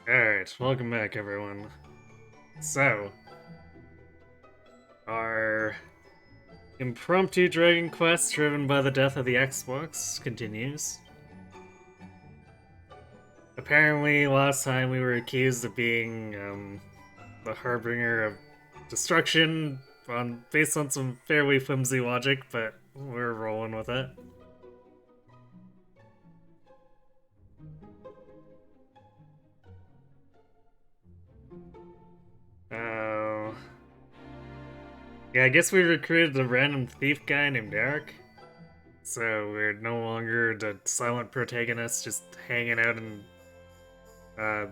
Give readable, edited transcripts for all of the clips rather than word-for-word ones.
Alright, welcome back everyone. So, our impromptu dragon quest driven by the death of the Xbox continues. Apparently, last time we were accused of being the harbinger of destruction based on some fairly flimsy logic, but we're rolling with it. Uh, yeah, I guess we recruited a random thief guy named Eric. So we're no longer the silent protagonists just hanging out in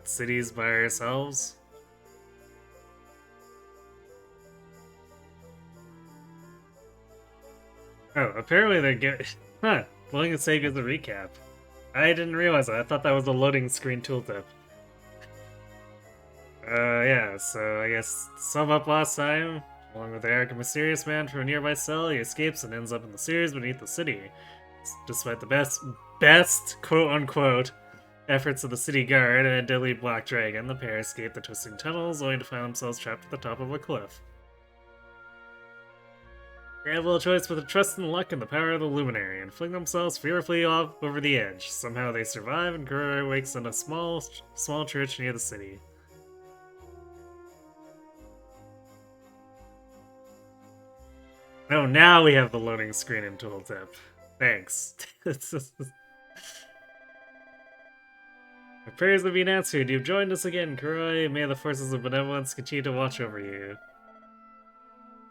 cities by ourselves. Oh, apparently they're getting. Huh, willing to save as a recap. I didn't realize that. I thought that was a loading screen tooltip. Yeah, so I guess to sum up last time, along with Eric, a mysterious man from a nearby cell, he escapes and ends up in the sewers beneath the city. Despite the best quote unquote efforts of the city guard and a deadly black dragon, the pair escape the twisting tunnels, only to find themselves trapped at the top of a cliff. They have little choice but to trust in luck and the power of the luminary, and fling themselves fearfully off over the edge. Somehow they survive, and Kuroi wakes in a small church near the city. Oh, now we have the loading screen and tooltip. Thanks. Our prayers have been answered. You've joined us again, Kuroi. May the forces of benevolence continue to watch over you.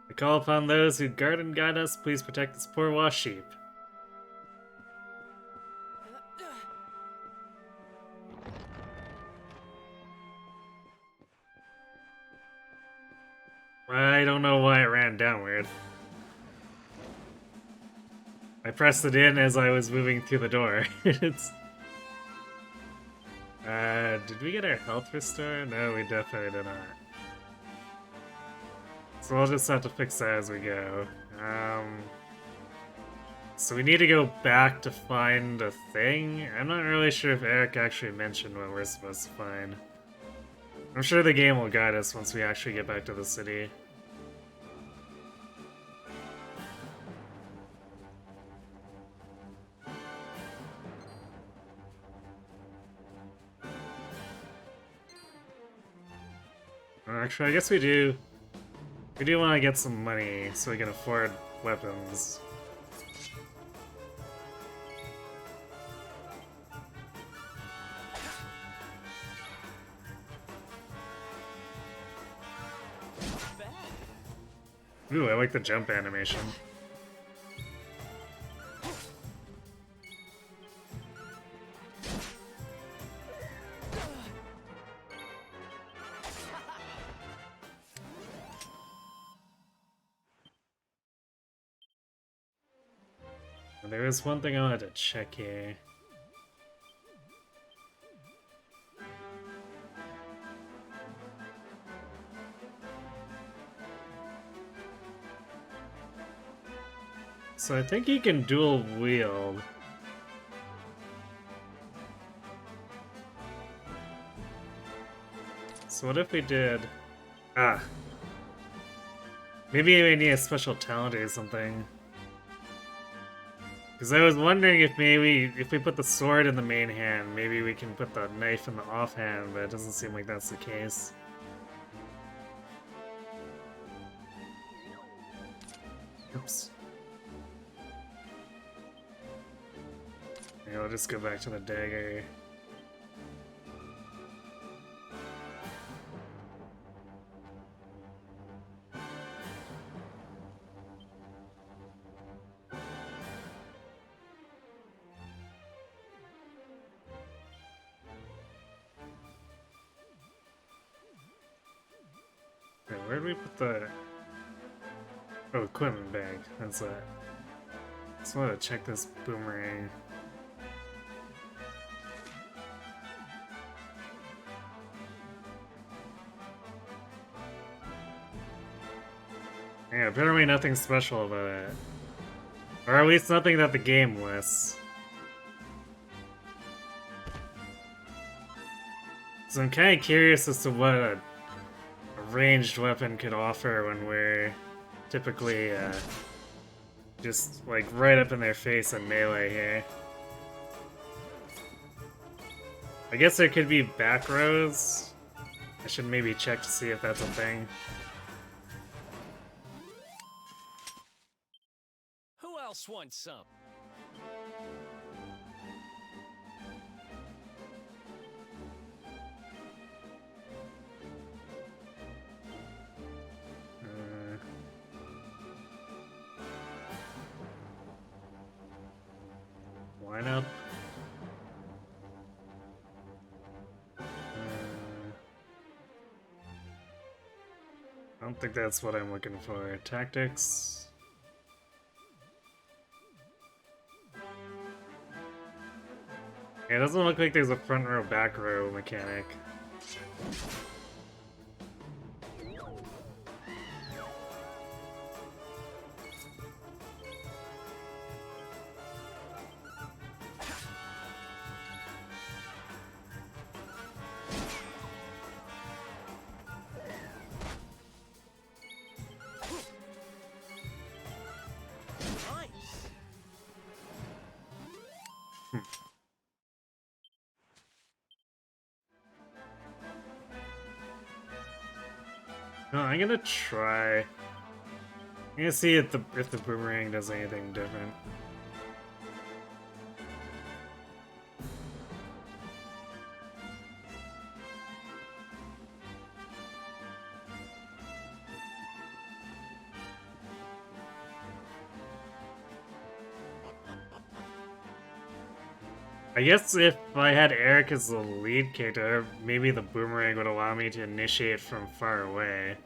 We call upon those who guard and guide us. Please protect this poor lost sheep. I don't know why it ran downward. I pressed it in as I was moving through the door. It's... did we get our health restored? No, we definitely did not. So we'll just have to fix that as we go. So we need to go back to find a thing? I'm not really sure if Eric actually mentioned what we're supposed to find. I'm sure the game will guide us once we actually get back to the city. Actually, I guess we do. We do want to get some money so we can afford weapons. Ooh, I like the jump animation. There is one thing I wanted to check here. So I think you can dual wield. So what if we did... Ah. Maybe we need a special talent or something. Because I was wondering if maybe, if we put the sword in the main hand, maybe we can put the knife in the offhand, but it doesn't seem like that's the case. Oops. Yeah, I'll just go back to the dagger. Wait, where did we put the... Oh, equipment bag. That's it. Just wanted to check this boomerang. Yeah, apparently nothing special about it. Or at least nothing that the game lists. So I'm kind of curious as to what a ranged weapon could offer when we're typically just like right up in their face in melee here. I guess there could be back rows. I should maybe check to see if that's a thing. Who else wants some? Lineup. I don't think that's what I'm looking for. Tactics. Yeah, it doesn't look like there's a front row, back row mechanic. No, I'm gonna try. I'm gonna see if the boomerang does anything different. I guess if I had Eric as the lead character, maybe the boomerang would allow me to initiate from far away.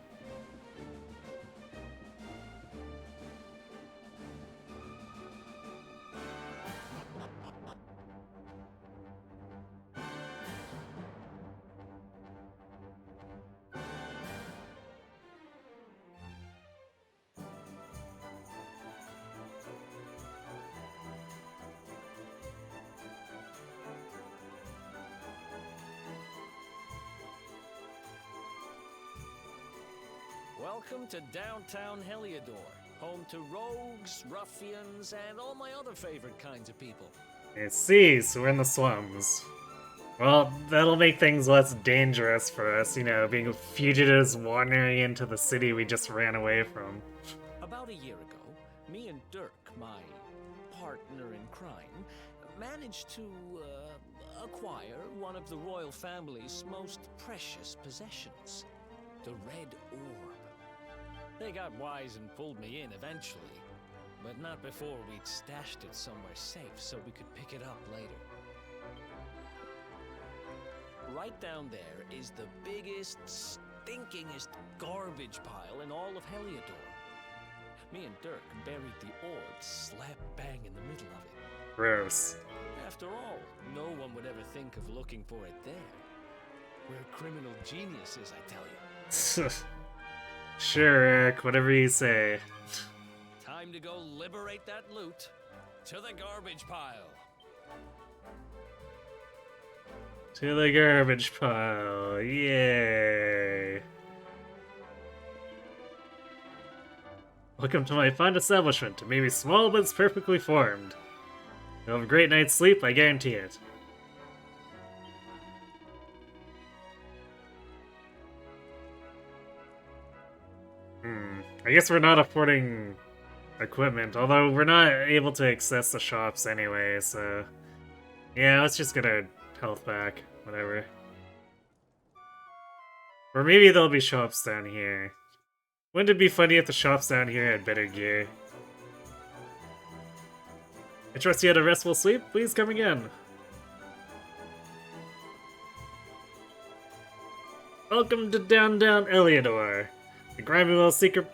Welcome to downtown Heliodor, home to rogues, ruffians, and all my other favorite kinds of people. I see, so we're in the slums. Well, that'll make things less dangerous for us, you know, being fugitives wandering into the city we just ran away from. About a year ago, me and Dirk, my partner in crime, managed to acquire one of the royal family's most precious possessions, the Red Orb. They got wise and pulled me in eventually, but not before we'd stashed it somewhere safe so we could pick it up later. Right down there is the biggest, stinkingest garbage pile in all of Heliodor. Me and Dirk buried the orb slap bang in the middle of it. Gross. After all, no one would ever think of looking for it there. We're criminal geniuses, I tell you. Sure, Eric, whatever you say. Time to go liberate that loot. To the garbage pile. To the garbage pile. Yay. Welcome to my fine establishment. It may be small, but it's perfectly formed. You'll have a great night's sleep, I guarantee it. I guess we're not affording equipment, although we're not able to access the shops anyway, so... Yeah, let's just get our health back, whatever. Or maybe there'll be shops down here. Wouldn't it be funny if the shops down here had better gear? I trust you had a restful sleep? Please come again. Welcome to downtown Heliodor. The grimy little secret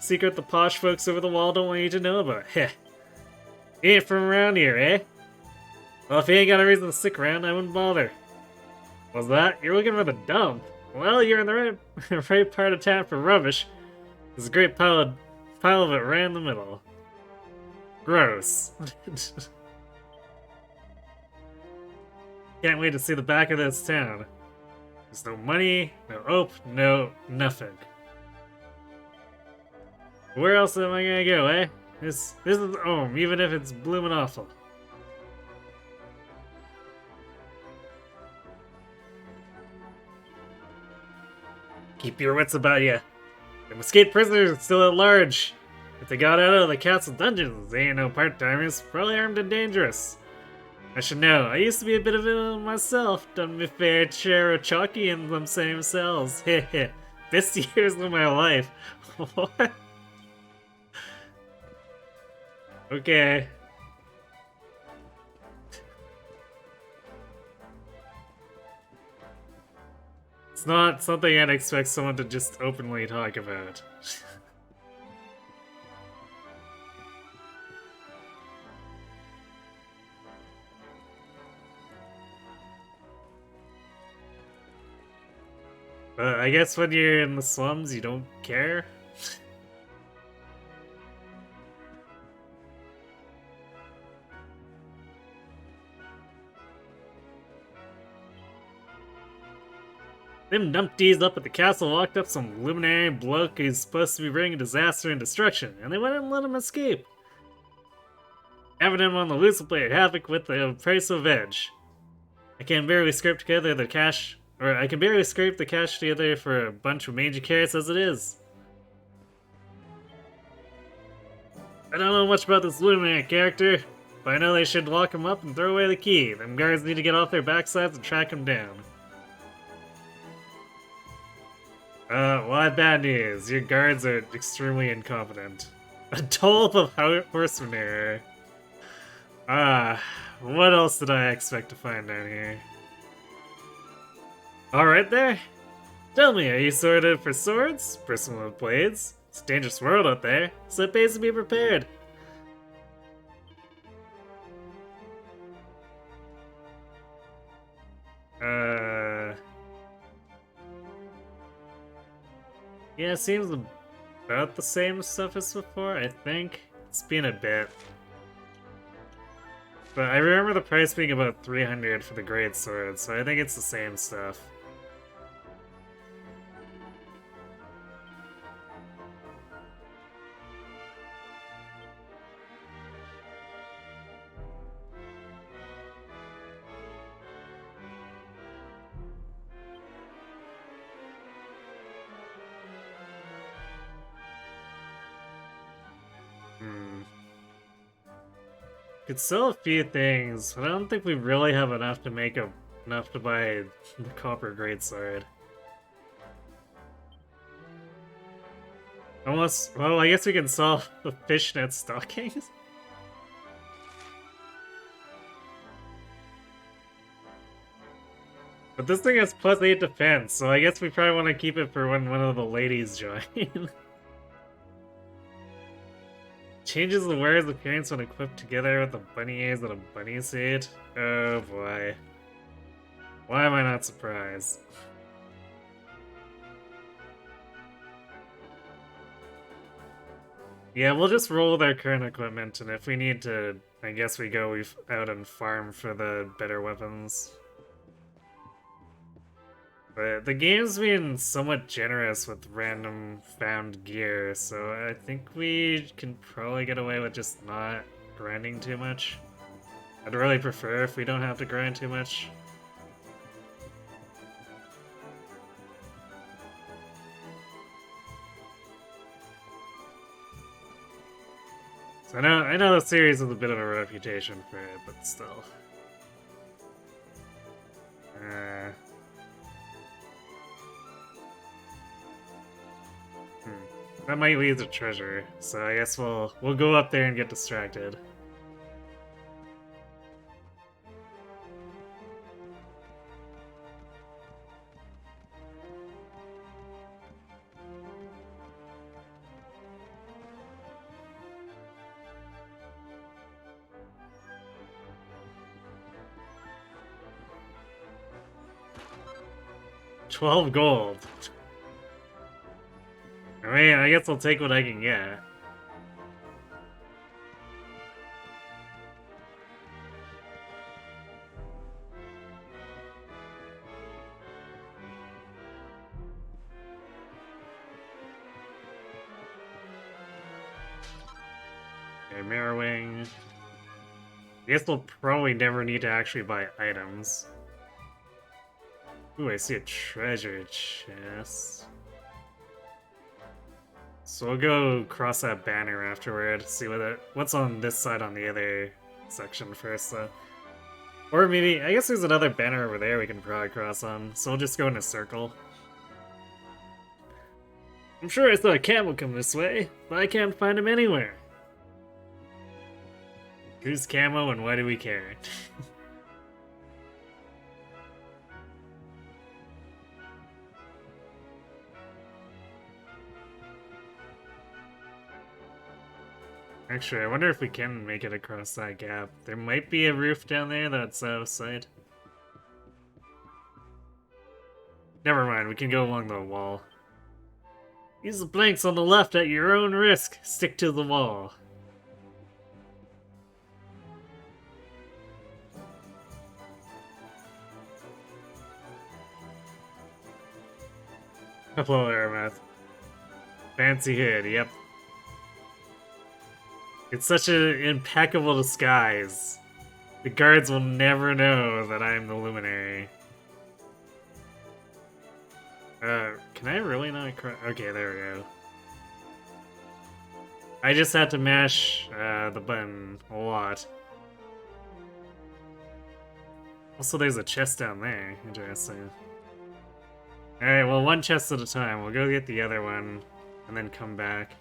the posh folks over the wall don't want you to know about. Heh. You ain't from around here, eh? Well, if you ain't got a reason to stick around, I wouldn't bother. What's that? You're looking for the dump? Well, you're in the right part of town for rubbish. There's a great pile of it right in the middle. Gross. Can't wait to see the back of this town. There's no money, no hope, no nothing. Where else am I gonna go, eh? This is home, even if it's bloomin' awful. Keep your wits about you. Them escaped prisoners are still at large. If they got out of the castle dungeons, they ain't no part-timers, probably armed and dangerous. I should know, I used to be a bit of it myself, done me fair share of chalky in them same cells. Heh best years of my life. What? Okay. It's not something I'd expect someone to just openly talk about. But I guess when you're in the slums, you don't care. Them numpties up at the castle locked up some luminary bloke who's supposed to be bringing disaster and destruction, and they wouldn't let him escape. Having him on the loose will play havoc with the price of veg. I can barely scrape together the cash, or I can barely scrape the cash together for a bunch of mangy carrots as it is. I don't know much about this luminary character, but I know they should lock him up and throw away the key. Them guards need to get off their backsides and track him down. Well, I have bad news. Your guards are extremely incompetent. A tulip of horseman error. What else did I expect to find down here? Alright there. Tell me, are you sorted for swords? Bristling with blades? It's a dangerous world out there, so it pays to be prepared. Yeah, it seems about the same stuff as before, I think. It's been a bit. But I remember the price being about 300 for the great sword, so I think it's the same stuff. Could sell a few things, but I don't think we really have enough to make enough to buy the copper greatsword. Unless, well, I guess we can sell the fishnet stockings. But this thing has plus 8 defense, so I guess we probably want to keep it for when one of the ladies join. Changes the wearer's appearance when equipped together with the bunny ears and a bunny suit. Oh boy. Why am I not surprised? Yeah, we'll just roll with our current equipment, and if we need to, I guess we go out and farm for the better weapons. But the game's been somewhat generous with random found gear, so I think we can probably get away with just not grinding too much. I'd really prefer if we don't have to grind too much. So I know the series has a bit of a reputation for it, but still. That might lead to treasure, so I guess we'll go up there and get distracted. $12 gold. I mean, I guess I'll take what I can get. Okay, Mirror Wing. I guess we'll probably never need to actually buy items. Ooh, I see a treasure chest. So we'll go cross that banner afterward, see what's on this side on the other section first, though. Or maybe, I guess there's another banner over there we can probably cross on, so we'll just go in a circle. I'm sure I saw a camel come this way, but I can't find him anywhere. Who's Camo and why do we care? Actually, I wonder if we can make it across that gap. There might be a roof down there that's out of sight. Never mind, we can go along the wall. Use the planks on the left at your own risk. Stick to the wall. Hello, Arameth. Fancy hood, yep. It's such an impeccable disguise. The guards will never know that I'm the Luminary. Can I really not okay, there we go. I just had to mash the button a lot. Also, there's a chest down there. Interesting. Alright, well, one chest at a time. We'll go get the other one, and then come back.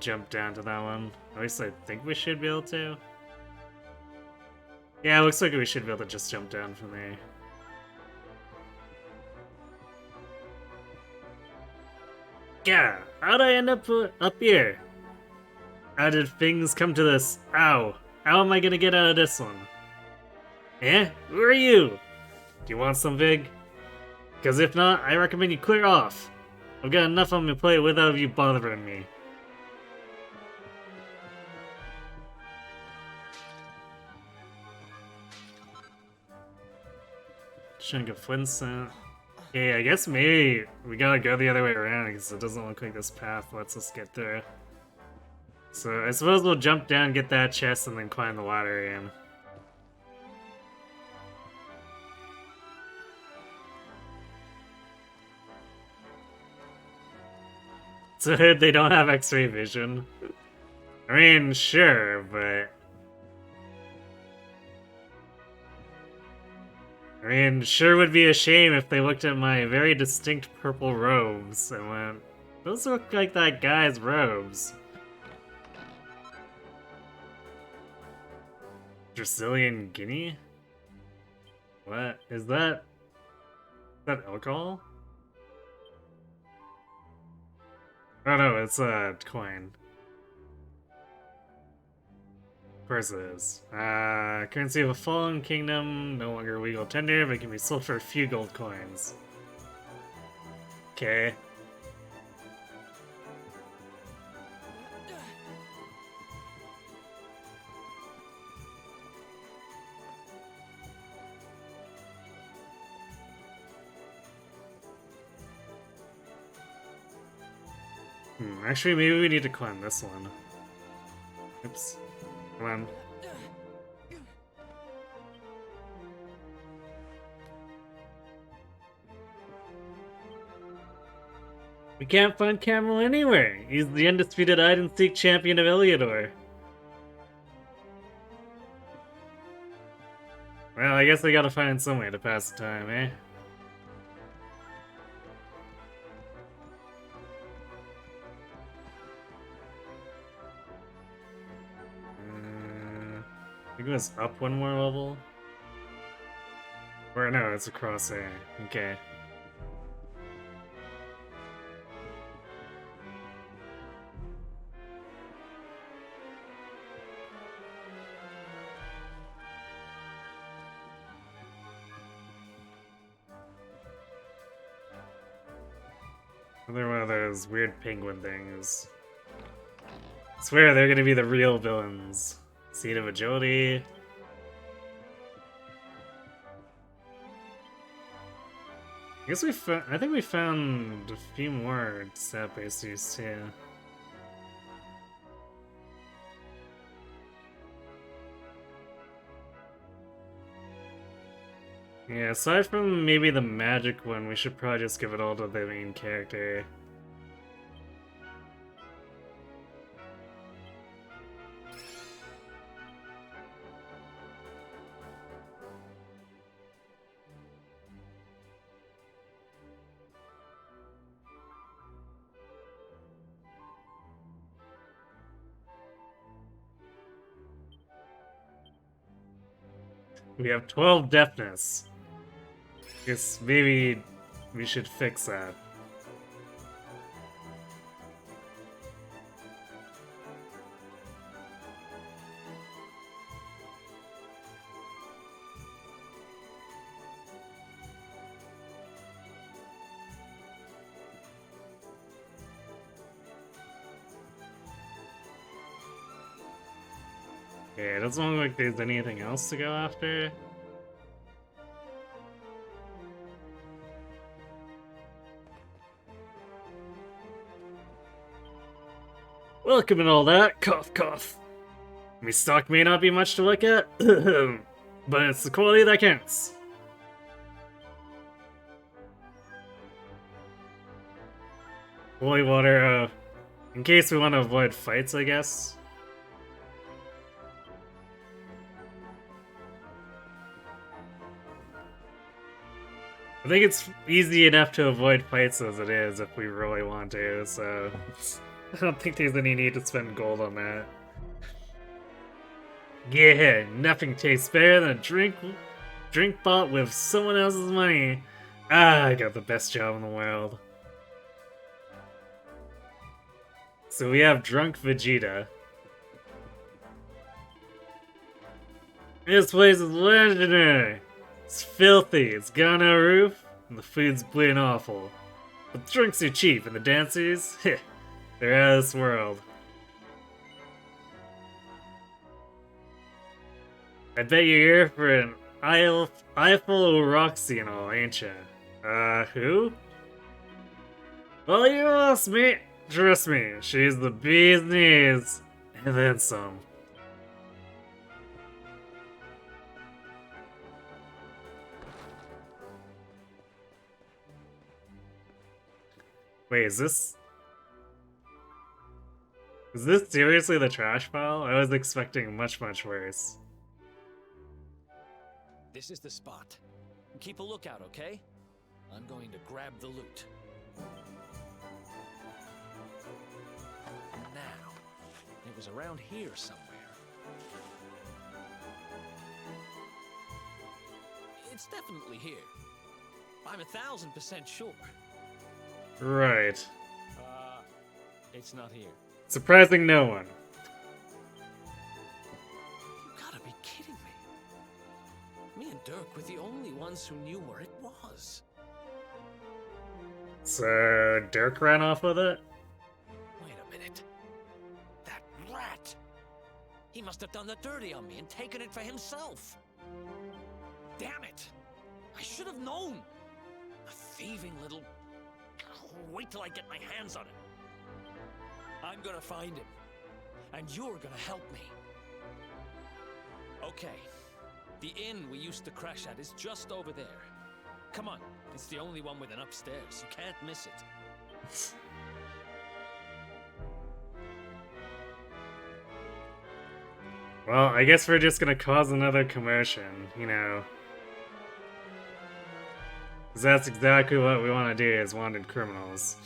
Jump down to that one. At least I think we should be able to. Yeah, it looks like we should be able to just jump down from there. Yeah, how'd I end up here? How did things come to this? Ow. How am I gonna get out of this one? Eh? Who are you? Do you want some Vig? Because if not, I recommend you clear off. I've got enough on my plate without you bothering me. Chunk of Flintstone. Okay, I guess maybe we gotta go the other way around because it doesn't look like this path lets us get through. So I suppose we'll jump down, get that chest, and then climb the ladder again. So they don't have X-ray vision. I mean, sure, but... I mean, sure would be a shame if they looked at my very distinct purple robes and went, those look like that guy's robes. Brazilian Guinea? What? Is that alcohol? Oh no, it's a coin. Of course it is. Currency of a fallen kingdom, no longer legal tender, but can be sold for a few gold coins. Okay. Actually, maybe we need to climb this one. Oops. Come on. We can't find Camel anywhere. He's the undisputed hide-and-seek champion of Eliodor. Well, I guess we gotta find some way to pass the time, eh? I think it was up one more level. Or no, it's across there. Okay. Another one of those weird penguin things. I swear they're gonna be the real villains. Seed of Agility. I guess I think we found a few more stat bases too. Yeah, aside from maybe the magic one, we should probably just give it all to the main character. We have 12 deafness. Guess maybe we should fix that. Okay, it doesn't look like there's anything else to go after. Welcome and all that, cough cough. My stock may not be much to look at, but it's the quality that counts. Holy water, in case we want to avoid fights, I guess. I think it's easy enough to avoid fights as it is if we really want to, so I don't think there's any need to spend gold on that. Yeah, nothing tastes better than a drink bought with someone else's money. Ah, I got the best job in the world. So we have Drunk Vegeta. This place is legendary. It's filthy, it's got no roof, and the food's plain awful. But the drinks are cheap, and the dancers, they're out of this world. I bet you're here for an Eiffel Roxy and all, ain't ya? Who? Well, you lost me. Trust me, she's the bee's knees, and then some. Wait, is this seriously the trash pile? I was expecting much, much worse. This is the spot. Keep a lookout, okay? I'm going to grab the loot. Now, it was around here somewhere. It's definitely here. I'm 1000% sure. Right. It's not here. Surprising no one. You gotta be kidding me. Me and Dirk were the only ones who knew where it was. So, Dirk ran off with it? Wait a minute. That rat! He must have done the dirty on me and taken it for himself. Damn it! I should have known! A thieving little... Wait till I get my hands on him. I'm gonna find him, and you're gonna help me. Okay, the inn we used to crash at is just over there. Come on, it's the only one with an upstairs. You can't miss it. Well, I guess we're just gonna cause another commotion, you know. 'Cause that's exactly what we want to do as wanted criminals.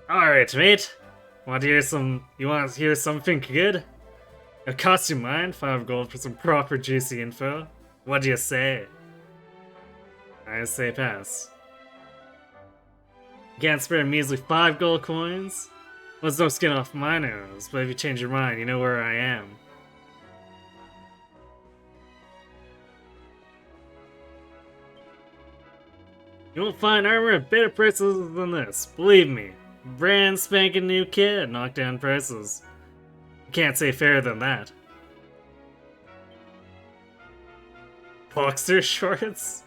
Alright, mate. You want to hear something good? It costs you mine, 5 gold for some proper juicy info. What do you say? I say pass. You can't spare a measly 5 gold coins? Well, there's no skin off my nose, but if you change your mind, you know where I am. You won't find armor at better prices than this, believe me. Brand spanking new kit, knockdown prices. You can't say fairer than that. Boxer shorts?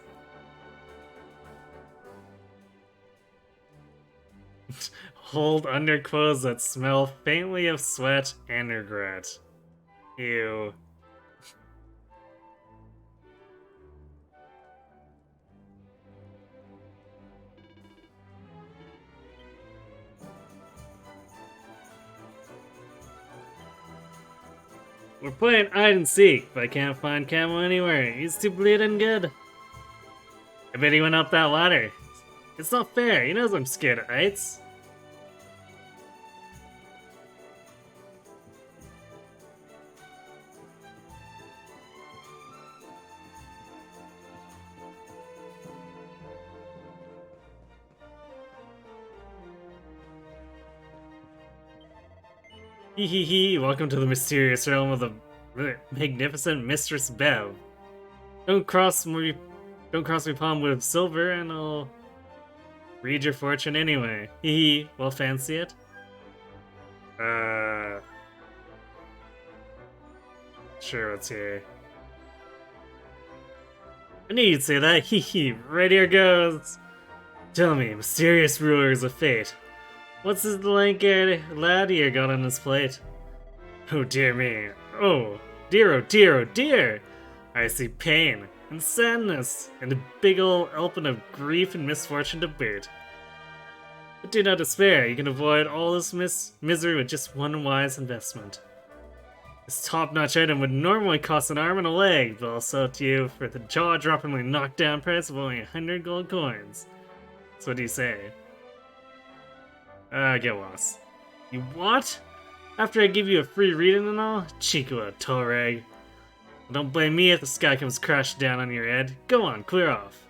Hold underclothes that smell faintly of sweat and regret. Ew. We're playing hide and seek, but I can't find Camo anywhere. He's too bleeding good. I bet he went up that ladder. It's not fair. He knows I'm scared of heights. Hee hee hee, welcome to the mysterious realm of the magnificent Mistress Bev. Don't cross me palm with silver and I'll read your fortune anyway. Hee hee, well fancy it? Sure, let's hear. I knew you'd say that, hee hee, right here goes. Tell me, mysterious rulers of fate. What's this lank-haired lad here got on his plate? Oh dear me. Oh dear, oh dear, oh dear! I see pain and sadness and a big ol' helping of grief and misfortune to boot. But do not despair, you can avoid all this misery with just one wise investment. This top-notch item would normally cost an arm and a leg, but I'll sell it to you for the jaw-droppingly knocked-down price of only 100 gold coins. So what do you say? Get lost. You what? After I give you a free reading and all? Chico, toe rag. Don't blame me if the sky comes crashing down on your head. Go on, clear off.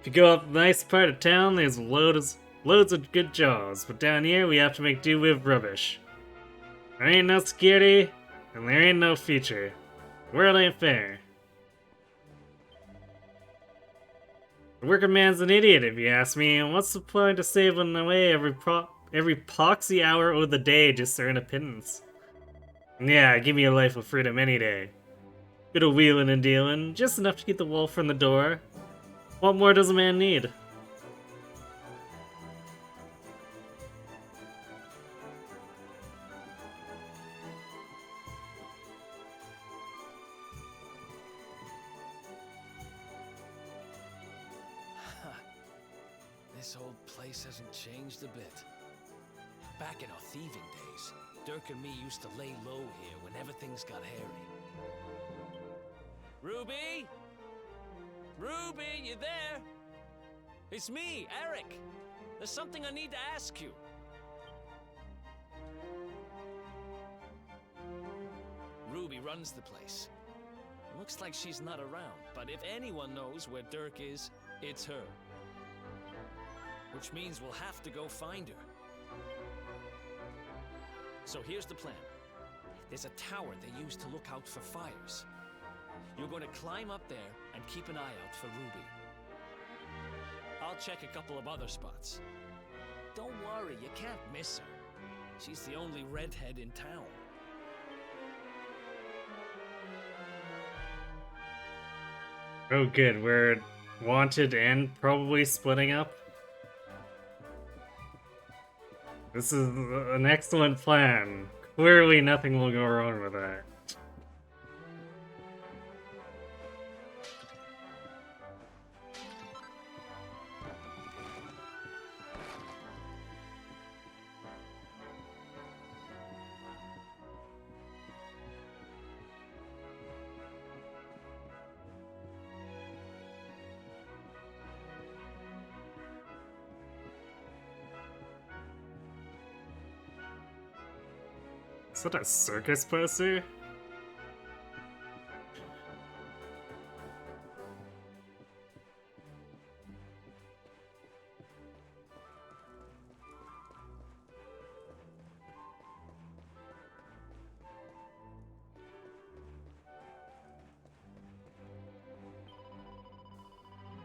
If you go up the nice part of town, there's loads of good jobs, but down here we have to make do with rubbish. There ain't no security, and there ain't no future. The world ain't fair. The working man's an idiot, if you ask me, and what's the point of saving away every poxy hour of the day just to earn a pittance? Yeah, give me a life of freedom any day. Bit of wheeling and dealing, just enough to keep the wolf from the door. What more does a man need? This old place hasn't changed a bit. Back in our thieving days, Dirk and me used to lay low here whenever things got hairy. Ruby? Ruby, you there? It's me, Eric. There's something I need to ask you. Ruby runs the place. Looks like she's not around, but if anyone knows where Dirk is, it's her. Which means we'll have to go find her. So here's the plan. There's a tower they use to look out for fires. You're going to climb up there and keep an eye out for Ruby. I'll check a couple of other spots. Don't worry, you can't miss her. She's the only redhead in town. Oh good, we're wanted and probably splitting up. This is an excellent plan. Clearly nothing will go wrong with that. Is that a circus poster?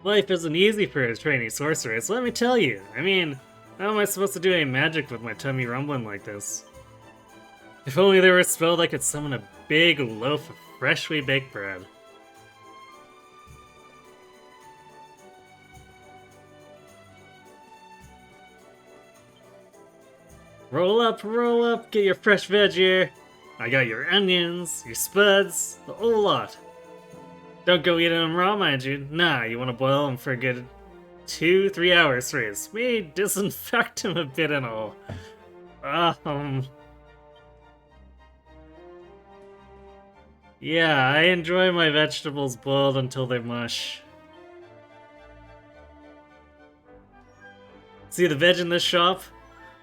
Life isn't easy for a trainee sorceress, let me tell you. I mean, how am I supposed to do any magic with my tummy rumbling like this? If only there were a spell that could summon a big loaf of freshly baked bread. Roll up, get your fresh veg here. I got your onions, your spuds, the whole lot. Don't go eating them raw, mind you. Nah, you want to boil them for a good 2-3 hours straight. We disinfect him a bit and all. Yeah, I enjoy my vegetables boiled until they mush. See the veg in this shop?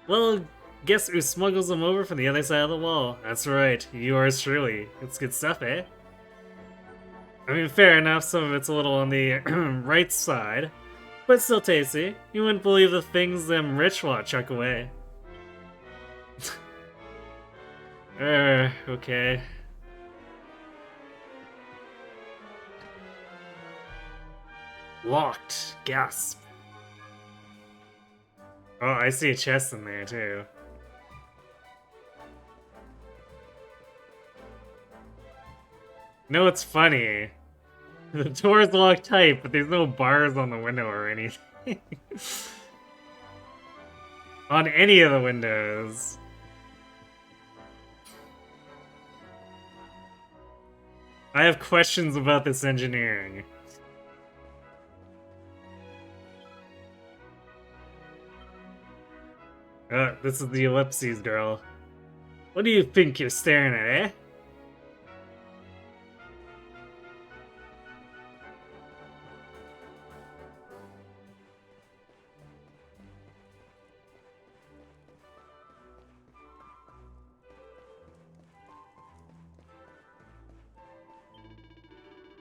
Well, guess who smuggles them over from the other side of the wall? That's right, yours truly. It's good stuff, eh? I mean, fair enough, some of it's a little on the right side, but still tasty. You wouldn't believe the things them rich want chuck away. Okay. Locked. Gasp. Oh, I see a chest in there, too. No, it's funny. The door's locked tight, but there's no bars on the window or anything. On any of the windows. I have questions about this engineering. This is the ellipses girl. What do you think you're staring at, eh?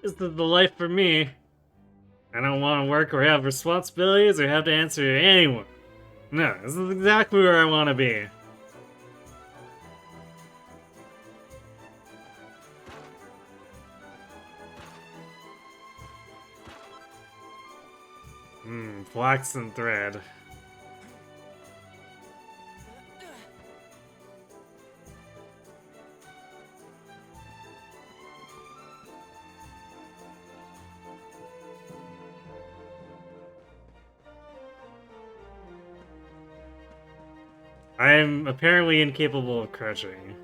This is the life for me. I don't want to work or have responsibilities or have to answer to anyone. No, this is exactly where I want to be. Flax and thread. I am apparently incapable of crouching.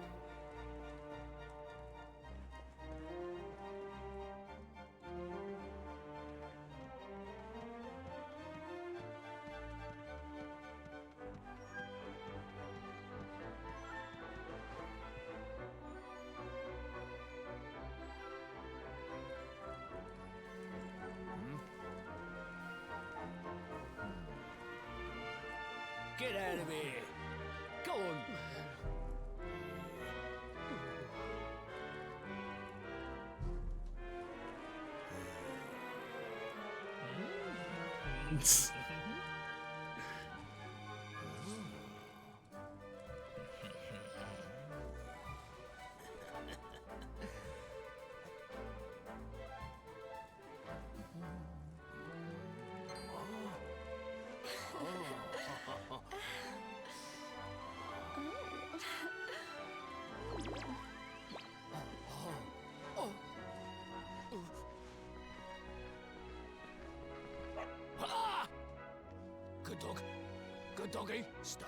Get out of here! Go on! Good dog. Good doggy. Stay.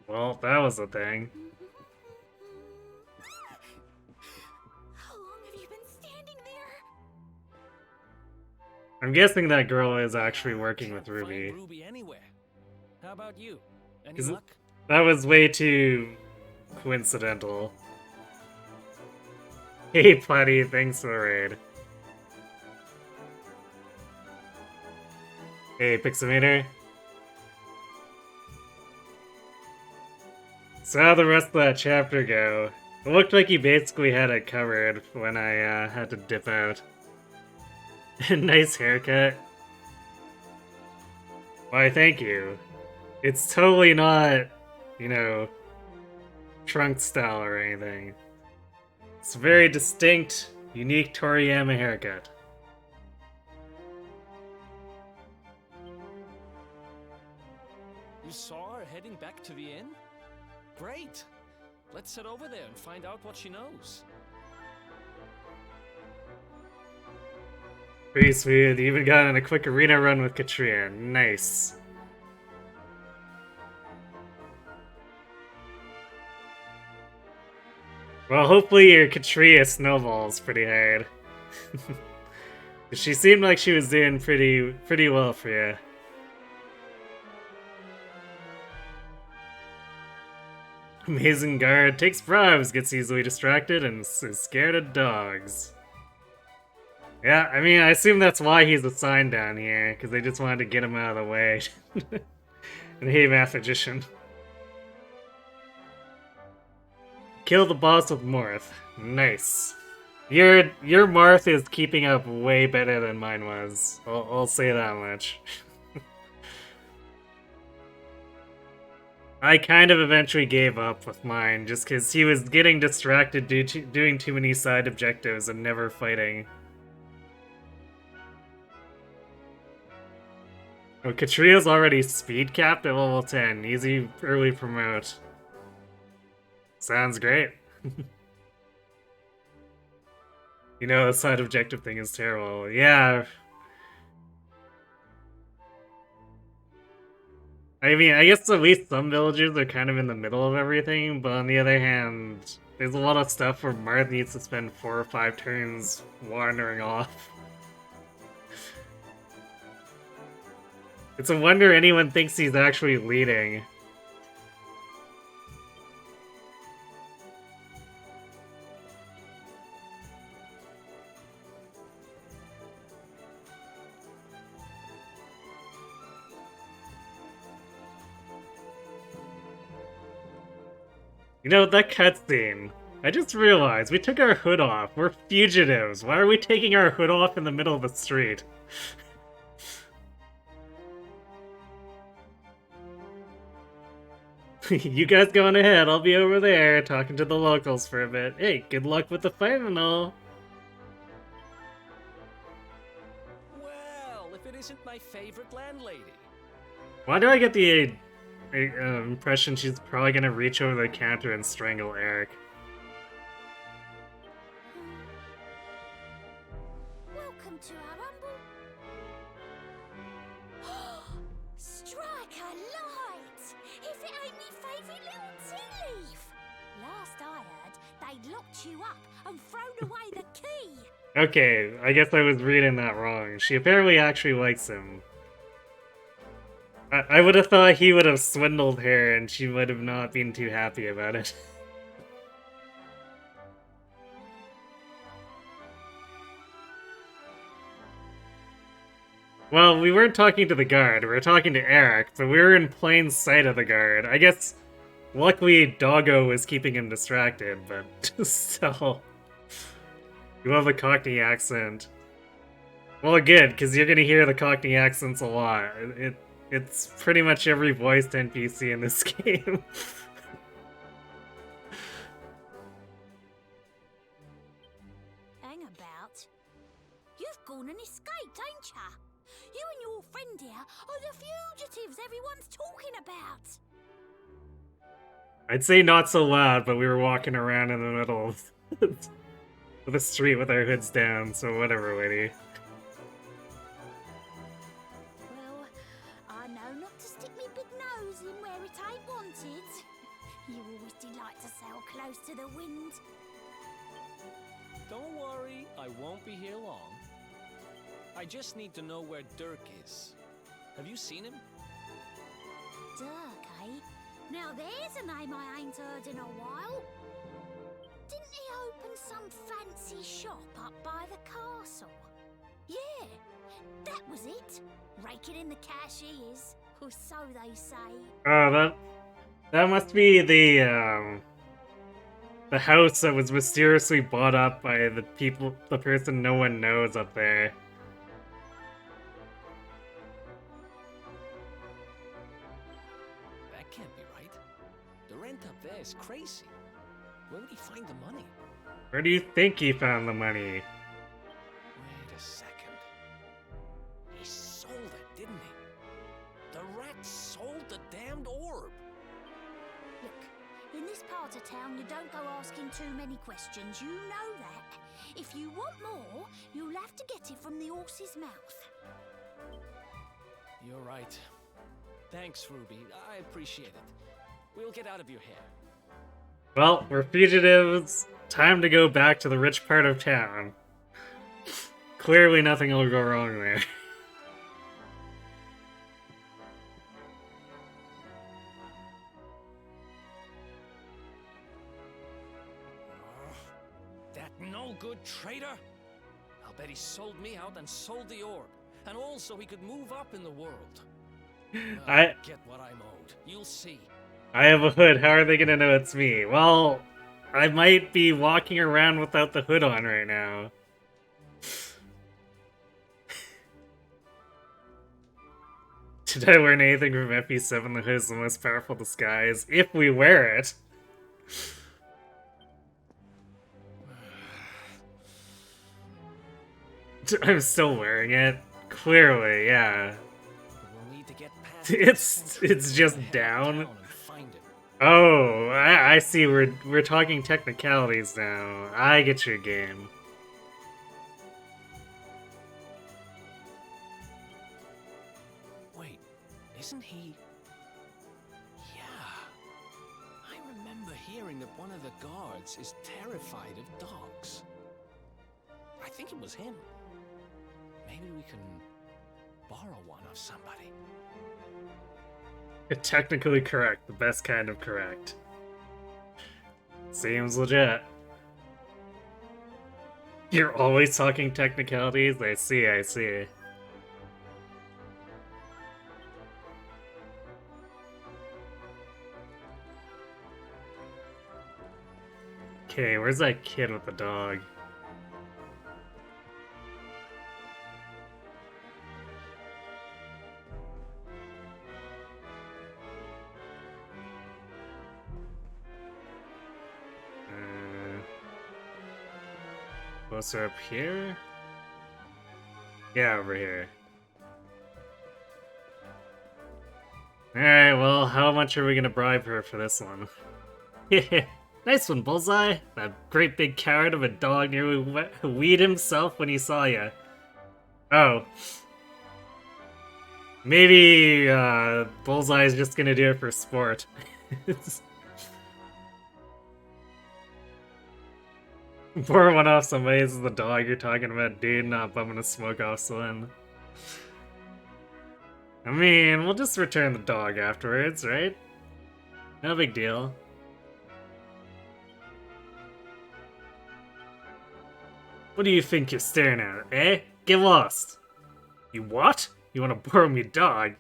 Well, that was a thing. How long have you been standing there? I'm guessing that girl is actually working with Can't find Ruby. Ruby anywhere. How about you? Any Is it- luck? That was way too coincidental. Hey, Putty, thanks for the raid. Hey, Pixometer. So how'd the rest of that chapter go? It looked like he basically had it covered when I had to dip out. Nice haircut. Why, thank you. It's totally not, you know, trunk style or anything. It's a very distinct, unique Toriyama haircut. You saw her heading back to the inn? Great! Let's head over there and find out what she knows. Pretty smooth, you even got in a quick arena run with Katrina. Nice. Well, hopefully your Katria snowballs pretty hard. She seemed like she was doing pretty well for you. Amazing guard takes bribes, gets easily distracted, and is scared of dogs. Yeah, I mean, I assume that's why he's assigned down here, because they just wanted to get him out of the way. And hey, Math Magician. Kill the boss with Morth. Nice. Your Marth is keeping up way better than mine was. I'll say that much. I kind of eventually gave up with mine, just because he was getting distracted doing too many side objectives and never fighting. Oh, Katria's already speed capped at level 10. Easy early promote. Sounds great. You know, the side objective thing is terrible. Yeah. I mean, I guess at least some villagers are kind of in the middle of everything, but on the other hand, there's a lot of stuff where Marth needs to spend 4 or 5 turns wandering off. It's a wonder anyone thinks he's actually leading. You know, that cutscene. I just realized we took our hood off. We're fugitives. Why are we taking our hood off in the middle of the street? You guys going ahead. I'll be over there talking to the locals for a bit. Hey, good luck with the fight and all. Well, if it isn't my favorite landlady. Why do I get the impression she's probably gonna reach over the counter and strangle Eric? Welcome to our humble. Strike a light! If it ain't me favourite little tea leaf. Last I heard, they'd locked you up and thrown away the key. Okay, I guess I was reading that wrong. She apparently actually likes him. I would have thought he would have swindled her and she would have not been too happy about it. Well, we weren't talking to the guard, we were talking to Eric, but we were in plain sight of the guard. I guess, luckily, Doggo was keeping him distracted, but still. You love the Cockney accent. Well, good, because you're gonna hear the Cockney accents a lot. It's pretty much every voiced NPC in this game. Hang about. You've gone and escaped, ain't ya? You and your friend here are the fugitives everyone's talking about. I'd say not so loud, but we were walking around in the middle of the street with our hoods down, so whatever, lady. Well, I know not to stick me big nose in where it ain't wanted. You always delight to sail close to the wind. Don't worry, I won't be here long. I just need to know where Dirk is. Have you seen him? Dirk, eh? Now there's a name I ain't heard in a while. Didn't he open some fancy shop up by the castle? Yeah, that was it. Raking in the cash he is, or so they say. Oh, that must be the house that was mysteriously bought up by the person no one knows up there. That can't be right. The rent up there is crazy. Where would he find the money? Where do you think he found the money? Wait a second. He sold it, didn't he? The rat sold the damned orb. Look, in this part of town, you don't go asking too many questions. You know that. If you want more, you'll have to get it from the horse's mouth. You're right. Thanks, Ruby. I appreciate it. We'll get out of your hair. Well, we're fugitives. Time to go back to the rich part of town. Clearly nothing will go wrong there. That no-good traitor? I'll bet he sold me out and sold the orb. And also he could move up in the world. I'll get what I'm owed. You'll see. I have a hood. How are they gonna know it's me? Well, I might be walking around without the hood on right now. Did I learn anything from FP7? The hood is the most powerful disguise. If we wear it. I'm still wearing it. Clearly, yeah. We'll need to get past It's just down. and find it. Oh, I see. We're talking technicalities now. I get your game. Wait, isn't he? Yeah. I remember hearing that one of the guards is terrified of dogs. I think it was him. Maybe we can borrow one of somebody. Technically correct. The best kind of correct. Seems legit. You're always talking technicalities? I see, I see. Okay, where's that kid with the dog? Closer up here? Yeah, over here. Alright, well, how much are we gonna bribe her for this one? Nice one, Bullseye! That great big coward of a dog nearly weed himself when he saw ya. Oh. Maybe, Bullseye's just gonna do it for sport. Pour one off somebody, this is the dog you're talking about, dude, not bumming a smoke off Slim. I mean, we'll just return the dog afterwards, right? No big deal. What do you think you're staring at, eh? Get lost! You what? You wanna borrow me dog?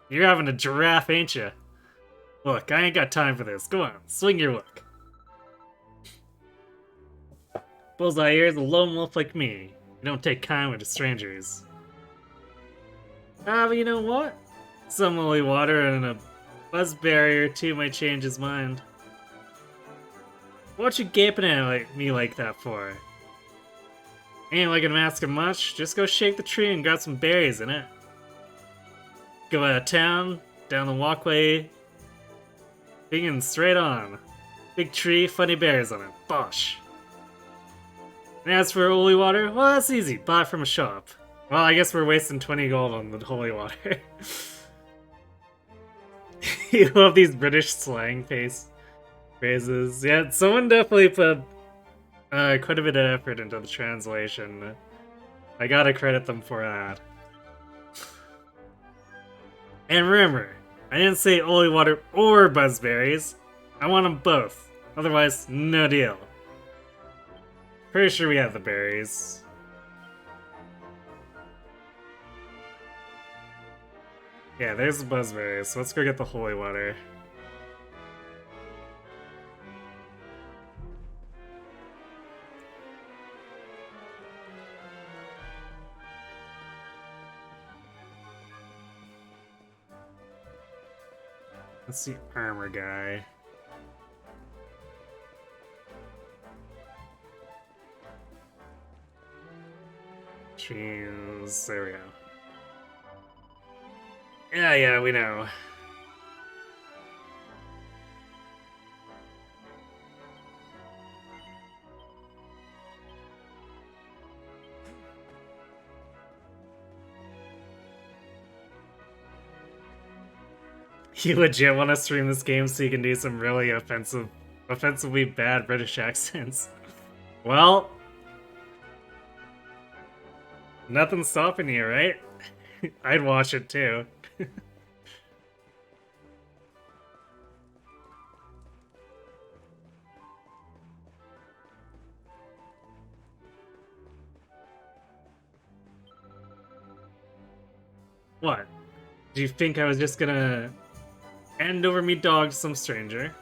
You're having a giraffe, ain't ya? Look, I ain't got time for this. Go on, swing your look. Bullseye here is a lone wolf like me. You don't take kindly to strangers. Ah, but you know what? Some lily water and a buzzberry or two might change his mind. What you gaping at me like that for? Ain't like I'm asking much. Just go shake the tree and grab some berries in it. Go out of town, down the walkway, binging straight on. Big tree, funny berries on it. Bosh. And as for holy water, well, that's easy. Buy it from a shop. Well, I guess we're wasting 20 gold on the holy water. You love these British slang phrases. Yeah, someone definitely put quite a bit of effort into the translation. I gotta credit them for that. And remember, I didn't say holy water or buzzberries. I want them both. Otherwise, no deal. Pretty sure we have the berries. Yeah, there's the buzzberries, so let's go get the holy water. Let's see, armor guy. Jeez, there we go. Yeah, we know. You legit want to stream this game so you can do some really offensive offensively bad British accents. Well, nothing's stopping you, right? I'd watch it too. What? Do you think I was just gonna hand over me dog to some stranger?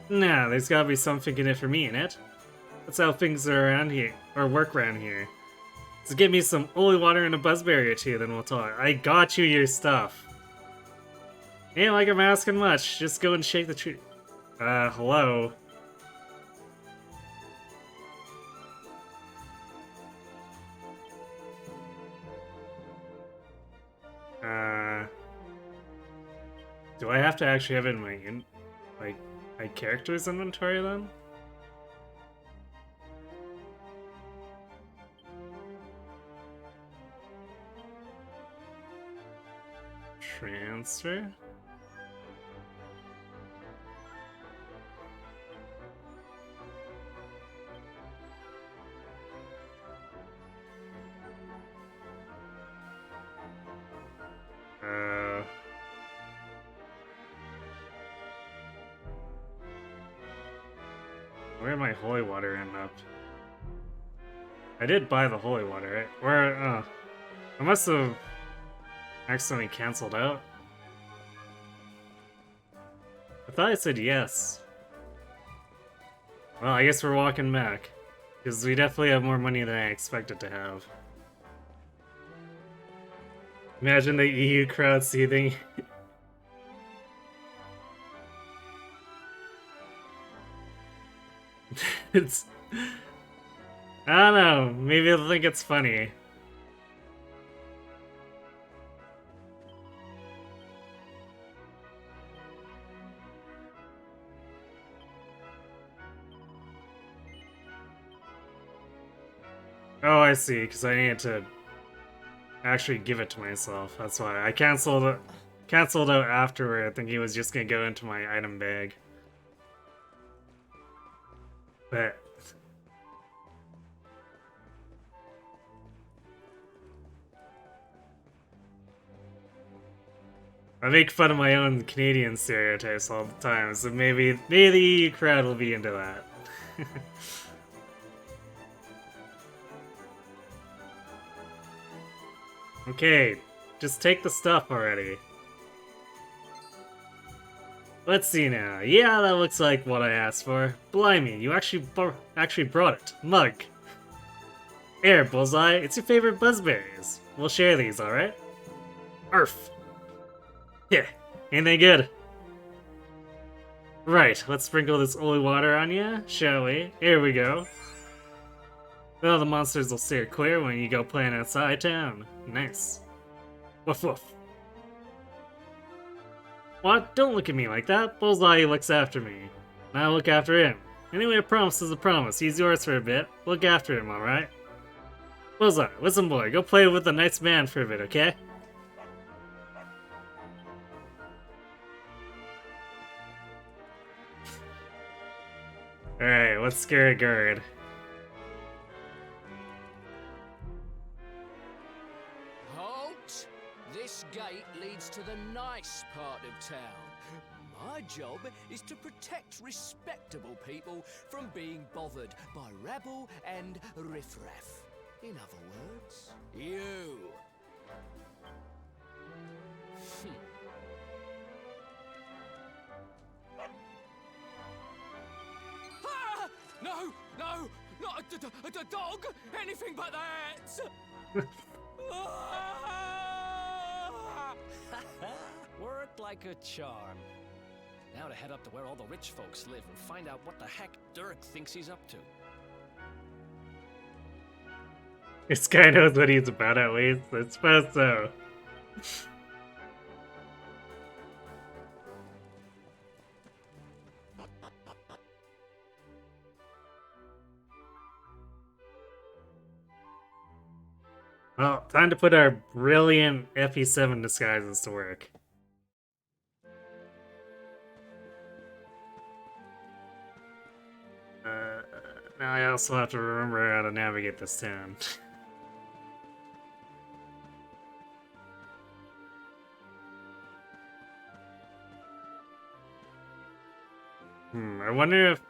Nah, there's gotta be something in it for me, innit? That's how things are around here, or work around here. So get me some holy water and a buzzberry or two, then we'll talk. I got you your stuff. Ain't like I'm asking much, just go and shake the tree. Hello? Do I have to actually have it in my character's inventory then? Transfer? Where did my holy water end up? I did buy the holy water, right? Where, I must have accidentally canceled out. I thought I said yes. Well, I guess we're walking back. Because we definitely have more money than I expected to have. Imagine the EU crowd seething. It's... I don't know, maybe they'll think it's funny. Oh, I see, because I needed to actually give it to myself. That's why I canceled out afterward, thinking it was just gonna go into my item bag. But I make fun of my own Canadian stereotypes all the time, so maybe the EU crowd will be into that. Okay, just take the stuff already. Let's see now. Yeah, that looks like what I asked for. Blimey, you actually brought it. Mug. Here, Bullseye, it's your favorite buzzberries. We'll share these, alright? Arf. Yeah, ain't they good? Right, let's sprinkle this holy water on ya, shall we? Here we go. Well, the monsters will steer clear when you go playing outside town. Nice. Woof woof. What? Don't look at me like that. Bullseye looks after me. And I look after him. Anyway, a promise is a promise. He's yours for a bit. Look after him, alright? Bullseye, listen boy, go play with a nice man for a bit, okay? Alright, let's scare a guard. Halt! This gate leads to the nice part of town. My job is to protect respectable people from being bothered by rabble and riffraff. In other words, you. Ah! No! No! Not a dog! Anything but that! Worked like a charm. Now to head up to where all the rich folks live and find out what the heck Dirk thinks he's up to. This guy knows what he's about at least. I suppose so. Well, time to put our brilliant FE7 disguises to work. Now I also have to remember how to navigate this town. I wonder if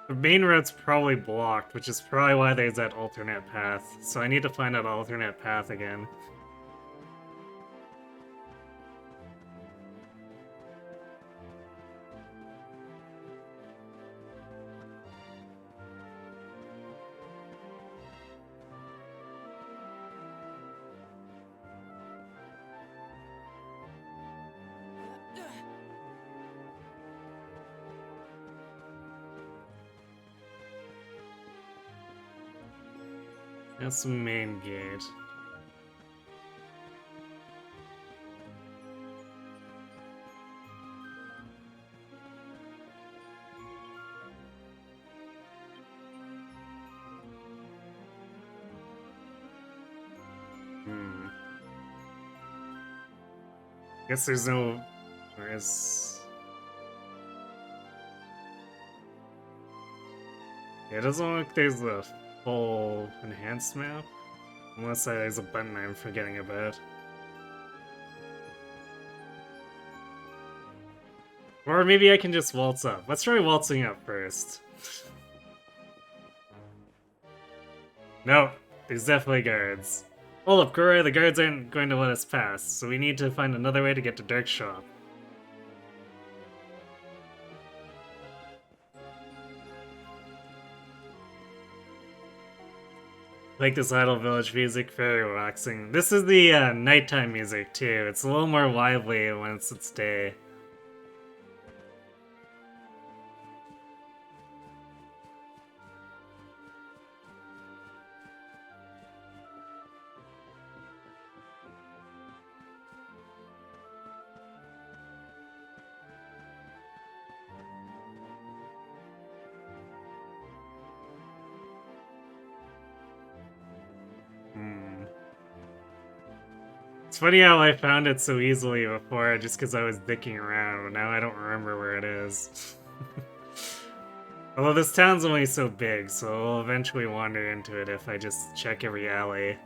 the main road's probably blocked, which is probably why there's that alternate path. So I need to find that alternate path again. That's the main gate. Guess there's no... Where's... Yeah, it doesn't look like there's a full enhanced map. Unless there's a button I'm forgetting about. Or maybe I can just waltz up. Let's try waltzing up first. No, there's definitely guards. Hold up, Kura, the guards aren't going to let us pass, so we need to find another way to get to Dirk's shop. Like this idle village music, very relaxing. This is the nighttime music too. It's a little more lively once it's day. It's funny how I found it so easily before just because I was dicking around, but now I don't remember where it is. Although this town's only so big, so I'll eventually wander into it if I just check every alley.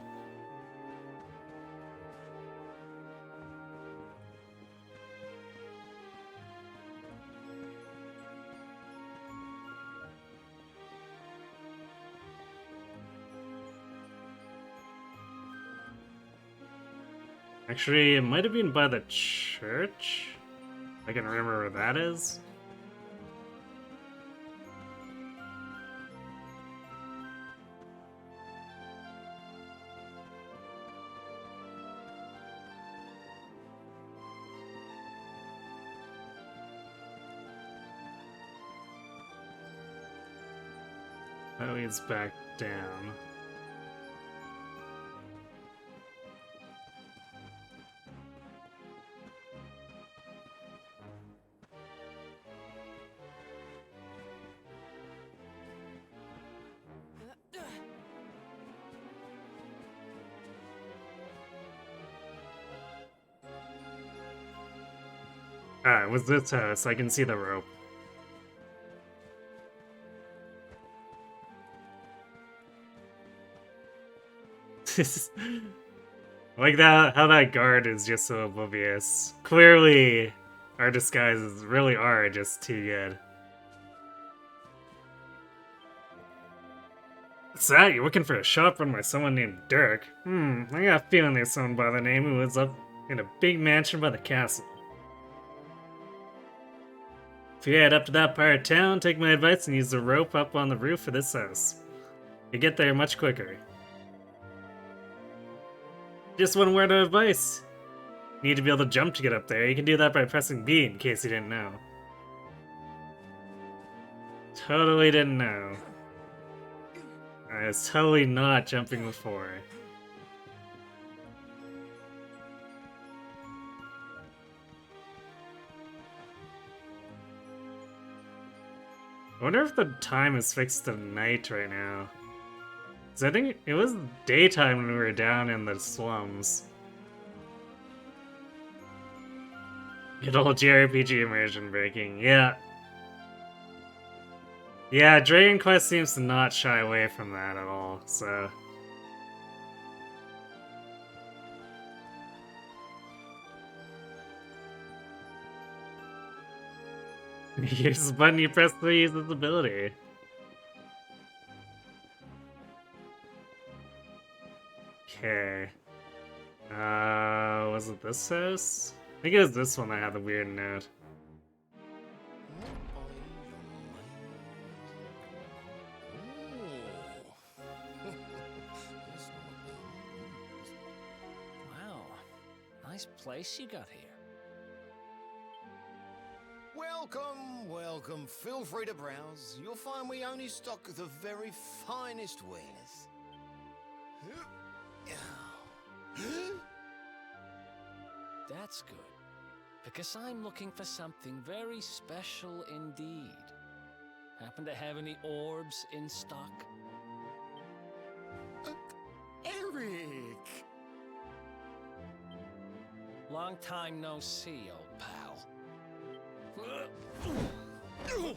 Actually, it might have been by the church. I can remember where that is. That leads back down. Ah, it was this house. I can see the rope. Like that, how that guard is just so oblivious. Clearly, our disguises really are just too good. What's that? You're looking for a shop run by someone named Dirk? I got a feeling there's someone by the name who lives up in a big mansion by the castle. If you head up to that part of town, take my advice and use the rope up on the roof of this house. You get there much quicker. Just one word of advice. You need to be able to jump to get up there. You can do that by pressing B, in case you didn't know. Totally didn't know. I was totally not jumping before. I wonder if the time is fixed to night right now. Because I think it was daytime when we were down in the slums. Good old JRPG immersion breaking, yeah. Yeah, Dragon Quest seems to not shy away from that at all, so... Use the button you press to use this ability. Okay. Was it this house? I think it was this one that had the weird note. Wow, nice place you got here. Welcome, welcome. Feel free to browse. You'll find we only stock the very finest wares. That's good, because I'm looking for something very special indeed. Happen to have any orbs in stock? Eric! Long time no see, old pal. Eric!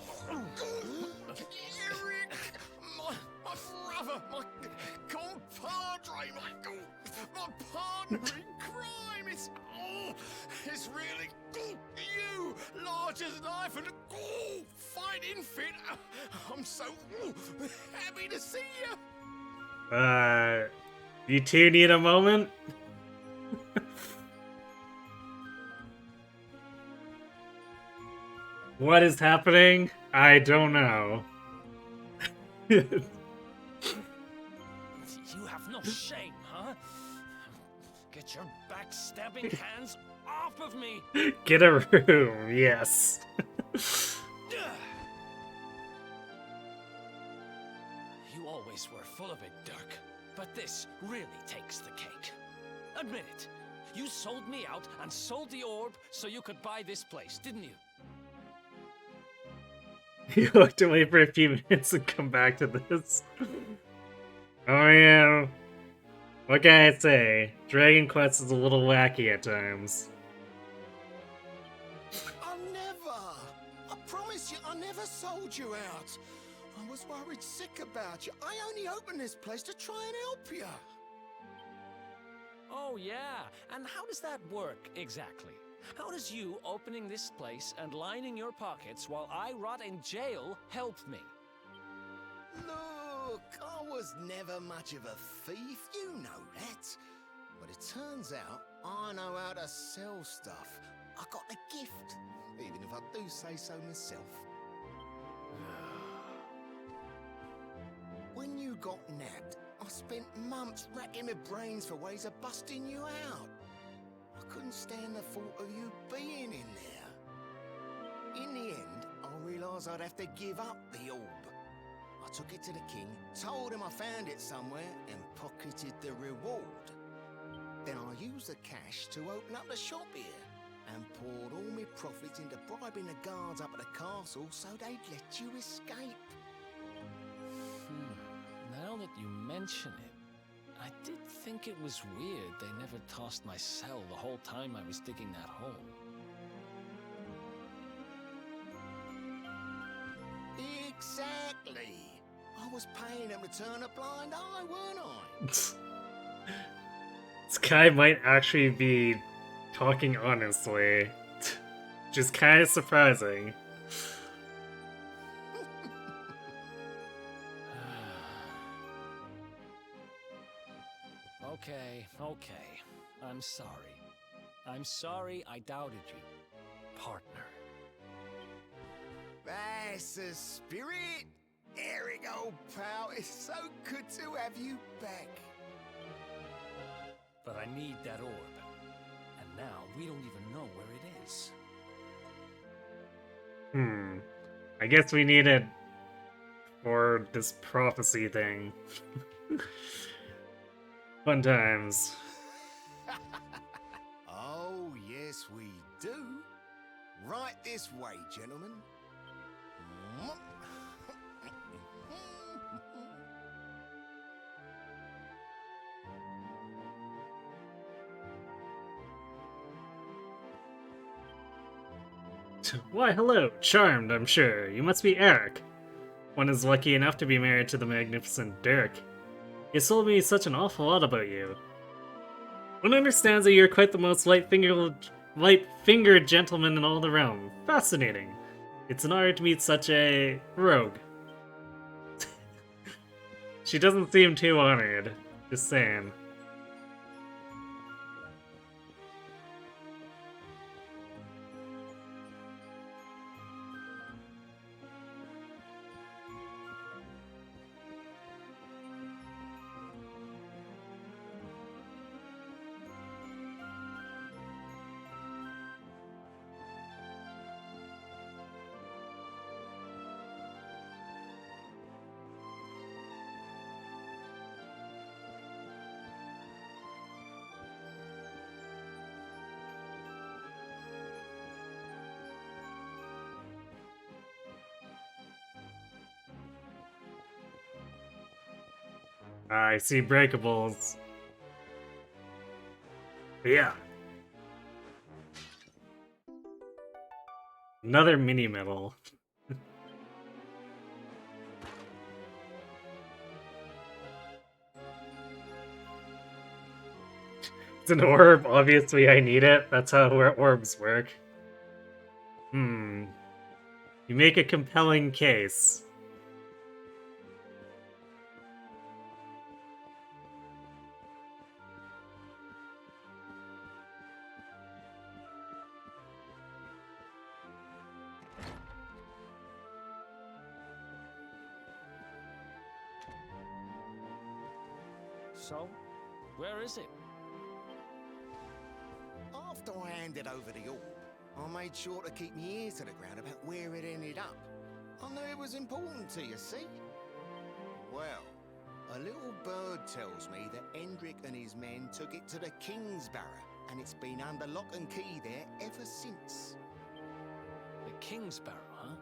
My brother, my compadre, my partner in crime! It's really you! Large as life and fighting fit! I'm so happy to see you! You two need a moment? What is happening? I don't know. You have no shame, huh? Get your backstabbing hands off of me! Get a room, yes. You always were full of it, Dirk. But this really takes the cake. Admit it. You sold me out and sold the orb so you could buy this place, didn't you? You looked away for a few minutes and come back to this. Oh yeah. What can I say? Dragon Quest is a little wacky at times. I promise you, I never sold you out. I was worried sick about you. I only opened this place to try and help you. Oh, yeah. And how does that work exactly? How does you opening this place and lining your pockets while I rot in jail help me? Look, I was never much of a thief, you know that. But it turns out I know how to sell stuff. I got a gift, even if I do say so myself. When you got nabbed, I spent months racking my brains for ways of busting you out. I couldn't stand the thought of you being in there. In the end, I realised I'd have to give up the orb. I took it to the king, told him I found it somewhere, and pocketed the reward. Then I used the cash to open up the shop here, and poured all my profits into bribing the guards up at the castle so they'd let you escape. Now that you mention it, I did think it was weird they never tossed my cell the whole time I was digging that hole. Exactly. I was paying them to turn a blind eye, weren't I? This guy might actually be talking honestly. Which is kind of surprising. Okay. I'm sorry. I'm sorry I doubted you, partner. That's the spirit. Eric, old pal, it's so good to have you back. But I need that orb. And now we don't even know where it is. I guess we need it for this prophecy thing. Fun times. Oh, yes, we do. Right this way, gentlemen. Why, hello. Charmed, I'm sure. You must be Eric. one is lucky enough to be married to the magnificent Dirk. He told me such an awful lot about you. One understands that you're quite the most light-fingered gentleman in all the realm. Fascinating. It's an honor to meet such a rogue. She doesn't seem too honored. Just saying. I see breakables. Yeah. Another mini medal. It's an orb. Obviously, I need it. That's how orbs work. You make a compelling case. So, where is it? After I handed over the orb, I made sure to keep my ears to the ground about where it ended up. I knew it was important to you, see? Well, a little bird tells me that Hendrik and his men took it to the King's Barrow, and it's been under lock and key there ever since. The King's Barrow, huh?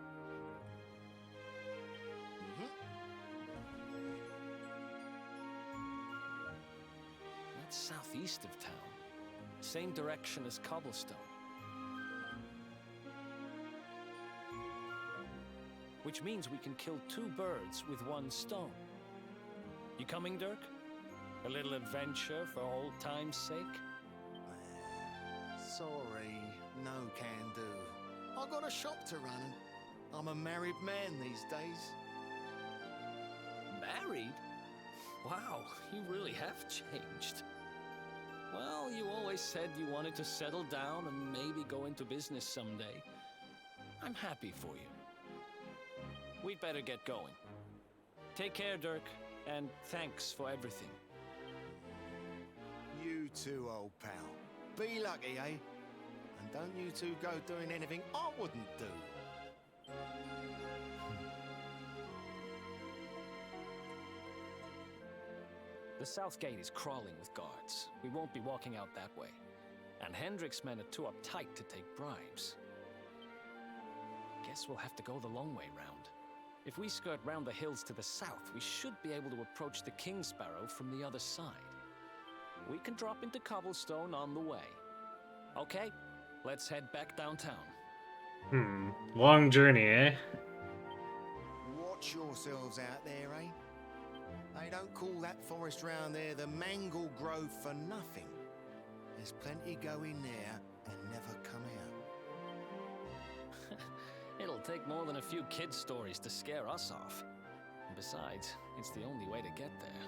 That's southeast of town. Same direction as Cobblestone. Which means we can kill 2 birds with 1 stone. You coming, Dirk? A little adventure for old time's sake? Sorry, no can do. I got a shop to run and I'm a married man these days. Married? Wow, you really have changed. Well, you always said you wanted to settle down and maybe go into business someday. I'm happy for you. We'd better get going. Take care, Dirk, and thanks for everything. You too, old pal. Be lucky, eh? And don't you two go doing anything I wouldn't do. The south gate is crawling with guards. We won't be walking out that way. And Hendrik's men are too uptight to take bribes. Guess we'll have to go the long way round. If we skirt round the hills to the south, we should be able to approach the King's Barrow from the other side. We can drop into Cobblestone on the way. Okay, let's head back downtown. Long journey, eh? Watch yourselves out there, eh? They don't call that forest round there the Mangle Grove for nothing. There's plenty go in there and never come out. It'll take more than a few kid stories to scare us off. And besides, it's the only way to get there.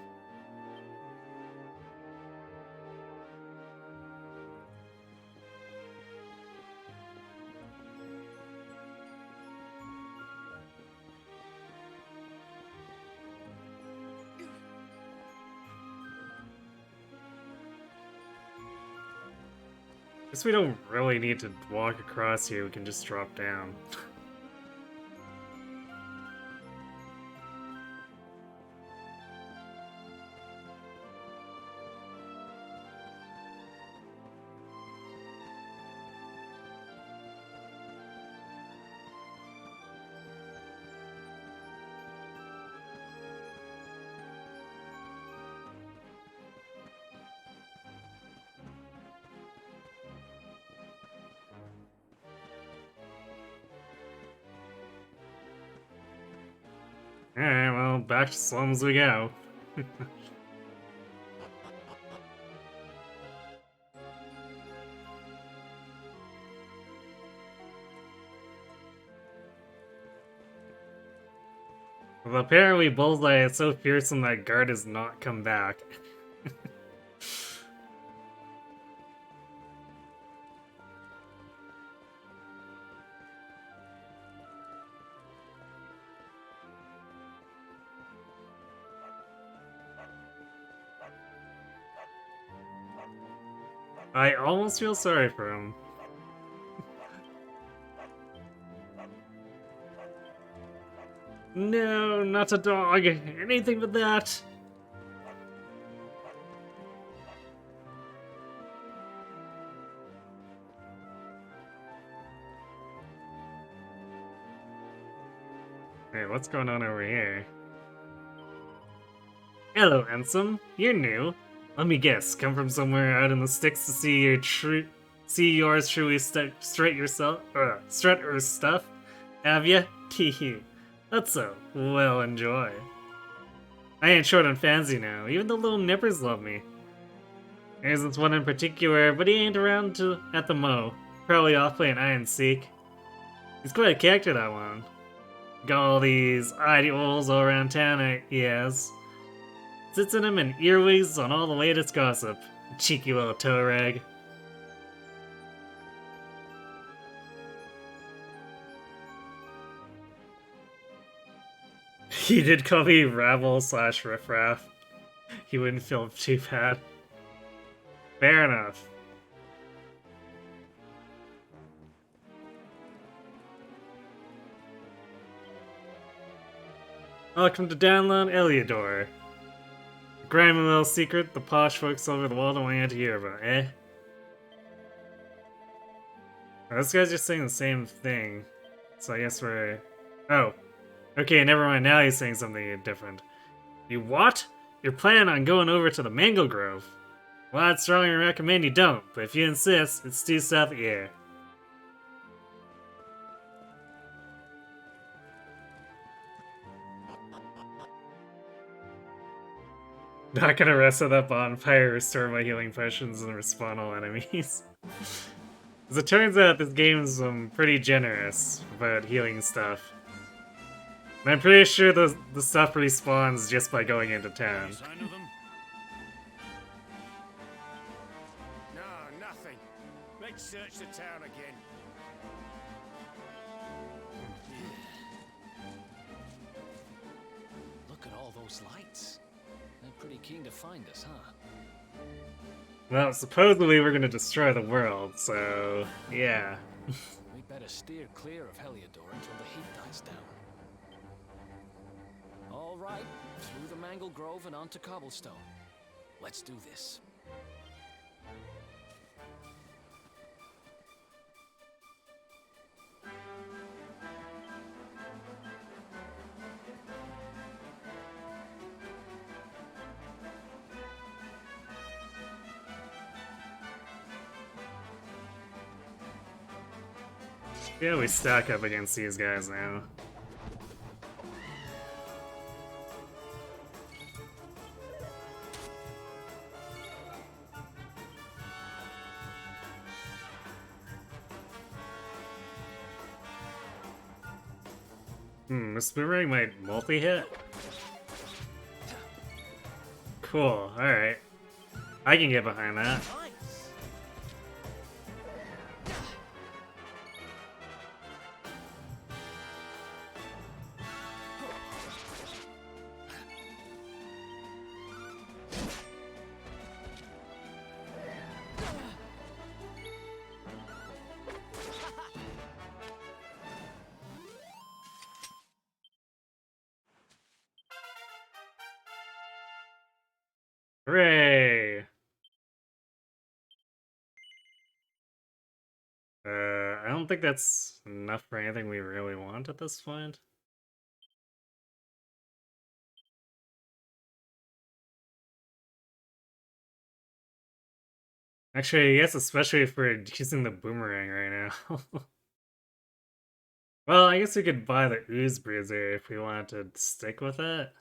Guess we don't really need to walk across here, we can just drop down. Alright, well, back to slums we go. Well, apparently Bullseye is so fearsome that Guard has not come back. I almost feel sorry for him. No, not a dog. Anything but that. Hey, what's going on over here? Hello, handsome. You're new. Let me guess, come from somewhere out in the sticks to see yours truly strut your stuff? Have ya? Teehee. That's so. Well, enjoy. I ain't short on fans, you know. Even the little nippers love me. There's this one in particular, but he ain't around at the Mo. Probably off playing hide and seek. He's quite a character, that one. Got all these idols all around town, he has. Sits in him and earwigs on all the latest gossip. Cheeky little toe rag. He did call me rabble / riffraff. He wouldn't feel too bad. Fair enough. Welcome to Download Eliodor. Grimy little secret the posh folks over the wall don't want you to hear about, eh? Oh, this guy's just saying the same thing. So I guess we're... Oh. Okay, never mind. Now he's saying something different. You what? You're planning on going over to the Mango Grove? Well, I'd strongly recommend you don't, but if you insist, it's due south of here. Not gonna rest at that bonfire, restore my healing potions, and respawn all enemies. As it turns out, this game's pretty generous about healing stuff. And I'm pretty sure the stuff respawns just by going into town. Sign of them? No, nothing. Let's search the town again. Look at all those lights. They're pretty keen to find us, huh? Well, supposedly we're gonna destroy the world, so yeah. We better steer clear of Heliodor until the heat dies down. All right, through the Mangle Grove and onto Cobblestone. Let's do this. Yeah, we stack up against these guys now. This boomerang might multi-hit? Cool, alright. I can get behind that. Hooray! I don't think that's enough for anything we really want at this point. Actually, yes, especially if we're using the boomerang right now. Well, I guess we could buy the Ooze Bruiser if we wanted to stick with it.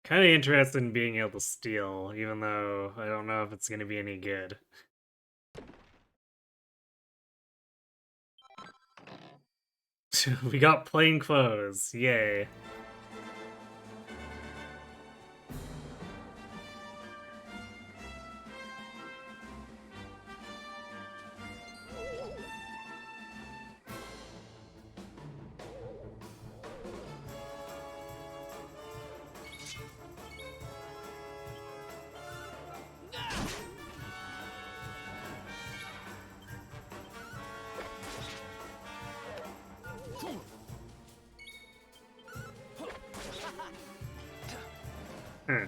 Kind of interested in being able to steal, even though I don't know if it's going to be any good. We got plain clothes, yay. Hmm.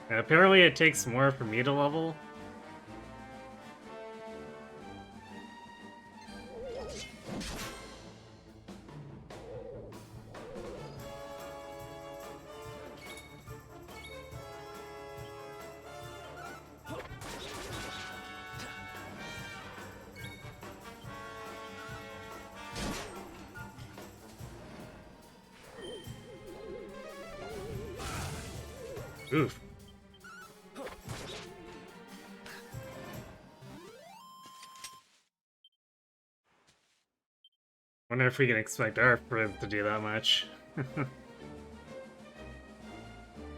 Apparently it takes more for me to level. Oof. Wonder if we can expect our friends to do that much. I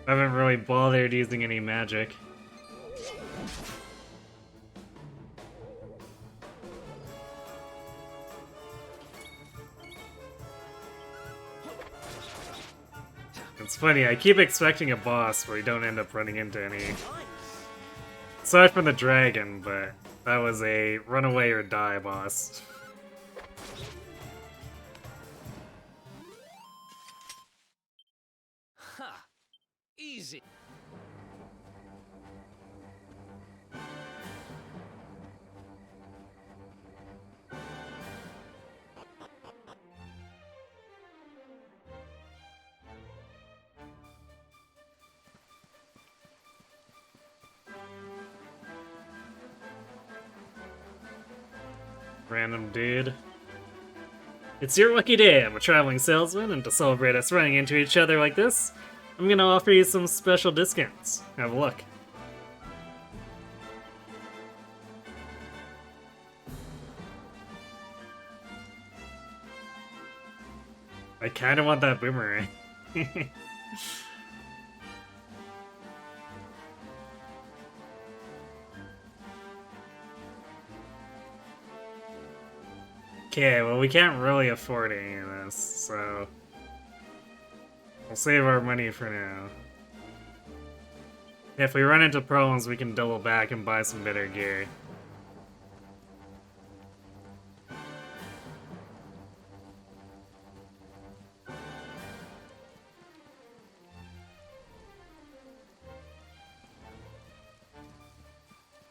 haven't really bothered using any magic. It's funny, I keep expecting a boss, but we don't end up running into any. Aside from the dragon, but that was a runaway or die boss. Ha! Easy. Random dude. It's your lucky day. I'm a traveling salesman, and to celebrate us running into each other like this, I'm gonna offer you some special discounts. Have a look. I kinda want that boomerang. Okay, well we can't really afford any of this, so we'll save our money for now. If we run into problems, we can double back and buy some better gear.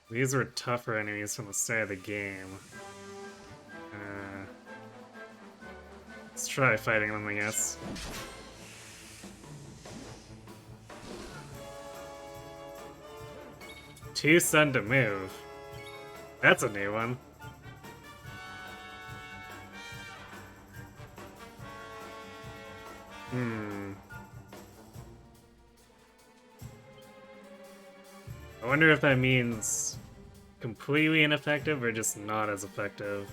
These were tougher enemies from the start of the game. Let's try fighting them, I guess. Too stunned to move. That's a new one. I wonder if that means completely ineffective or just not as effective.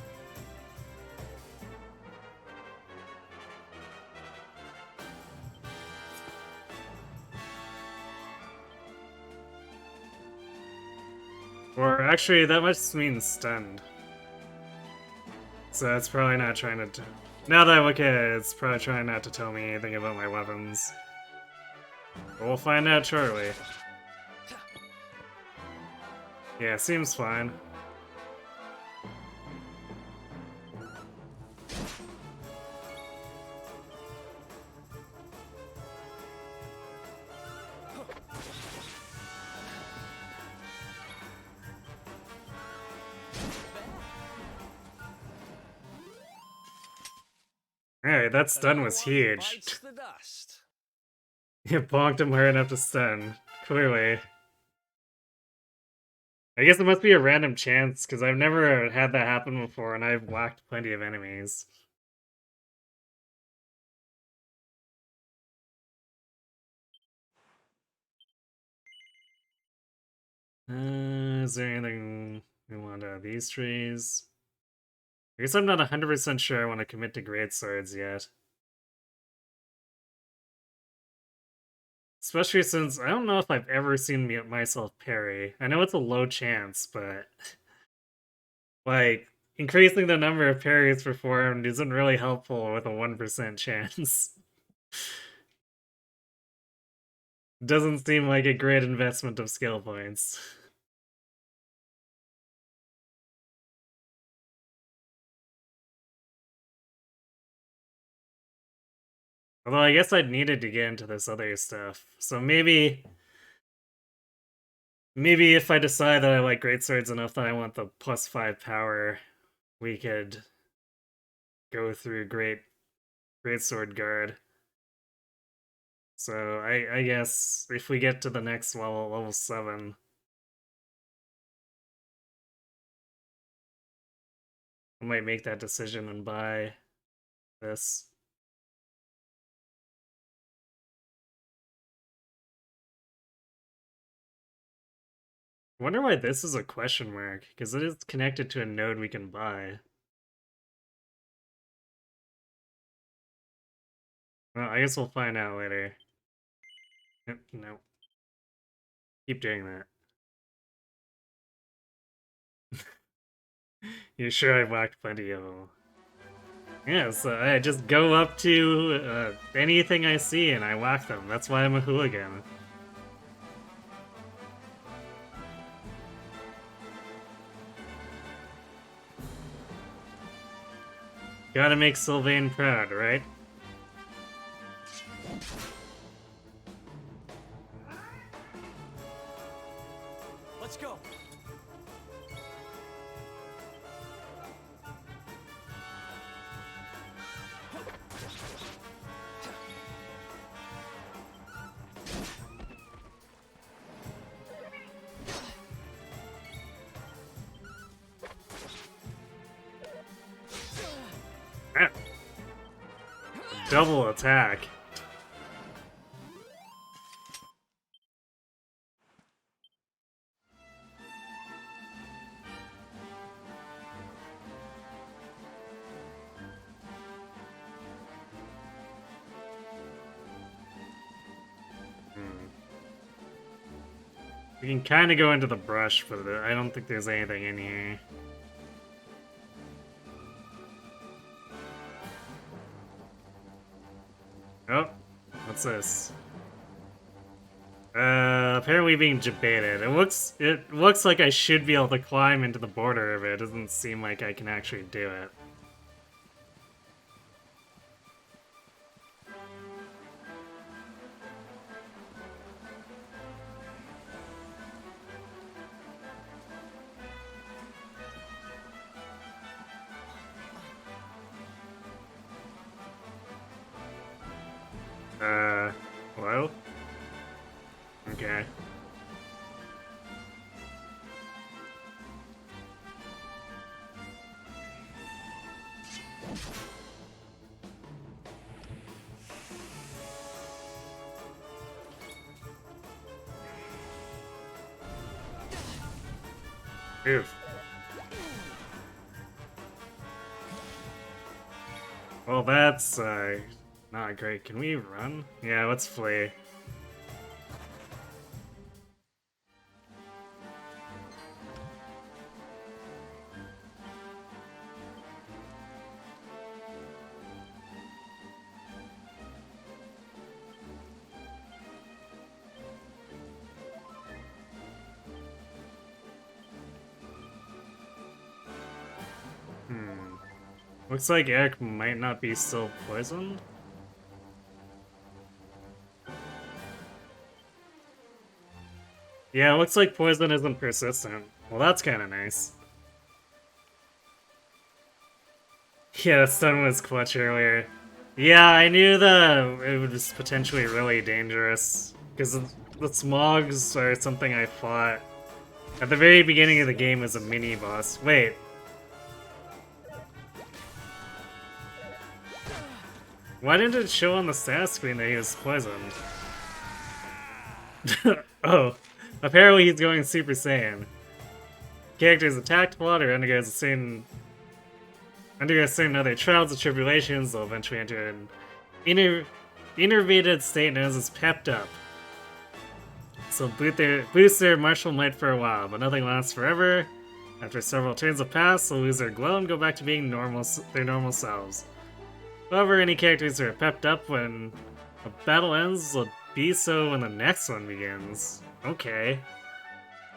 Or actually, that must mean stunned. So it's probably not trying to... Now that I look at it, it's probably trying not to tell me anything about my weapons. But we'll find out shortly. Yeah, seems fine. Alright, that stun Another was one huge. bites the dust. You bonked him hard enough to stun. Clearly. I guess it must be a random chance, because I've never had that happen before, and I've whacked plenty of enemies. Is there anything we want out of these trees? I guess I'm not 100% sure I want to commit to great swords yet. Especially since I don't know if I've ever seen myself parry. I know it's a low chance, but like increasing the number of parries performed isn't really helpful with a 1% chance. Doesn't seem like a great investment of skill points. Although I guess I'd needed to get into this other stuff. So maybe if I decide that I like greatswords enough that I want the +5 power, we could go through greatsword guard. So I guess if we get to the next level 7, I might make that decision and buy this. I wonder why this is a question mark, because it is connected to a node we can buy. Well, I guess we'll find out later. No. Keep doing that. You sure I've whacked plenty of them. Yeah, so I just go up to anything I see and I whack them. That's why I'm a hooligan. Gotta make Sylvain proud, right? Let's go. Ah. Double attack. We can kind of go into the brush, but I don't think there's anything in here. Oh, what's this? Apparently being debated. It looks like I should be able to climb into the border of it. It doesn't seem like I can actually do it. Hello? Okay. Oof. Well, that's, not great. Can we run? Yeah, let's flee. Looks like Eric might not be still poisoned. Yeah, it looks like poison isn't persistent. Well, that's kind of nice. Yeah, the stun was clutch earlier. Yeah, I knew that it was potentially really dangerous, because the smogs are something I fought at the very beginning of the game as a mini-boss. Wait. Why didn't it show on the stat screen that he was poisoned? Oh, apparently he's going Super Saiyan. Characters attacked blood or undergoes certain other trials and tribulations, they'll eventually enter an innervated state known as pepped up. So boost their martial might for a while, but nothing lasts forever. After several turns have passed, they'll lose their glow and go back to being their normal selves. However, any characters who are pepped up when a battle ends will be so when the next one begins. Okay.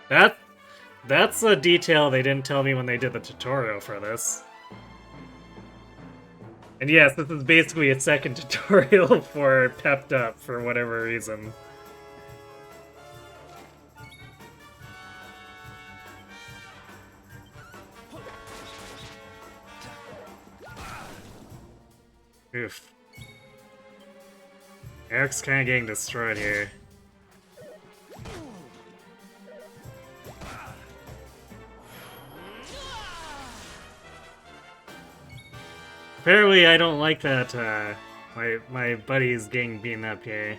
That's a detail they didn't tell me when they did the tutorial for this. And yes, this is basically a second tutorial for pepped up for whatever reason. Oof. Eric's kinda getting destroyed here. Apparently I don't like that, my buddy's getting beaten up here.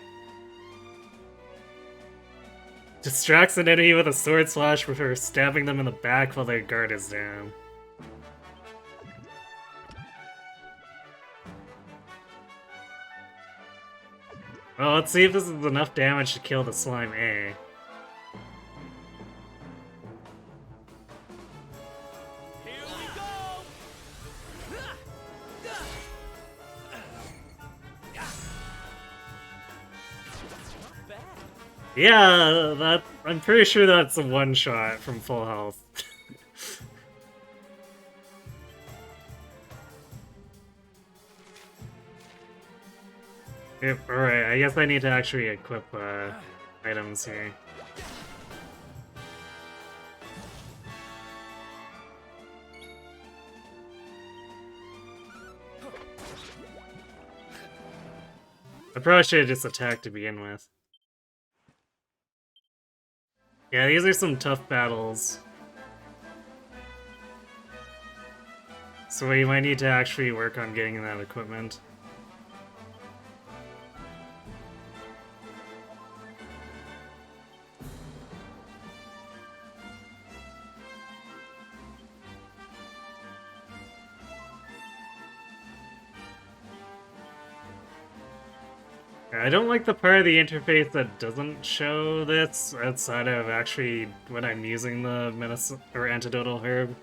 Distracts an enemy with a sword slash before stabbing them in the back while their guard is down. Well, let's see if this is enough damage to kill the slime A. Here we go! Not bad. Yeah, I'm pretty sure that's a one-shot from full health. Yep, alright, I guess I need to actually equip items here. I probably should have just attacked to begin with. Yeah, these are some tough battles. So we might need to actually work on getting that equipment. I don't like the part of the interface that doesn't show this outside of actually when I'm using the antidotal herb.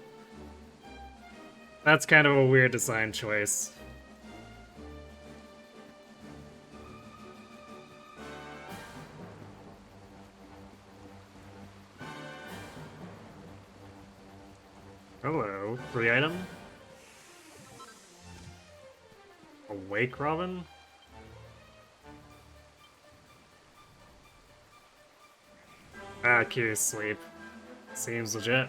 That's kind of a weird design choice. Hello, free item? Awake Robin? Ah, Q's sleep. Seems legit.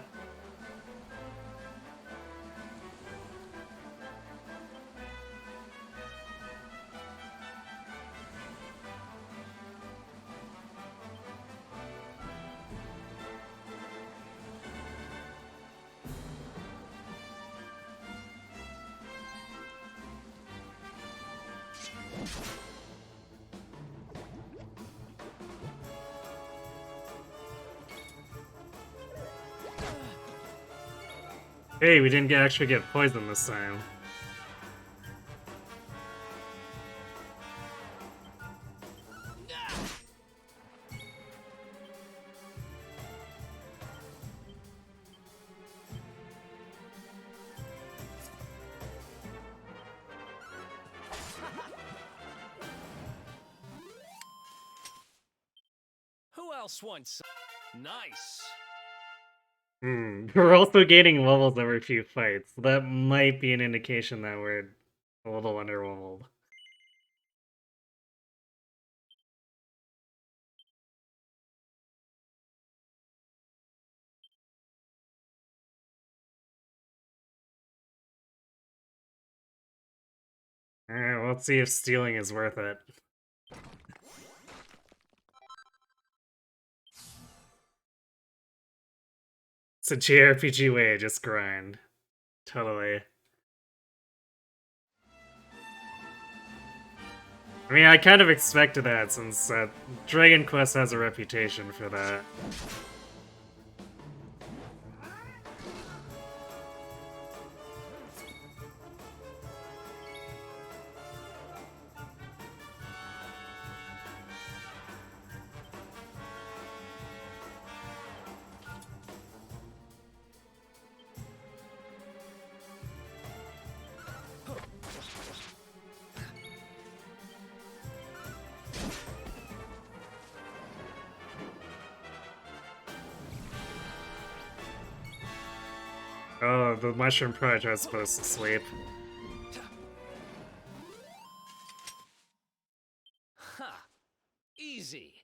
Hey, we didn't actually get poisoned this time. Who else wants? Nice. We're also gaining levels every few fights. So that might be an indication that we're a little underleveled. Alright, well, let's see if stealing is worth it. It's a JRPG way, just grind. Totally. I mean, I kind of expected that since Dragon Quest has a reputation for that. Oh, the mushroom project was supposed to sleep. Ha! Easy.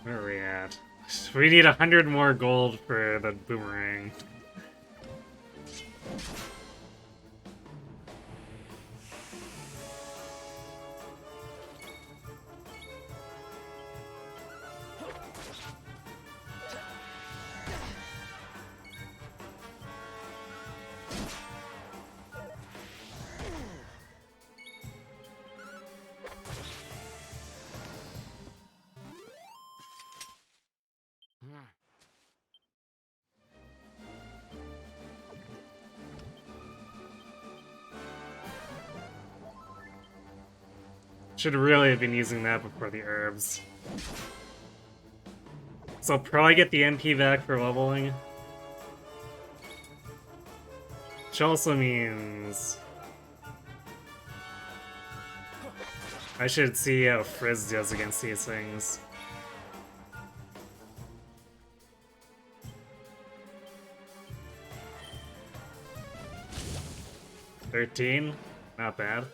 Where are we at? We need 100 more gold for the boomerang. Should really have been using that before the herbs. So I'll probably get the MP back for leveling. Which also means I should see how Frizz does against these things. $13? Not bad.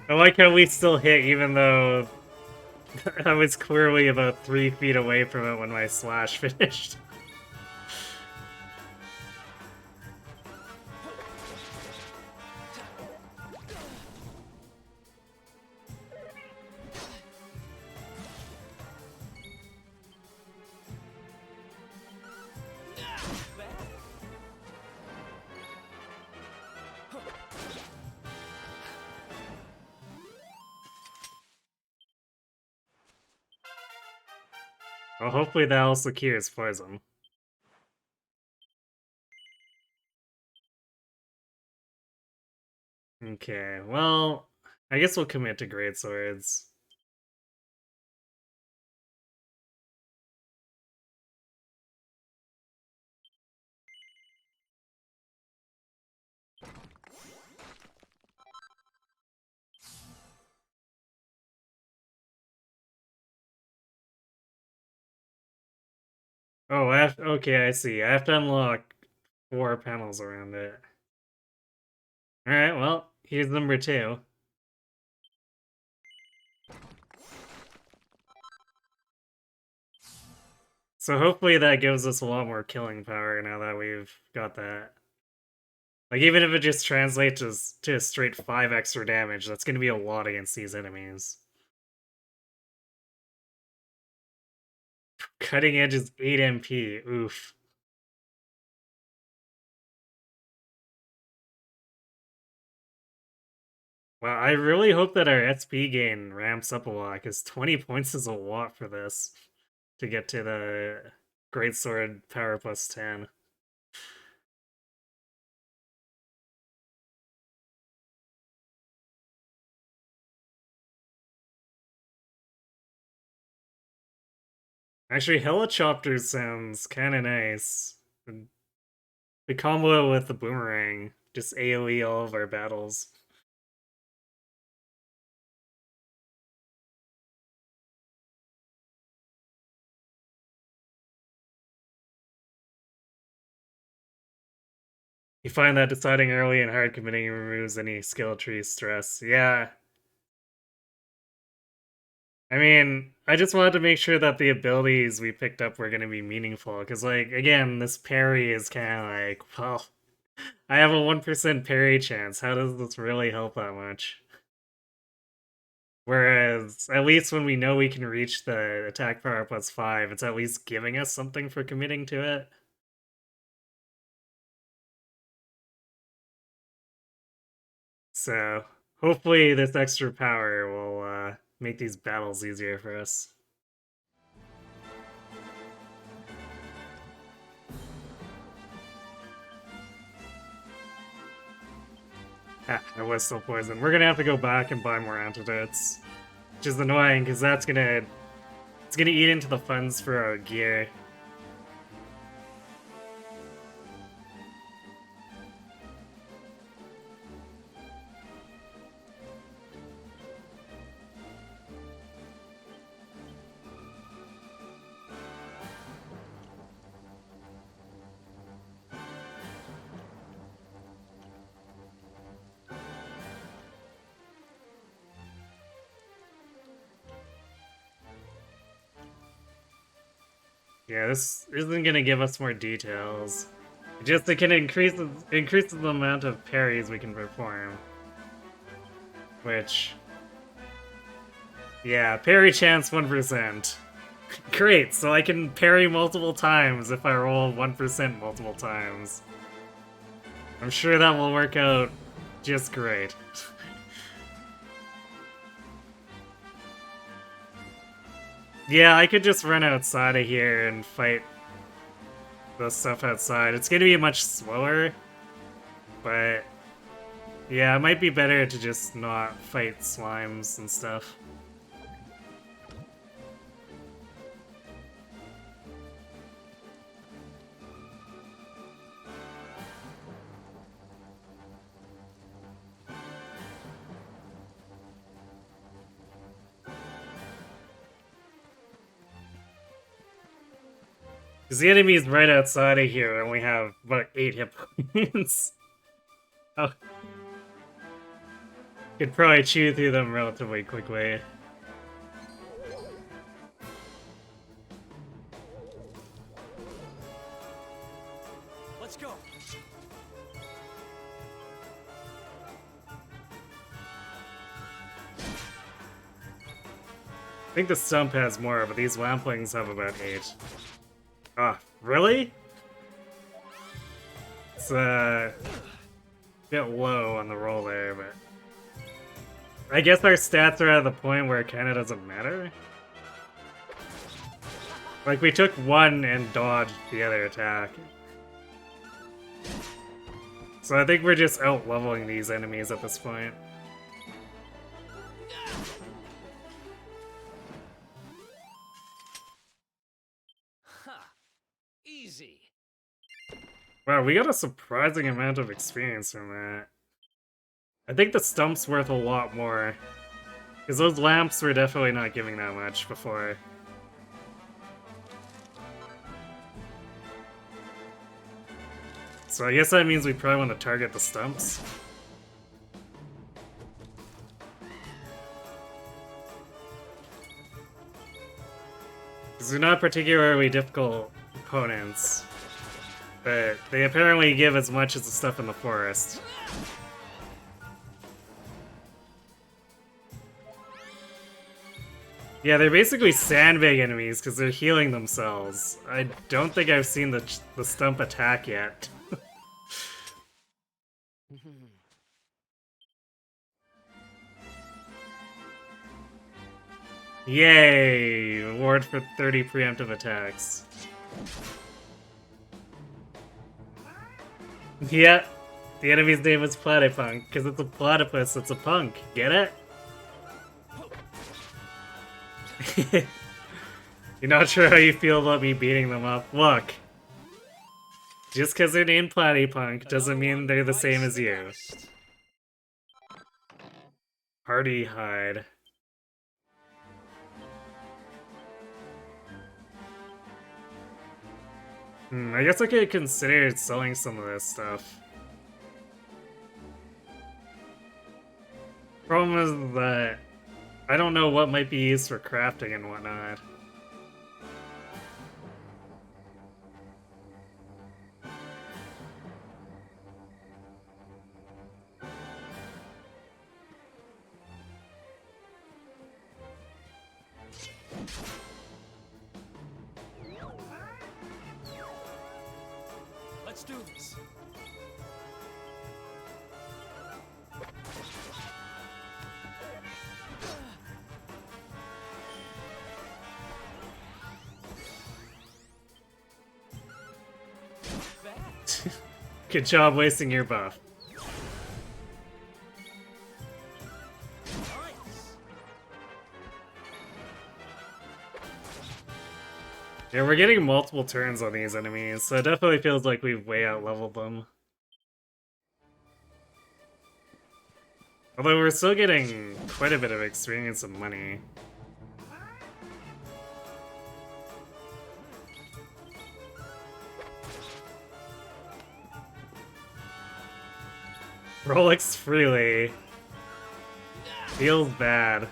I like how we still hit even though I was clearly about 3 feet away from it when my slash finished. Well, hopefully that also cures poison. Okay, well, I guess we'll commit to Great Swords. Oh, okay, I see. I have to unlock 4 panels around it. Alright, well, here's number 2. So hopefully that gives us a lot more killing power now that we've got that. Like, even if it just translates to a straight 5 extra damage, that's gonna be a lot against these enemies. Cutting Edge is 8 MP, oof. Well, I really hope that our SP gain ramps up a lot, because 20 points is a lot for this to get to the Greatsword power plus 10. Actually, Helichopter sounds kind of nice. We combo it with the boomerang. Just AoE all of our battles. You find that deciding early and hard committing removes any skill tree stress. Yeah. I mean, I just wanted to make sure that the abilities we picked up were going to be meaningful. Because, like, again, this parry is kind of like, well, I have a 1% parry chance. How does this really help that much? Whereas, at least when we know we can reach the attack power plus 5, it's at least giving us something for committing to it. So, hopefully this extra power will make these battles easier for us. Ah, I was still poisoned. We're gonna have to go back and buy more antidotes. Which is annoying, because that's gonna... It's gonna eat into the funds for our gear. Yeah, this isn't gonna give us more details. It can increases the amount of parries we can perform. Which... Yeah, parry chance 1%. Great, so I can parry multiple times if I roll 1% multiple times. I'm sure that will work out just great. Yeah, I could just run outside of here and fight the stuff outside. It's gonna be much slower, but yeah, it might be better to just not fight slimes and stuff. Because the enemy is right outside of here, and we have about 8 hit points. Oh. Could probably chew through them relatively quickly. Let's go. I think the stump has more, but these lamplings have about 8. Ah, really? It's a bit low on the roll there, but I guess our stats are at the point where it kinda doesn't matter. Like, we took 1 and dodged the other attack. So I think we're just out-leveling these enemies at this point. Easy. Wow, we got a surprising amount of experience from that. I think the stump's worth a lot more. Because those lamps were definitely not giving that much before. So I guess that means we probably want to target the stumps. Because they're not particularly difficult opponents. But they apparently give as much as the stuff in the forest. Yeah, they're basically sandbag enemies because they're healing themselves. I don't think I've seen the stump attack yet. Yay! Award for 30 preemptive attacks. Yeah, the enemy's name is Platypunk, because it's a platypus, it's a punk. Get it? You're not sure how you feel about me beating them up? Look. Just because they're named Platypunk doesn't mean they're the same as you. Dust. Hardy hide. I guess I could consider selling some of this stuff. Problem is that I don't know what might be used for crafting and whatnot. Let's do this. Good job wasting your buff. Nice. Yeah, we're getting multiple turns on these enemies, so it definitely feels like we've way out-leveled them. Although we're still getting quite a bit of experience and money. Rolex freely. Feels bad.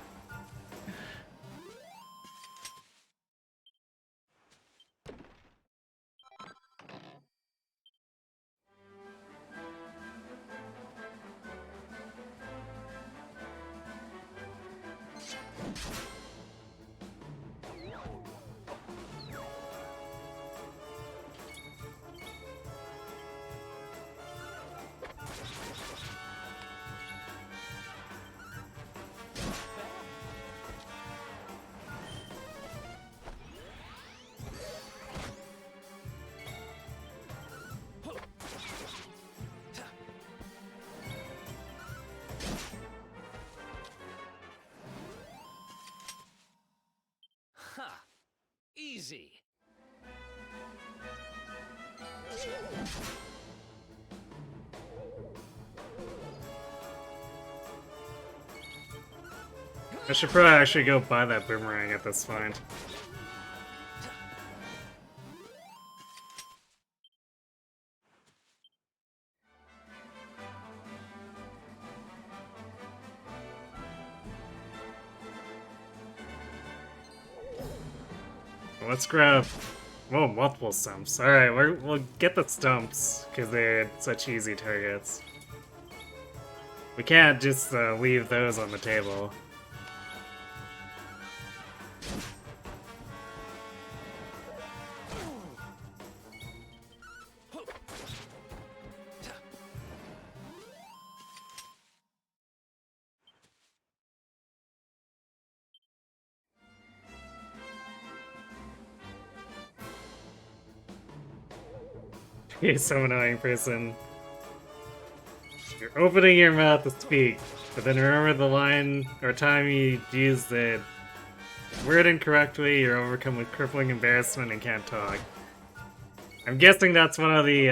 Ha! Easy. I should probably actually go buy that boomerang at this point. Let's grab... Whoa, multiple stumps. Alright, we'll get the stumps, because they're such easy targets. We can't just leave those on the table. You're so annoying, person. You're opening your mouth to speak, but then remember the line or time you used the word incorrectly, you're overcome with crippling embarrassment and can't talk. I'm guessing that's one of the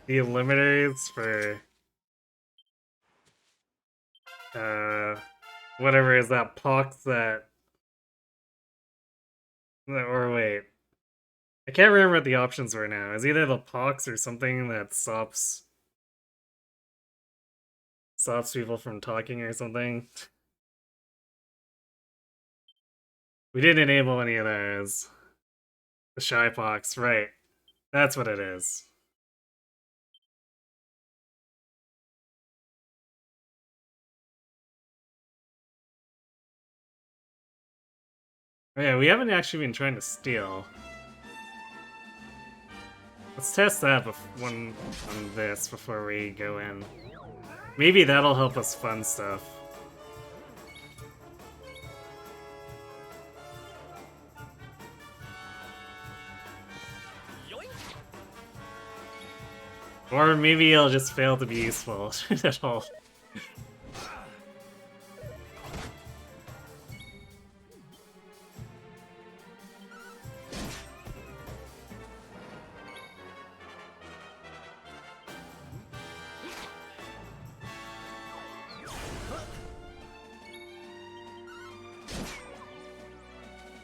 limiters for whatever is that pox that, or wait. I can't remember what the options were now. It's either the pox or something that stops people from talking or something. We didn't enable any of those. The shy pox, right. That's what it is. Oh yeah, we haven't actually been trying to steal. Let's test that on this before we go in. Maybe that'll help us fund stuff. Yoink. Or maybe it'll just fail to be useful at all.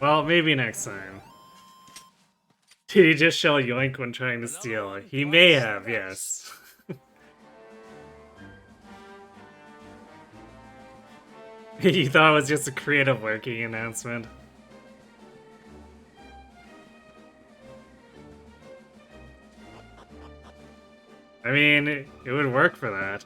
Well, maybe next time. Did he just shell yoink when trying to Another steal? one He may bites the have, dust. yes. You thought it was just a creative working announcement. I mean, it would work for that.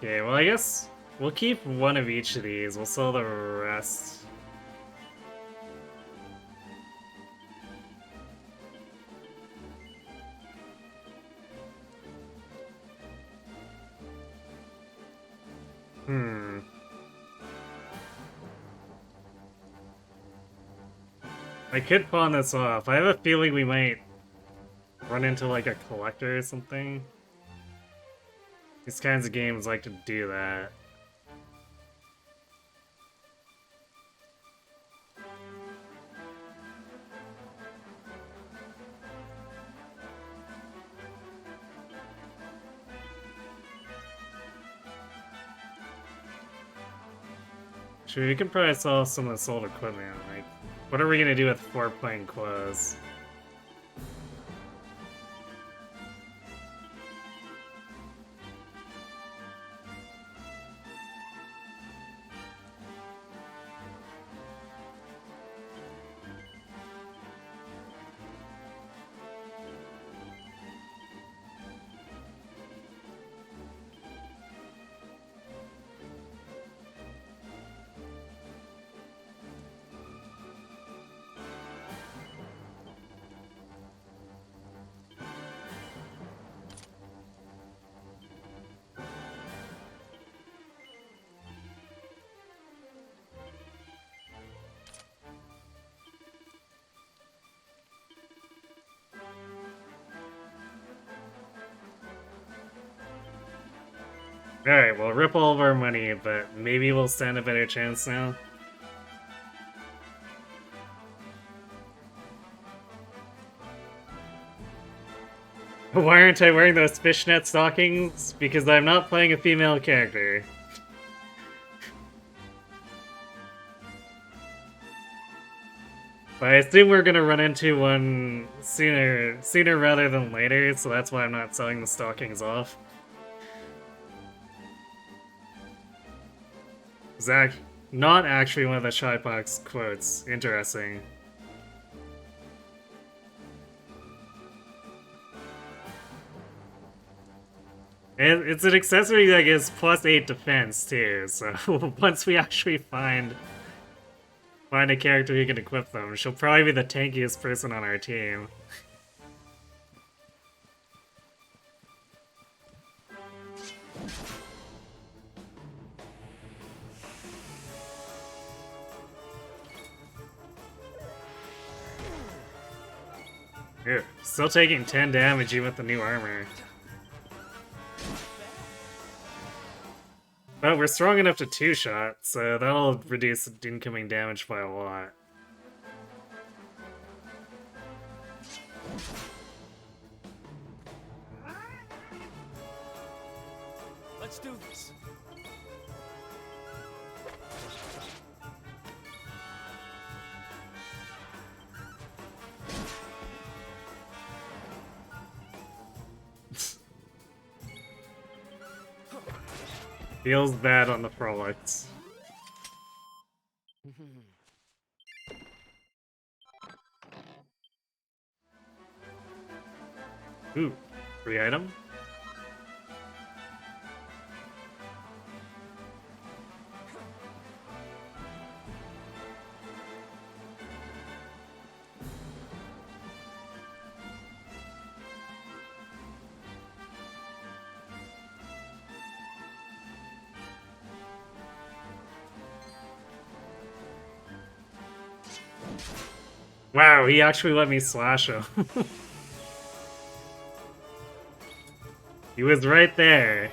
Okay, well I guess we'll keep one of each of these. We'll sell the rest. Hmm. I could pawn this off. I have a feeling we might run into like a collector or something. These kinds of games like to do that. Sure, we can probably sell some of this old equipment. Like, what are we gonna do with 4-point clothes? Alright, we'll rip all of our money, but maybe we'll stand a better chance now. Why aren't I wearing those fishnet stockings? Because I'm not playing a female character. But I assume we're gonna run into one sooner rather than later, so that's why I'm not selling the stockings off. Zach, not actually one of the Shybox quotes. Interesting. And it's an accessory that gives +8 defense too, so once we actually find a character who can equip them, she'll probably be the tankiest person on our team. Ew, still taking 10 damage even with the new armor. But we're strong enough to two-shot, so that'll reduce incoming damage by a lot. Let's do this. Feels bad on the Frolics. Ooh, free item? Wow, he actually let me slash him. He was right there.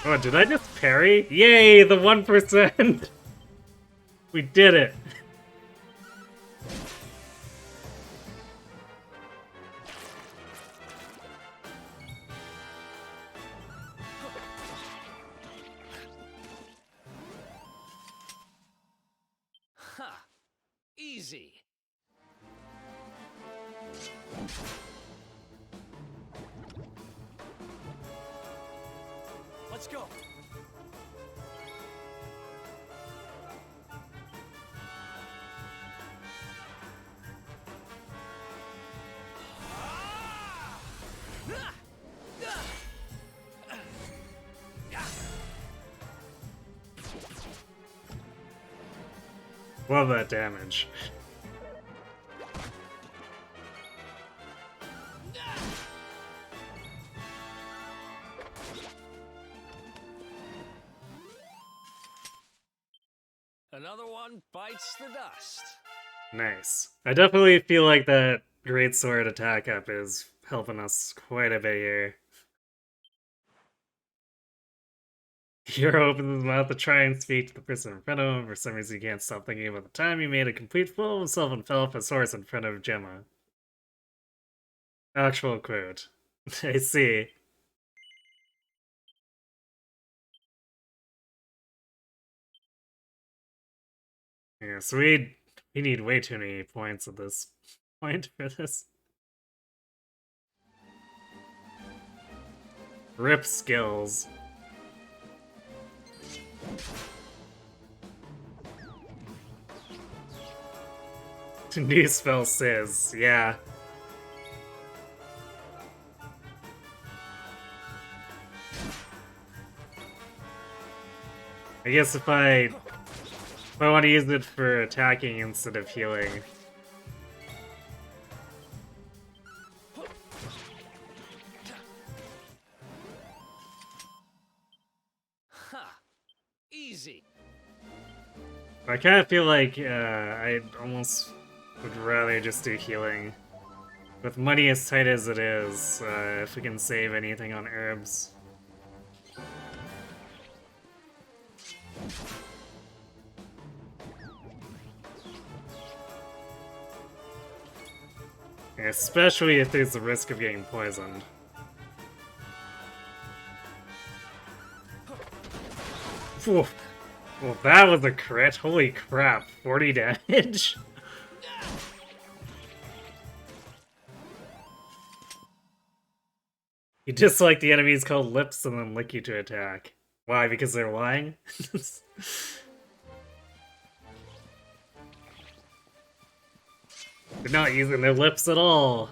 Oh, did I just parry? Yay, the 1%! We did it! Ha! Easy. Let's go. Love that damage. Another one bites the dust. Nice. I definitely feel like that Great Sword attack up is helping us quite a bit here. Hero opens his mouth to try and speak to the person in front of him. For some reason, he can't stop thinking about the time he made a complete fool of himself and fell off his horse in front of Gemma. Actual quote. I see. Yeah, so we need way too many points at this point for this. Rip skills. New spell says, yeah. I guess if I want to use it for attacking instead of healing. Ha! Easy. I kind of feel like I almost would rather just do healing. With money as tight as it is, if we can save anything on herbs. Especially if there's the risk of getting poisoned. Whew. Well, that was a crit. Holy crap. 40 damage? You dislike the enemies called lips and then lick you to attack. Why? Because they're lying? They're not using their lips at all.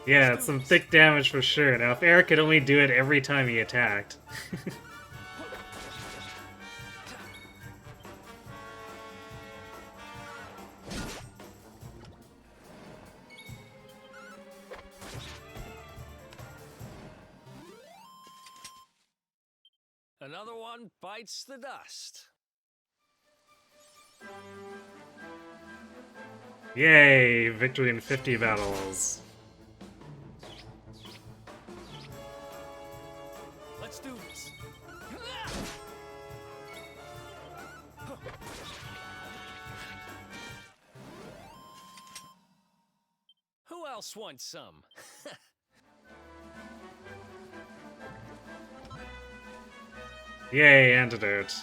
Yeah, it's some thick damage for sure. Now, if Eric could only do it every time he attacked. Another one bites the dust. Yay! Victory in 50 battles. Let's do this. Who else wants some? Yay, antidote.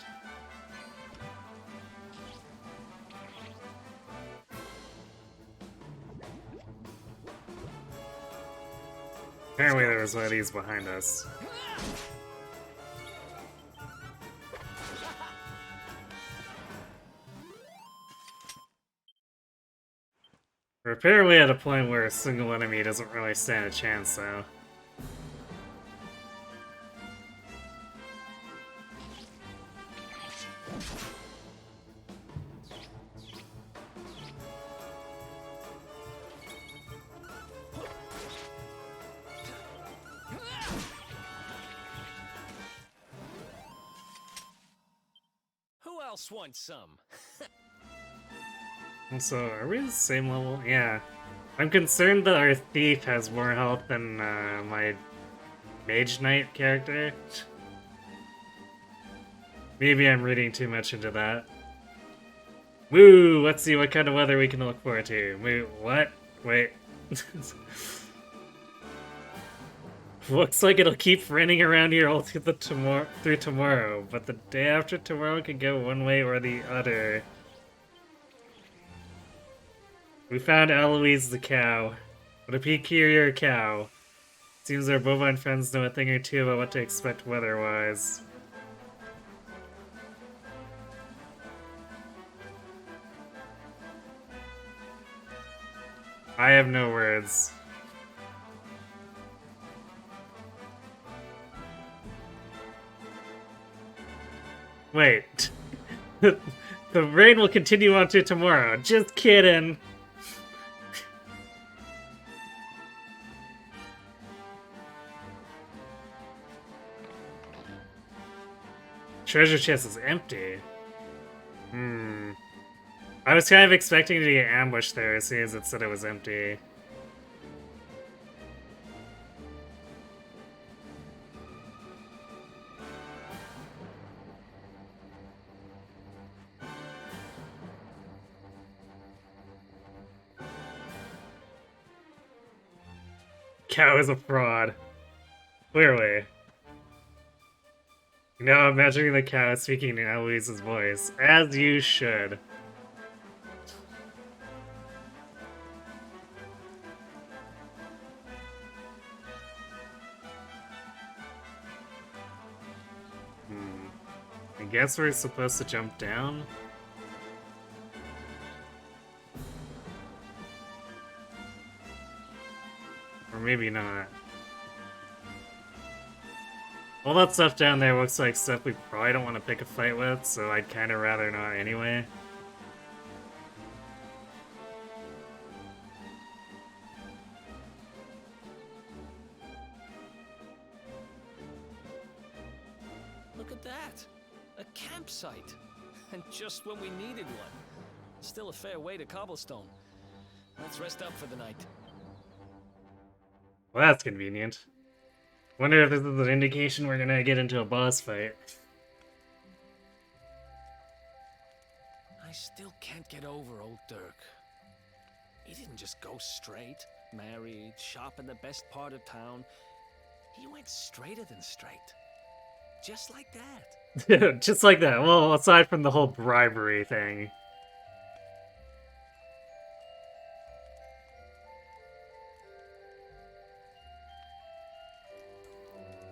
Apparently there was one of these behind us. We're apparently at a point where a single enemy doesn't really stand a chance, though. else wants some? Also, are we the same level? Yeah. I'm concerned that our thief has more health than my Mage Knight character. Maybe I'm reading too much into that. Woo! Let's see what kind of weather we can look forward to. Wait, what? Wait. Looks like it'll keep raining around here all through tomorrow, but the day after tomorrow can go one way or the other. We found Eloise the cow. What a peculiar cow. Seems our bovine friends know a thing or two about what to expect weather-wise. I have no words. Wait. The rain will continue on to tomorrow. Just kidding. Treasure chest is empty. I was kind of expecting to get ambushed there as soon as it said it was empty. Cow is a fraud. Clearly. Now imagining the cow speaking in Eloise's voice, as you should. I guess we're supposed to jump down? Or maybe not. All that stuff down there looks like stuff we probably don't want to pick a fight with, so I'd kind of rather not anyway. Look at that! A campsite! And just when we needed one. Still a fair way to cobblestone. Let's rest up for the night. Well, that's convenient. Wonder if this is an indication we're gonna get into a boss fight. I still can't get over old Dirk. He didn't just go straight, married, shop in the best part of town. He went straighter than straight. Just like that. Just like that. Well, aside from the whole bribery thing.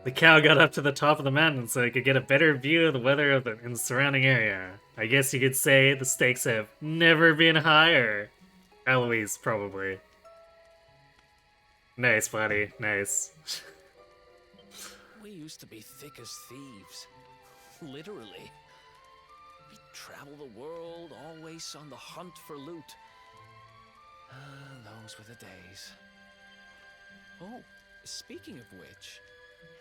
The cow got up to the top of the mountain so it could get a better view of the weather in the surrounding area. I guess you could say the stakes have never been higher. Eloise, probably. Nice, buddy. Nice. We used to be thick as thieves. Literally. We'd travel the world, always on the hunt for loot. Those were the days. Oh, speaking of which,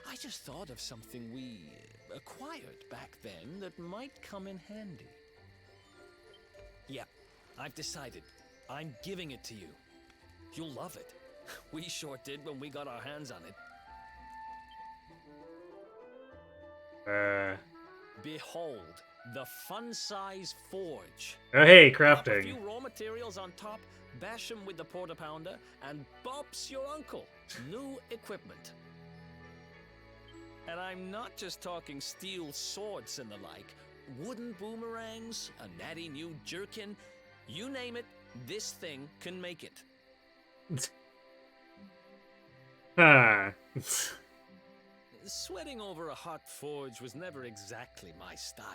I just thought of something we acquired back then that might come in handy. Yep, I've decided. I'm giving it to you. You'll love it. We sure did when we got our hands on it. Behold, the fun-size forge. Oh hey, Drop a crafting. few raw materials on top, bash 'em with the porta pounder, and Bob's your uncle. New equipment. And I'm not just talking steel swords and the like. Wooden boomerangs, a natty new jerkin. You name it, this thing can make it. Ah. Sweating over a hot forge was never exactly my style.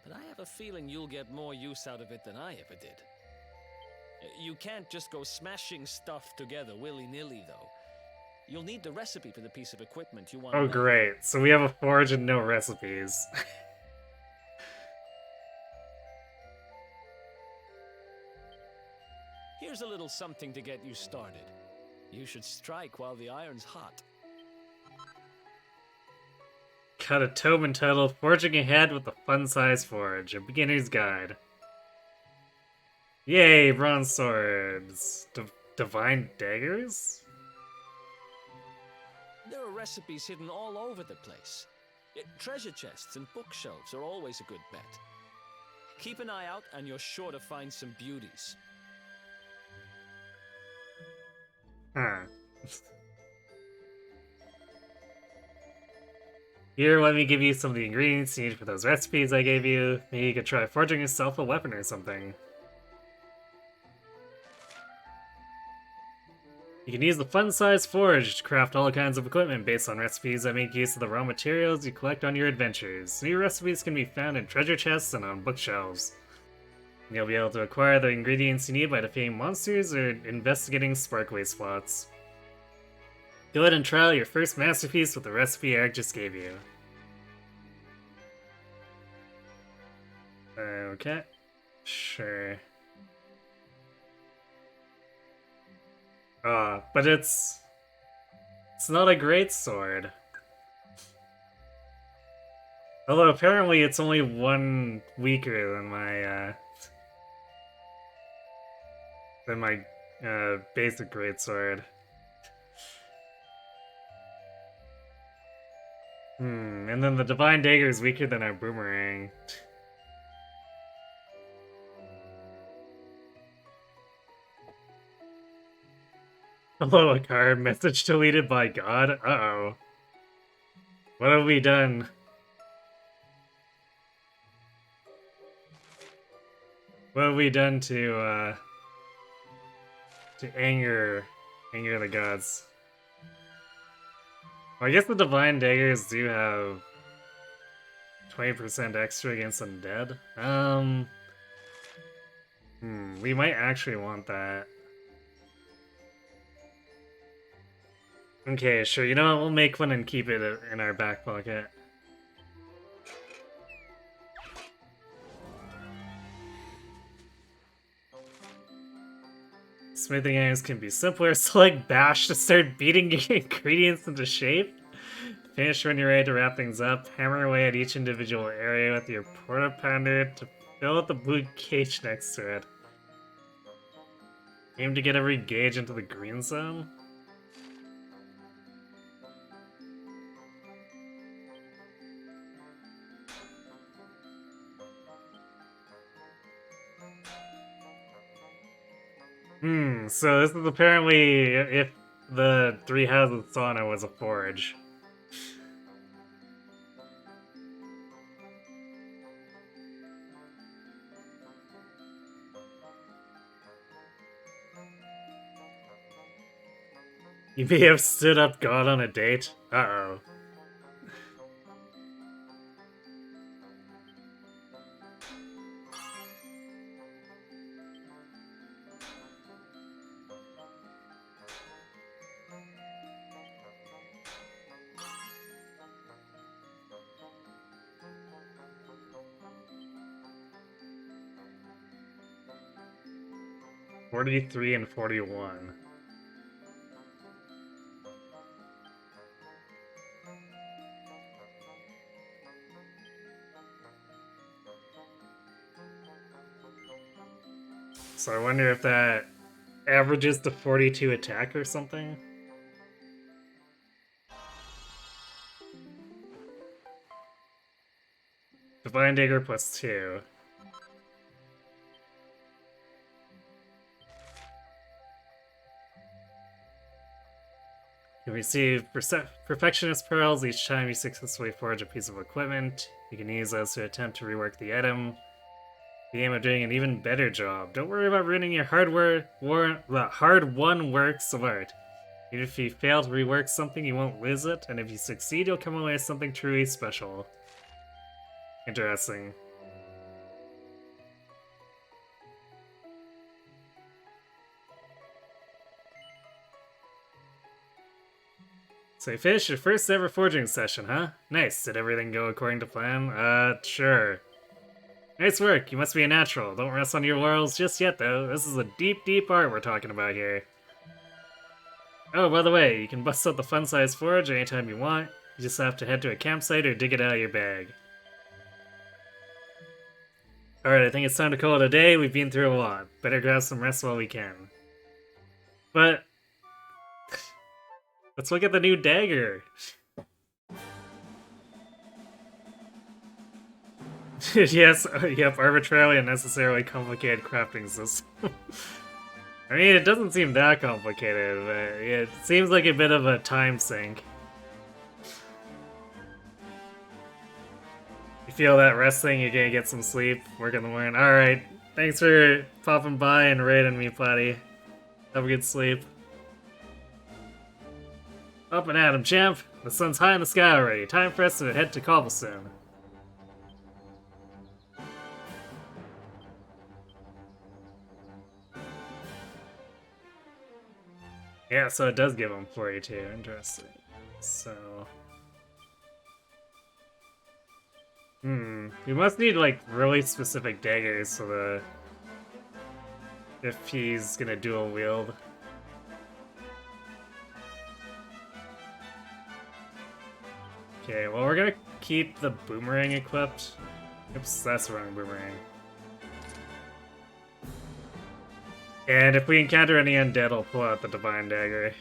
But I have a feeling you'll get more use out of it than I ever did. You can't just go smashing stuff together willy-nilly, though. You'll need the recipe for the piece of equipment you want. Oh great, so we have a forge and no recipes. Here's a little something to get you started. You should strike while the iron's hot. got a tome entitled Forging Ahead with the Fun Size Forge, a beginner's guide. Yay, bronze swords. Divine daggers? There are recipes hidden all over the place. Treasure chests and bookshelves are always a good bet. Keep an eye out and you're sure to find some beauties. Huh. Here, let me give you some of the ingredients you need for those recipes I gave you. Maybe you could try forging yourself a weapon or something. You can use the fun-size forge to craft all kinds of equipment based on recipes that make use of the raw materials you collect on your adventures. New recipes can be found in treasure chests and on bookshelves. You'll be able to acquire the ingredients you need by defeating monsters or investigating sparkway spots. Go ahead and try out your first masterpiece with the recipe Eric just gave you. Okay. Sure. But it's not a great sword. Although apparently it's only one weaker than my basic greatsword. And then the Divine Dagger is weaker than our boomerang. Hello, a card. Message deleted by God? Uh-oh. What have we done? What have we done to anger the gods? Well, I guess the Divine Daggers do have 20% extra against undead. We might actually want that. Okay, sure, you know what, we'll make one and keep it in our back pocket. Smithing items can be simpler. Select bash to start beating your ingredients into shape. Finish when you're ready to wrap things up. Hammer away at each individual area with your porta pounder to fill out the blue cage next to it. Aim to get every gauge into the green zone. So this is apparently if the Three Houses sauna was a forge. You may have stood up God on a date. Uh-oh. $43 and $41. So I wonder if that averages to 42 attack or something? Divine Dagger plus 2. You receive Perfectionist Pearls each time you successfully forge a piece of equipment. You can use those to attempt to rework the item. The aim of doing an even better job. Don't worry about ruining your hard-won works of art. Even if you fail to rework something, you won't lose it, and if you succeed, you'll come away with something truly special. Interesting. So you finished your first ever forging session, huh? Nice. Did everything go according to plan? Sure. Nice work. You must be a natural. Don't rest on your laurels just yet, though. This is a deep, deep art we're talking about here. Oh, by the way, you can bust out the fun-size forge anytime you want. You just have to head to a campsite or dig it out of your bag. Alright, I think it's time to call it a day. We've been through a lot. Better grab some rest while we can. But... let's look at the new dagger. Yes, yep, arbitrarily unnecessarily complicated crafting system. I mean, it doesn't seem that complicated, but it seems like a bit of a time sink. You feel that resting, you're gonna get some sleep, work in the morning. Alright, thanks for popping by and raiding me, Platy. Have a good sleep. Up and at 'em, champ! The sun's high in the sky already. Time for us to head to Cobblestone. Yeah, so it does give him 42. Interesting. So... we must need, like, really specific daggers so the... if he's gonna dual wield. Okay, well, we're gonna keep the boomerang equipped. Oops, that's the wrong boomerang. And if we encounter any undead, I'll pull out the Divine Dagger.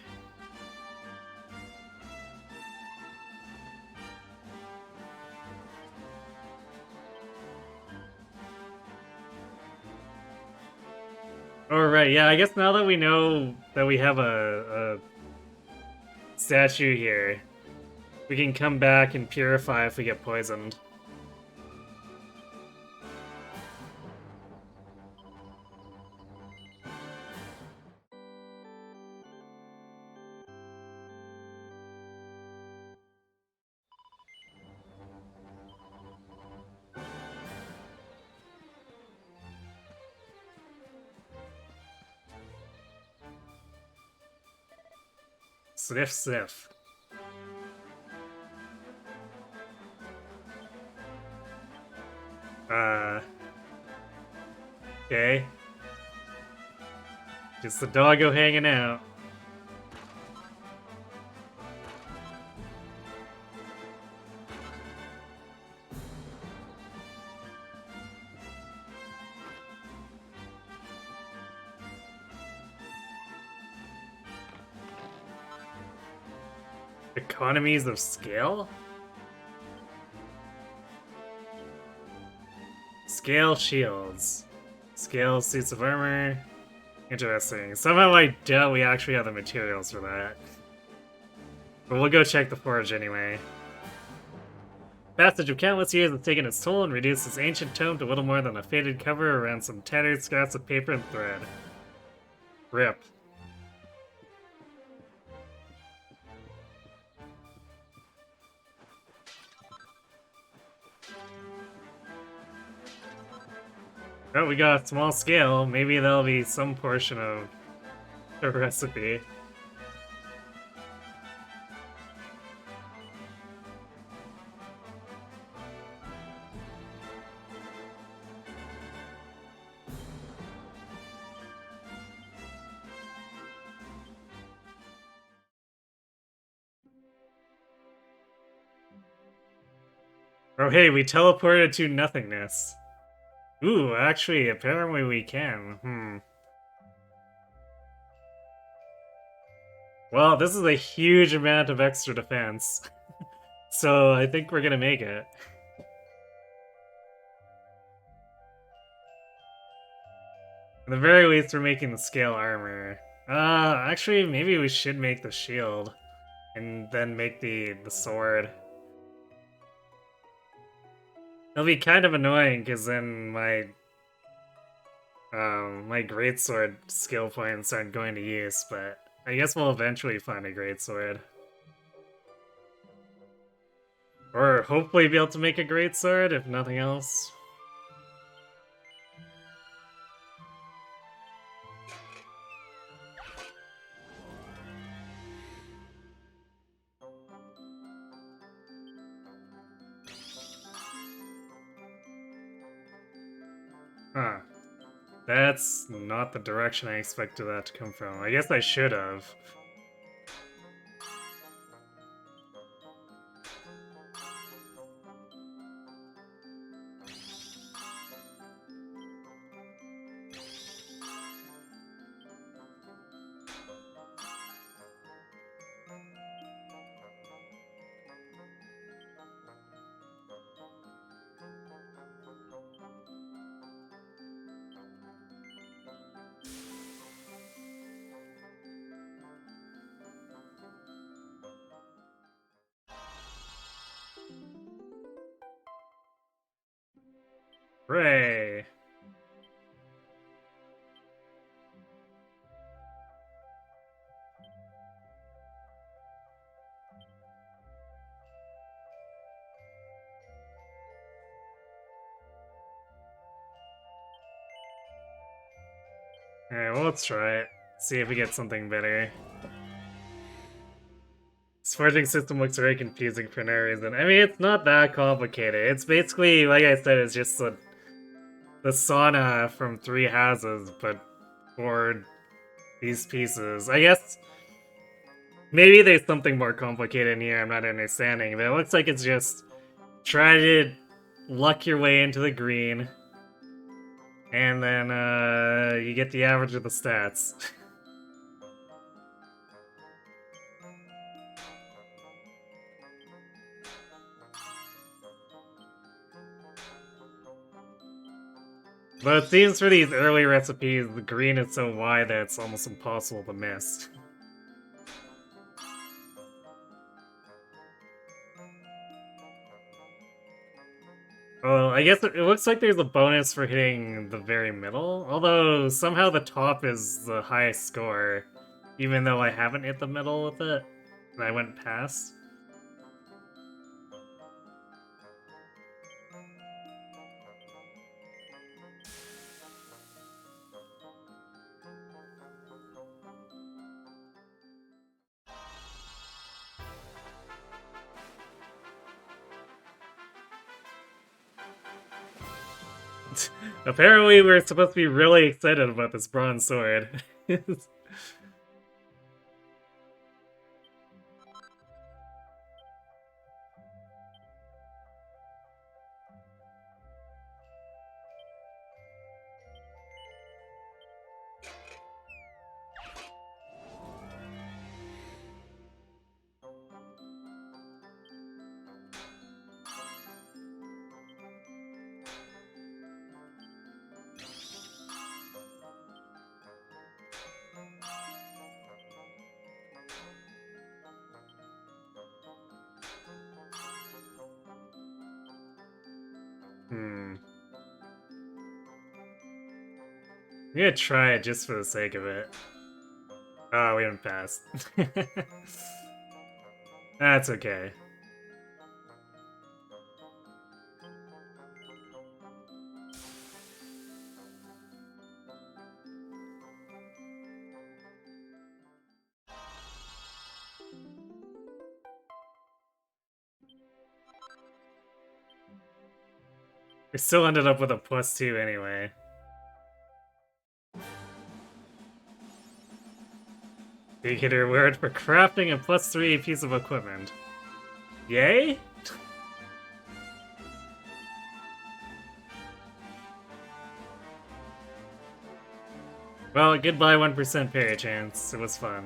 Alright, yeah, I guess now that we know that we have a statue here, we can come back and purify if we get poisoned. Sniff, sniff. Okay. Just the doggo hanging out. Economies of scale? Scale shields. Scale suits of armor. Interesting. Somehow I doubt we actually have the materials for that. But we'll go check the forge anyway. Passage of countless years has taken its toll and reduced this ancient tome to little more than a faded cover around some tattered scraps of paper and thread. RIP. Oh, we got a small scale. Maybe that'll be some portion of the recipe. Oh hey, we teleported to nothingness. Ooh, actually, apparently we can. Well, this is a huge amount of extra defense. So I think we're gonna make it. At the very least, we're making the scale armor. Actually, maybe we should make the shield. And then make the sword. It'll be kind of annoying, because then my greatsword skill points aren't going to use, but I guess we'll eventually find a greatsword. Or hopefully be able to make a greatsword, if nothing else. Huh. That's not the direction I expected that to come from. I guess I should have. Hooray! Alright, well, let's try it. See if we get something better. This forging system looks very confusing for no reason. I mean, it's not that complicated. It's basically, like I said, it's just the sauna from Three Houses, but for these pieces. I guess maybe there's something more complicated in here I'm not understanding, but it looks like it's just try to luck your way into the green, and then you get the average of the stats. But it seems for these early recipes, the green is so wide that it's almost impossible to miss. Well, I guess it looks like there's a bonus for hitting the very middle, although somehow the top is the highest score, even though I haven't hit the middle with it, and I went past. Apparently we're supposed to be really excited about this bronze sword. I'm gonna try it just for the sake of it. Oh, we haven't passed. That's okay. We still ended up with a +2 anyway. You get a reward for crafting a +3 piece of equipment. Yay? Well, goodbye 1% parry chance. It was fun.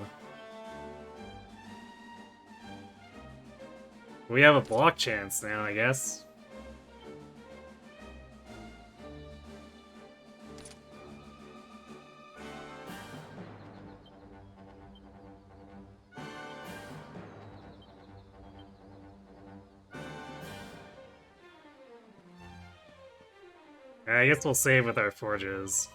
We have a block chance now, I guess. I guess we'll save with our forges.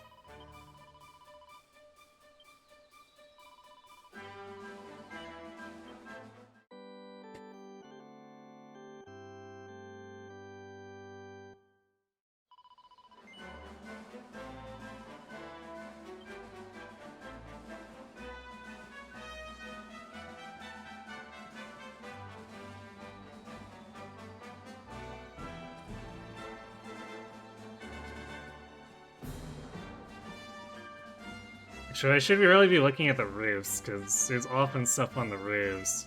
So I should really be looking at the roofs, because there's often stuff on the roofs.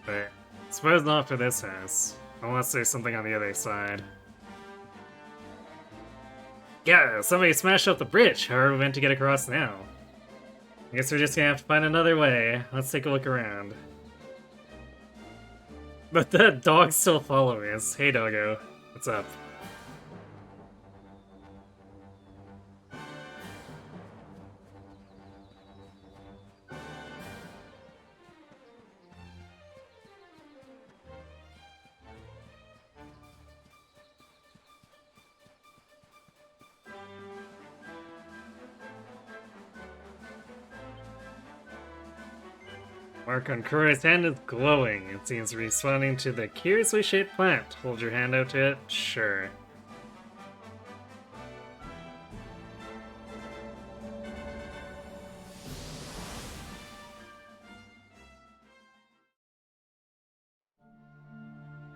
But I suppose not for this house, unless there's something on the other side. Yeah, somebody smashed up the bridge, how are we meant to get across now? I guess we're just gonna have to find another way. Let's take a look around. But the dog's still following us. Hey doggo, what's up? Mark on Kuroi's hand is glowing. It seems to be responding to the curiously shaped plant. Hold your hand out to it? Sure.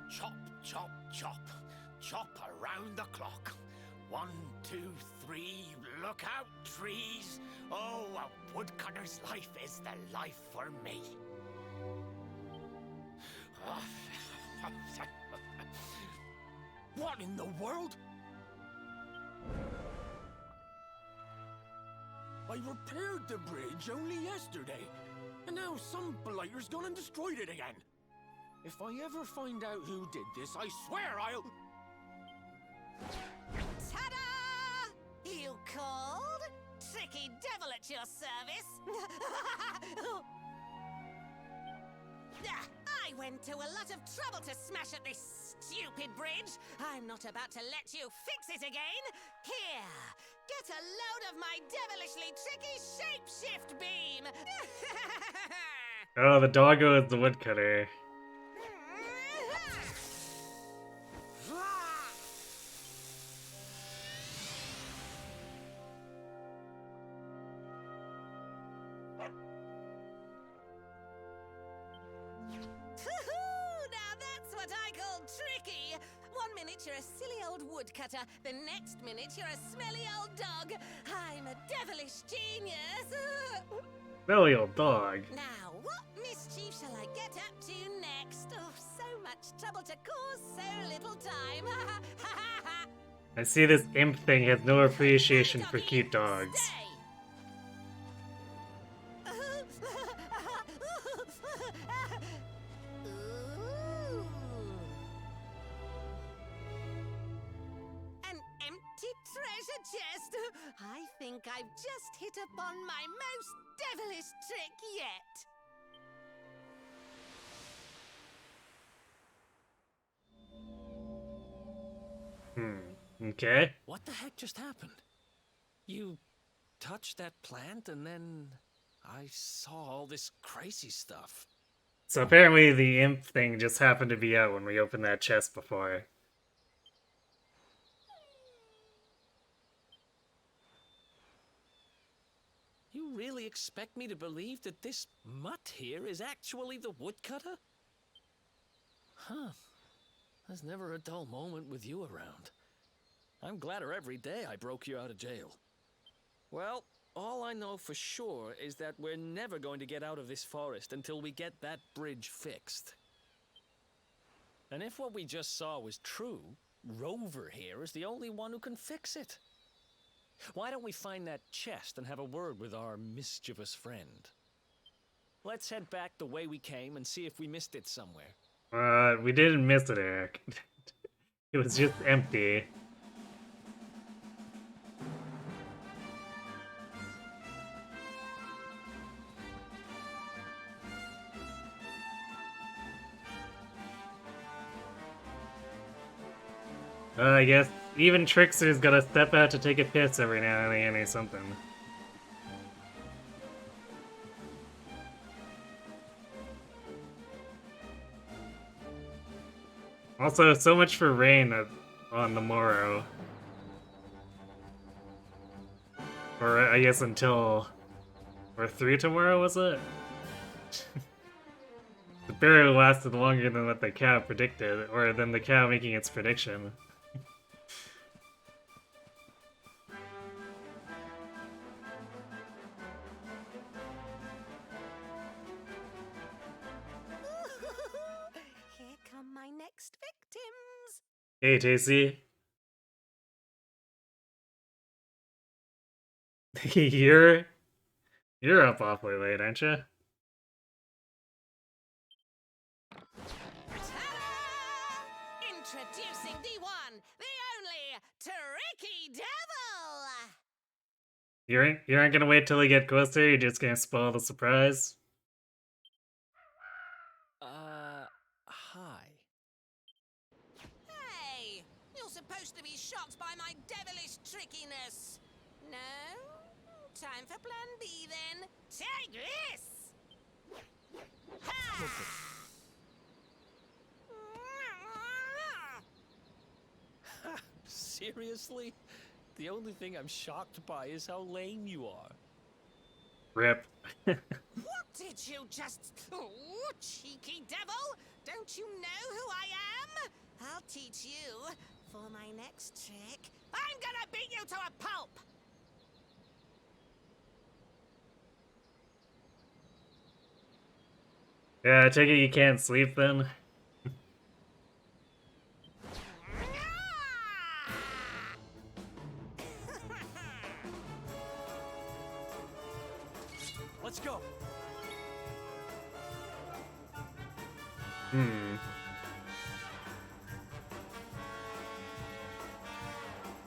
Chop, chop, chop. Chop around the clock. 1, 2, 3. Look out, trees. Oh, a woodcutter's life is the life for me. What in the world? I repaired the bridge only yesterday, and now some blighter's gone and destroyed it again. If I ever find out who did this, I swear I'll... Ta-da! You called? Tricky devil at your service. I went to a lot of trouble to smash at this stupid bridge. I'm not about to let you fix it again. Here, get a load of my devilishly tricky shapeshift beam. Oh, the doggo is the woodcutter. Now that's what I call tricky. 1 minute you're a silly old woodcutter, the next minute you're a smelly old dog. I'm a devilish genius. Belly old dog. Now, what mischief shall I get up to next? Oh, so much trouble to cause so little time. I see this imp thing has no appreciation for cute dogs. Stay. Ooh. An empty treasure chest. I think I've just hit upon my most devilish trick yet. Okay. What the heck just happened? You touched that plant and then I saw all this crazy stuff. So apparently the imp thing just happened to be out when we opened that chest before. You really expect me to believe that this mutt here is actually the woodcutter? Huh. There's never a dull moment with you around. I'm gladder every day I broke you out of jail. Well, all I know for sure is that we're never going to get out of this forest until we get that bridge fixed. And if what we just saw was true, Rover here is the only one who can fix it. Why don't we find that chest and have a word with our mischievous friend? Let's head back the way we came and see if we missed it somewhere. We didn't miss it, Eric. It was just empty. I guess even Trickster's gotta step out to take a piss every now and then or something. Also, so much for rain on the morrow. Or I guess until... Or 3 tomorrow, was it? The barrier lasted longer than what the cow predicted, or than the cow making its prediction. Here come my next victims. Hey, Tasty. You're up awfully late, aren't you? Ta-da! Introducing the one, the only, Tricky Devil! You aren't gonna wait till we get closer, you're just gonna spoil the surprise? Hi. Hey, you're supposed to be shocked by my devilish trickiness. No? Time for plan B then. Take this! Seriously? The only thing I'm shocked by is how lame you are. Rip. What did you just... Oh, cheeky devil! Don't you know who I am? I'll teach you. For my next trick, I'm gonna beat you to a pulp! Yeah, I take it you can't sleep then? Let's go.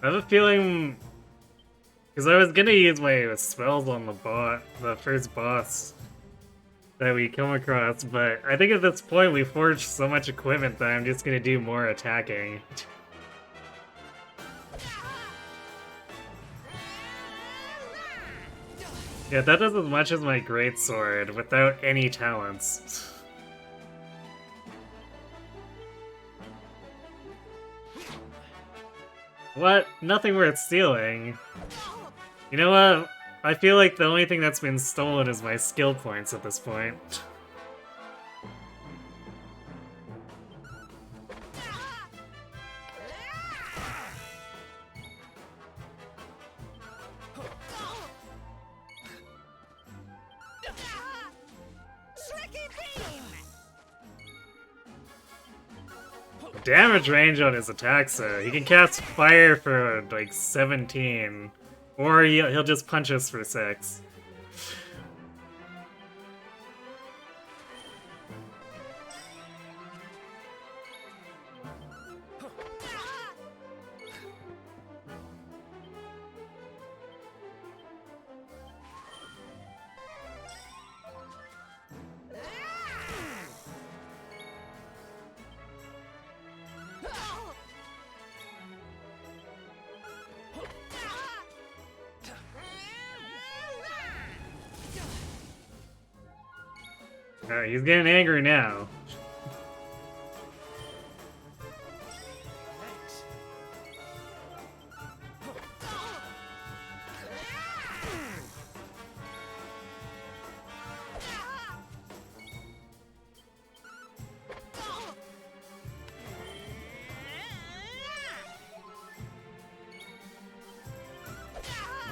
I have a feeling, because I was gonna use my spells on the first boss that we come across, but I think at this point we forged so much equipment that I'm just gonna do more attacking. Yeah, that does as much as my greatsword without any talents. What? Nothing worth stealing. You know what? I feel like the only thing that's been stolen is my skill points at this point. Damage range on his attacks, so he can cast fire for like 17, or he'll just punch us for 6. Alright, he's getting angry now. Thanks.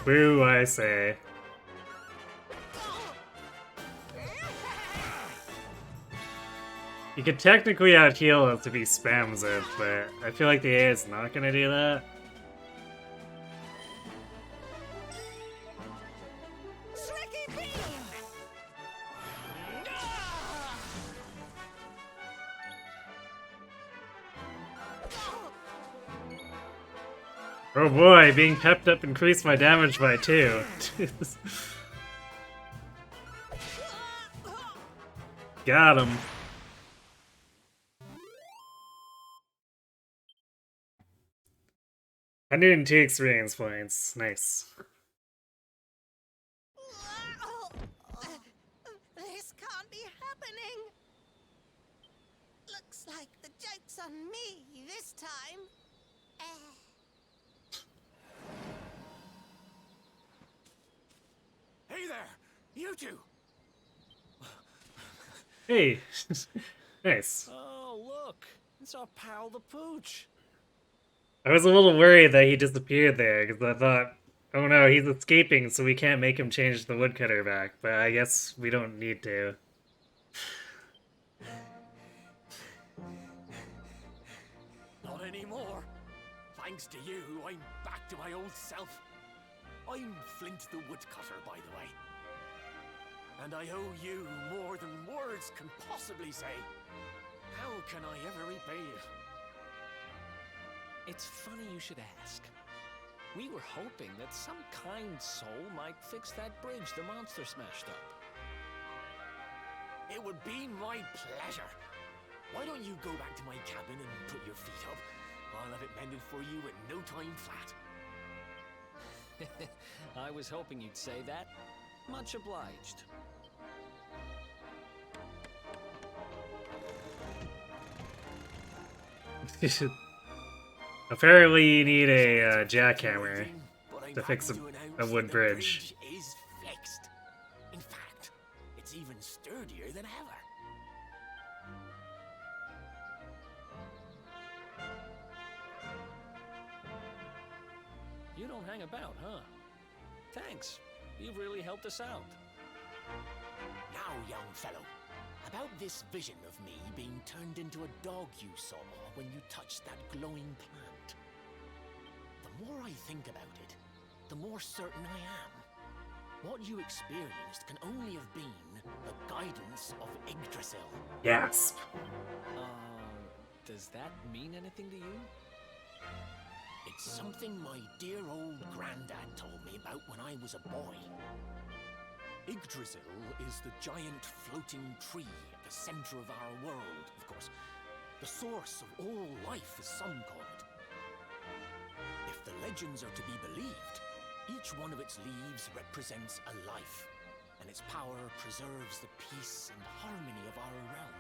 Boo, I say. You could technically out-heal us if he spams it, but I feel like the A is not gonna do that. Oh boy, being pepped up increased my damage by 2. Got him. 102 experience points. Nice. This can't be happening. Looks like the joke's on me this time. Hey there, you two. Hey. Nice. Oh, look. It's our pal the Pooch. I was a little worried that he disappeared there, because I thought, oh no, he's escaping, so we can't make him change the woodcutter back, but I guess we don't need to. Not anymore. Thanks to you, I'm back to my old self. I'm Flint the Woodcutter, by the way. And I owe you more than words can possibly say. How can I ever repay you? It's funny you should ask. We were hoping that some kind soul might fix that bridge the monster smashed up. It would be my pleasure. Why don't you go back to my cabin and put your feet up? I'll have it mended for you in no time flat. I was hoping you'd say that. Much obliged. Apparently you need a jackhammer But I'm to fix happy to announce a wood that the bridge. is fixed. In fact, it's even sturdier than ever. You don't hang about, huh? Thanks. You've really helped us out. Now, young fellow, about this vision of me being turned into a dog you saw when you touched that glowing plant. The more I think about it, the more certain I am. What you experienced can only have been the guidance of Yggdrasil. Gasp. Does that mean anything to you? It's something my dear old granddad told me about when I was a boy. Yggdrasil is the giant floating tree at the center of our world, of course. The source of all life, as some call it. If the legends are to be believed, each one of its leaves represents a life, and its power preserves the peace and harmony of our realm.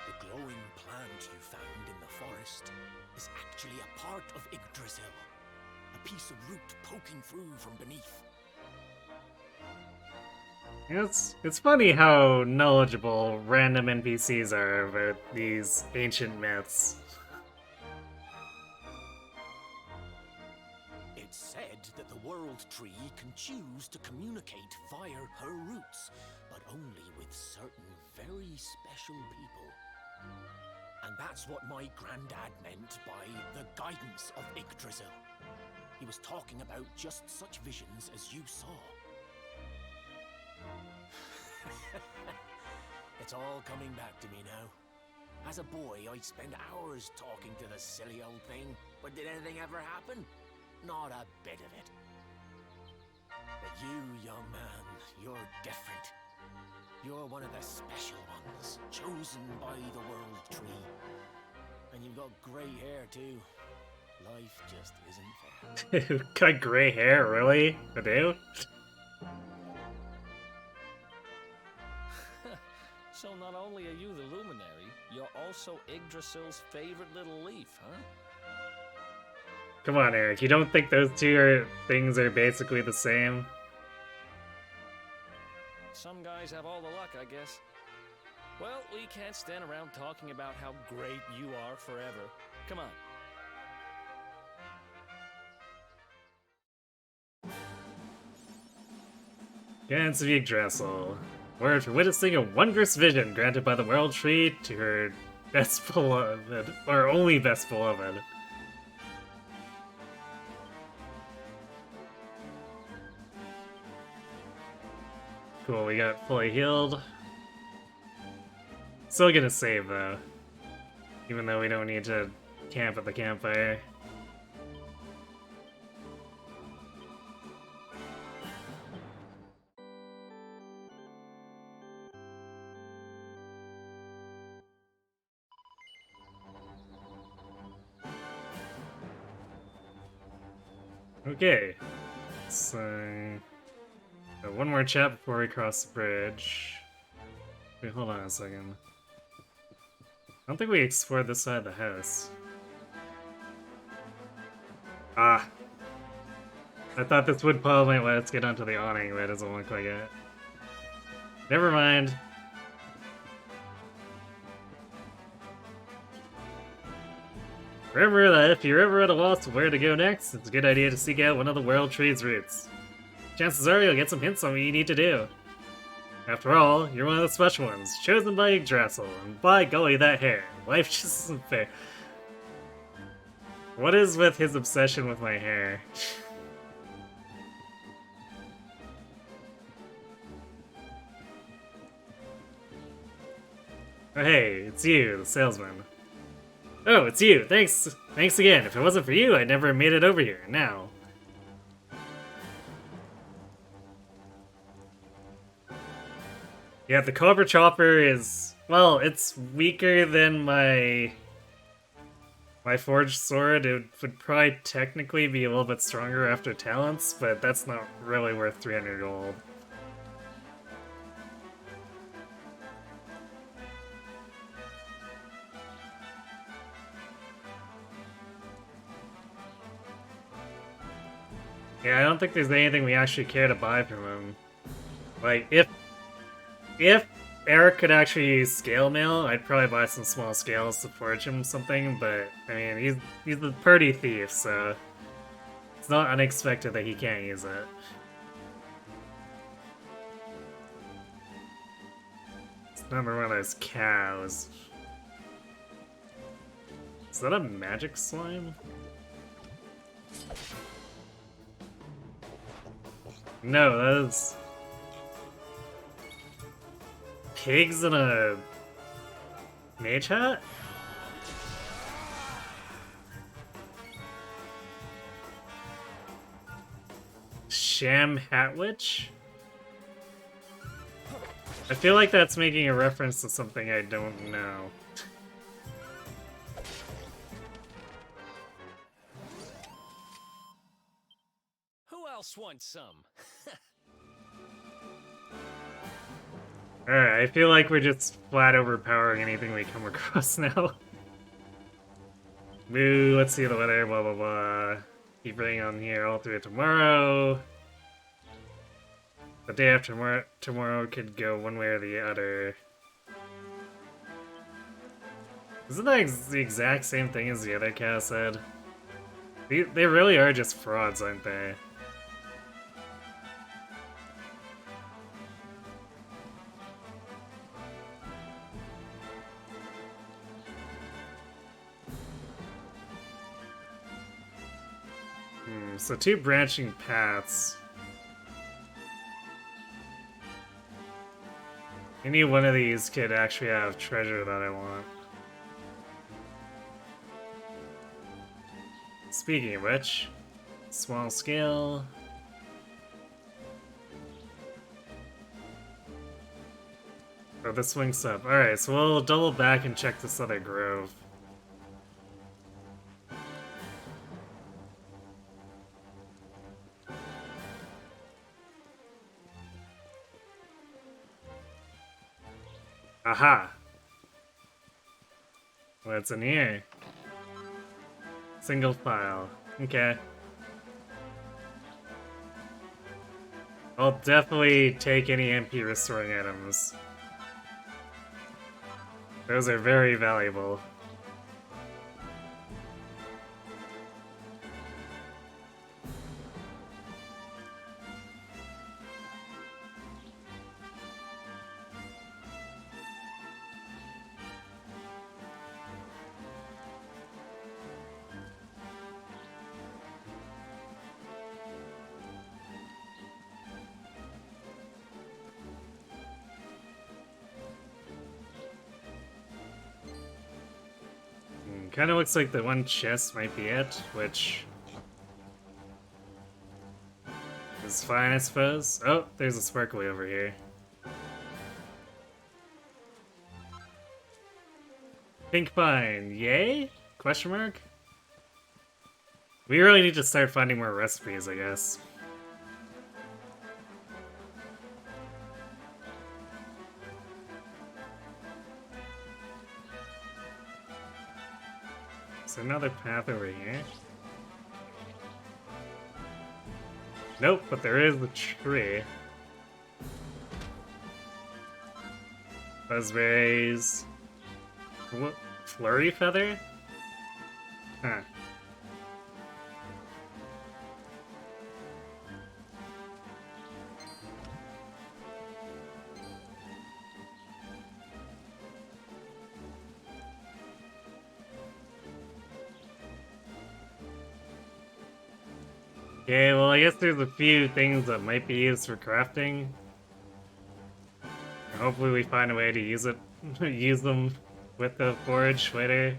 The glowing plant you found in the forest is actually a part of Yggdrasil. A piece of root poking through from beneath. It's funny how knowledgeable random NPCs are about these ancient myths. It's said that the world tree can choose to communicate via her roots, but only with certain very special people. And that's what my granddad meant by the guidance of Yggdrasil. He was talking about just such visions as you saw. It's all coming back to me now. As a boy, I'd spend hours talking to the silly old thing, but did anything ever happen? Not a bit of it. But you, young man, you're different. You're one of the special ones, chosen by the world tree. And you've got grey hair too. Life just isn't fair. Got gray hair, really? I do? So not only are you the luminary, you're also Yggdrasil's favorite little leaf, huh? Come on, Eric, you don't think those two things are basically the same? Some guys have all the luck, I guess. Well, we can't stand around talking about how great you are forever. Come on. Guidance of Yggdrasil. Word for witnessing a wondrous vision granted by the World Tree to her best beloved, or only best beloved. Cool, we got fully healed. Still gonna save though. Even though we don't need to camp at the campfire. Okay, so one more chat before we cross the bridge. Wait, hold on a second. I don't think we explored this side of the house. Ah! I thought this wood pile might let us get onto the awning, but it doesn't look like it. Never mind. Remember that if you're ever at a loss of where to go next, it's a good idea to seek out one of the World Tree's roots. Chances are you'll get some hints on what you need to do. After all, you're one of the special ones, chosen by Yggdrasil, and by golly, that hair. Life just isn't fair. What is with his obsession with my hair? Oh hey, it's you, the salesman. Oh, it's you. Thanks again. If it wasn't for you, I'd never have made it over here. Now. Yeah, the Cobra Chopper is... well, it's weaker than my forged sword. It would probably technically be a little bit stronger after talents, but that's not really worth 300 gold. Yeah, I don't think there's anything we actually care to buy from him. Like, if Eric could actually use scale mail, I'd probably buy some small scales to forge him something, but, I mean, he's a party thief, so it's not unexpected that he can't use it. It's another one of those cows. Is that a magic slime? No, that is... pigs in a... mage hat? Sham Hat Witch? I feel like that's making a reference to something I don't know. Who else wants some? Alright, I feel like we're just flat overpowering anything we come across now. Moo, let's see the weather, blah blah blah. Keep running on here all through tomorrow. The day after tomorrow could go one way or the other. Isn't that the exact same thing as the other cow said? They really are just frauds, aren't they? So 2 branching paths. Any one of these could actually have treasure that I want. Speaking of which, small scale. Oh, this links up. Alright, so we'll double back and check this other grove. Aha! What's in here? Single file. Okay. I'll definitely take any MP restoring items. Those are very valuable. Kind of looks like the one chest might be it, which is fine, I suppose. Oh, there's a sparkly over here. Pink pine, yay? Question mark? We really need to start finding more recipes, I guess. Is there another path over here? Nope, but there is a tree. Buzzberries. What? Flurry feather? Huh. Okay, well I guess there's a few things that might be used for crafting. Hopefully we find a way to use it, use them with the forge later.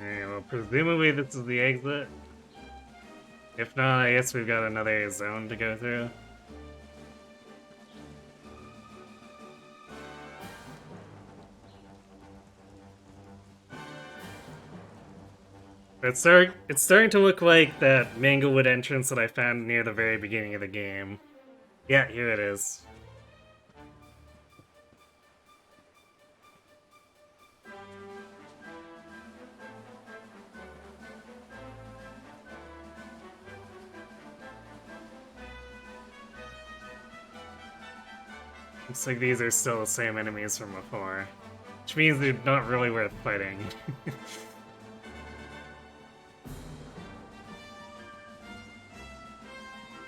Alright, well, presumably this is the exit. If not, I guess we've got another zone to go through. It's starting to look like that Manglewood entrance that I found near the very beginning of the game. Yeah, here it is. Looks like these are still the same enemies from before. Which means they're not really worth fighting.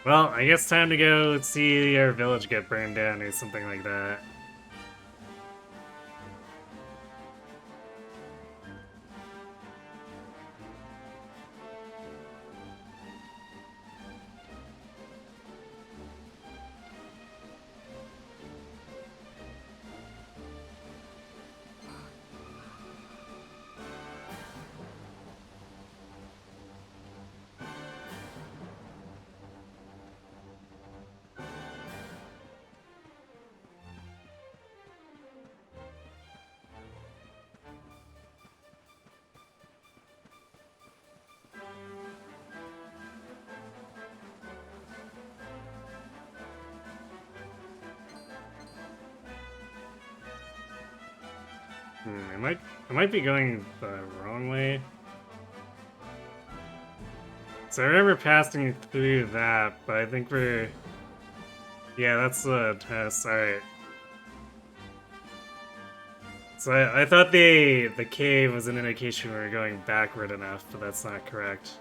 Well, I guess time to go see our village get burned down or something like that. I might be going the wrong way. So I remember passing through that, but I think we're... Yeah, that's the test, alright. So I thought the cave was an indication we were going backward enough, but that's not correct.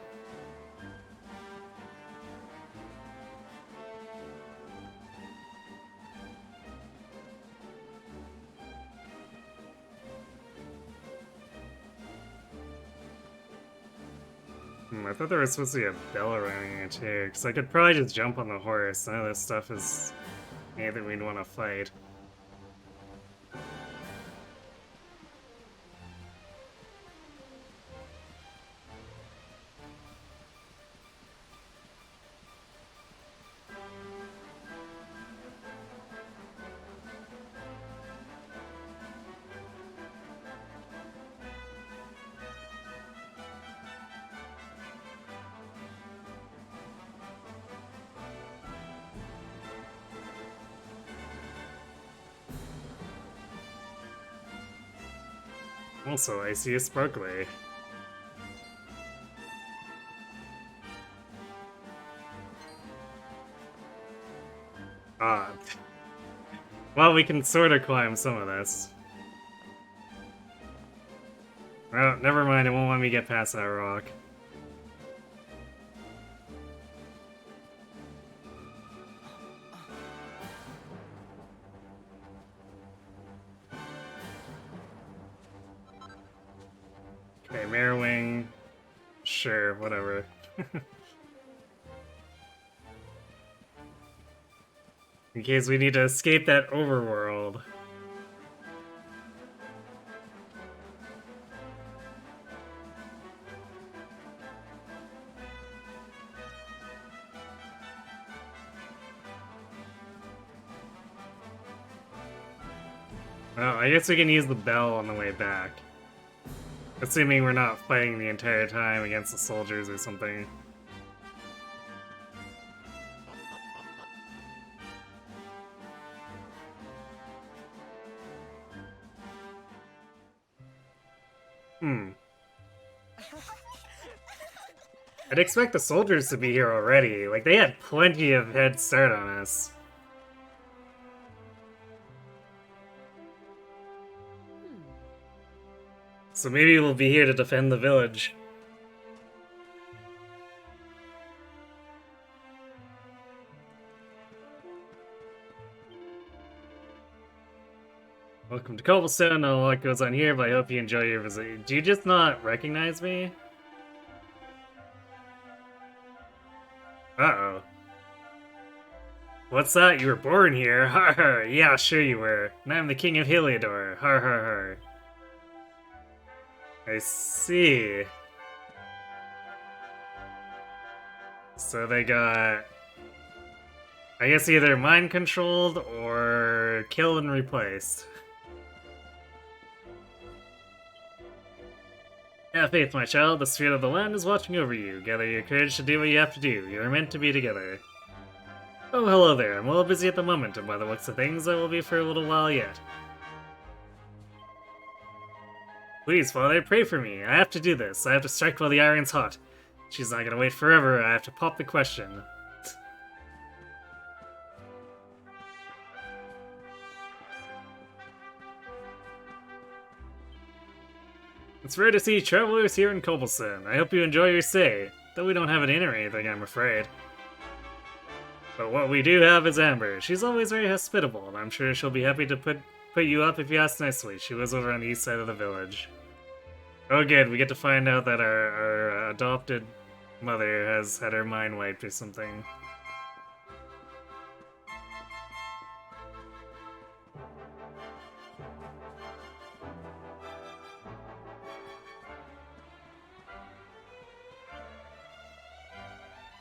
I thought there was supposed to be a bell around here too, because I could probably just jump on the horse. None of this stuff is anything we'd want to fight. Also, I see a sparkler. Ah. Well, we can sort of climb some of this. Well, never mind, it won't let me get past that rock. Okay, Mare Wing. Sure, whatever. In case we need to escape that overworld. Well, I guess we can use the bell on the way back. Assuming we're not fighting the entire time against the soldiers or something. I'd expect the soldiers to be here already. Like, they had plenty of head start on us. So maybe we'll be here to defend the village. Welcome to Cobblestone. I don't know what goes on here, but I hope you enjoy your visit. Do you just not recognize me? Uh-oh. What's that? You were born here? Har har. Yeah, sure you were. And I'm the king of Heliodor. Har har har. I see. So they got, I guess, either mind controlled or killed and replaced. Have faith, my child. The spirit of the land is watching over you. Gather your courage to do what you have to do. You are meant to be together. Oh, hello there. I'm a little busy at the moment, and by the looks of things, I will be for a little while yet. Please, Father, pray for me. I have to do this. I have to strike while the iron's hot. She's not gonna wait forever. I have to pop the question. It's rare to see travelers here in Cobblestone. I hope you enjoy your stay. Though we don't have an inn or anything, I'm afraid. But what we do have is Amber. She's always very hospitable, and I'm sure she'll be happy to put you up if you ask nicely. She lives over on the east side of the village. Oh good, we get to find out that our adopted mother has had her mind wiped or something.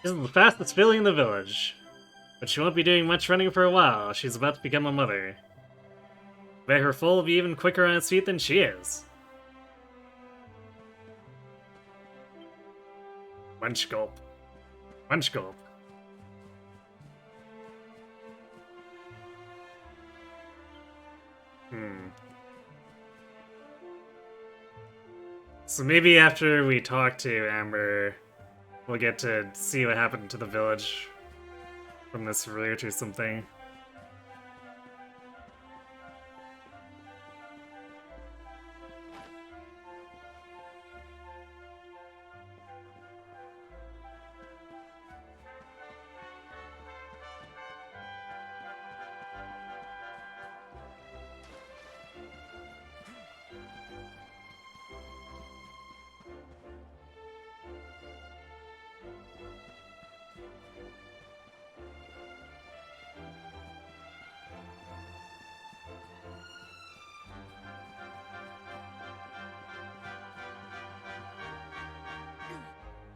This is the fastest filly in the village. But she won't be doing much running for a while. She's about to become a mother. Bet her foal will be even quicker on its feet than she is. Munch gulp. Munch gulp. So maybe after we talk to Amber, we'll get to see what happened to the village from this route or something.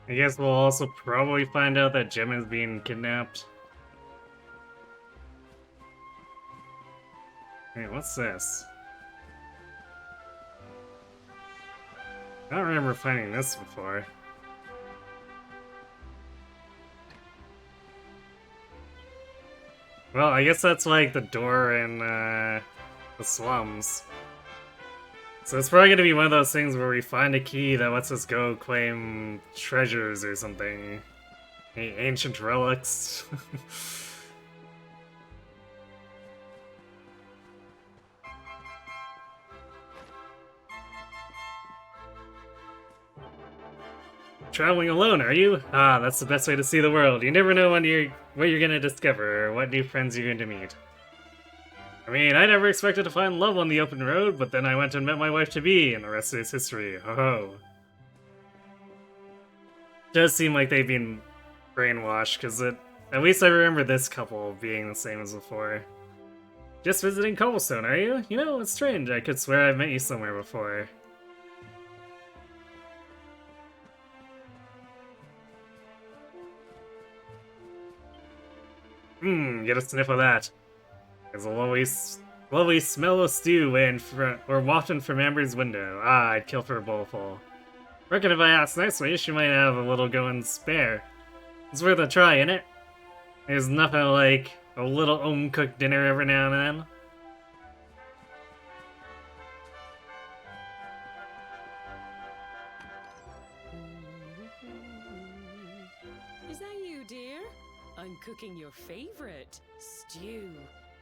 I guess we'll also probably find out that Jim is being kidnapped. Wait, what's this? I don't remember finding this before. Well, I guess that's like the door in the slums. So it's probably gonna be one of those things where we find a key that lets us go claim treasures or something. Any ancient relics. Traveling alone, are you? Ah, that's the best way to see the world. You never know what you're gonna discover or what new friends you're going to meet. I mean, I never expected to find love on the open road, but then I went and met my wife-to-be, and the rest is history. Ho-ho. Does seem like they've been brainwashed, because at least I remember this couple being the same as before. Just visiting Cobblestone, are you? You know, it's strange. I could swear I've met you somewhere before. Get a sniff of that. There's a lovely smell of stew wafting from Amber's window. Ah, I'd kill for a bowlful. Reckon if I asked nicely, she might have a little going spare. It's worth a try, innit? There's nothing like a little home-cooked dinner every now and then. Is that you, dear? I'm cooking your favorite, stew.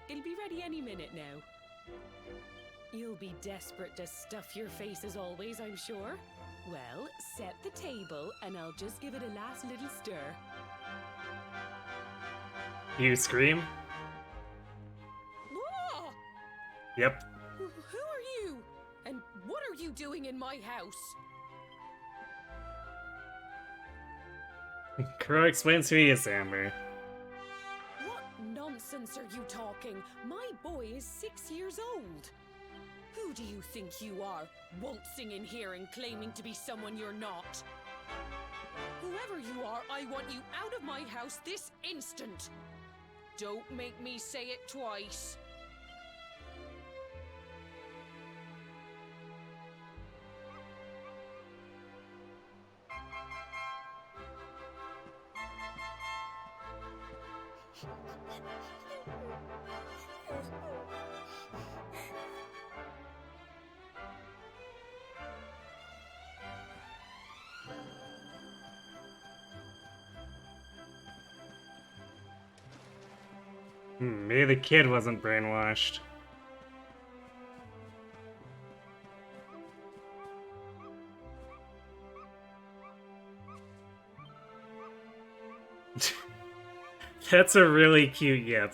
It'll be ready any minute now. You'll be desperate to stuff your face as always, I'm sure. Well, set the table and I'll just give it a last little stir. You scream? Ah! Yep. Who are you? And what are you doing in my house? Crow explains who he is, Amber. What nonsense are you talking? My boy is 6 years old. Who do you think you are, waltzing in here and claiming to be someone you're not? Whoever you are, I want you out of my house this instant! Don't make me say it twice. Maybe the kid wasn't brainwashed. That's a really cute yip.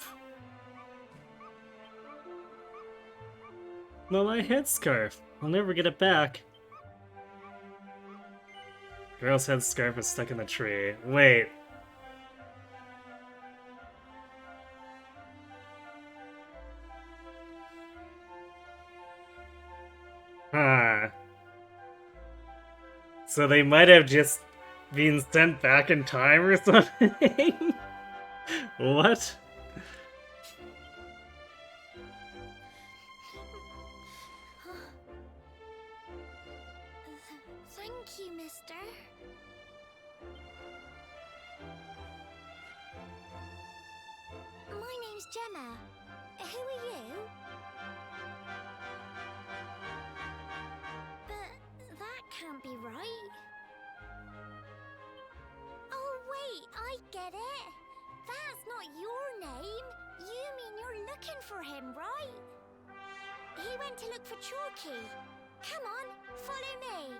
Well, my headscarf. I'll never get it back. Girl's headscarf is stuck in the tree. Wait. Huh. So they might have just been sent back in time or something? What? Thank you, mister. My name's Gemma. Who are you? But that can't be right. Oh, wait, I get it. That's not your name. You mean you're looking for him, right? He went to look for Chalky. Come on, follow me.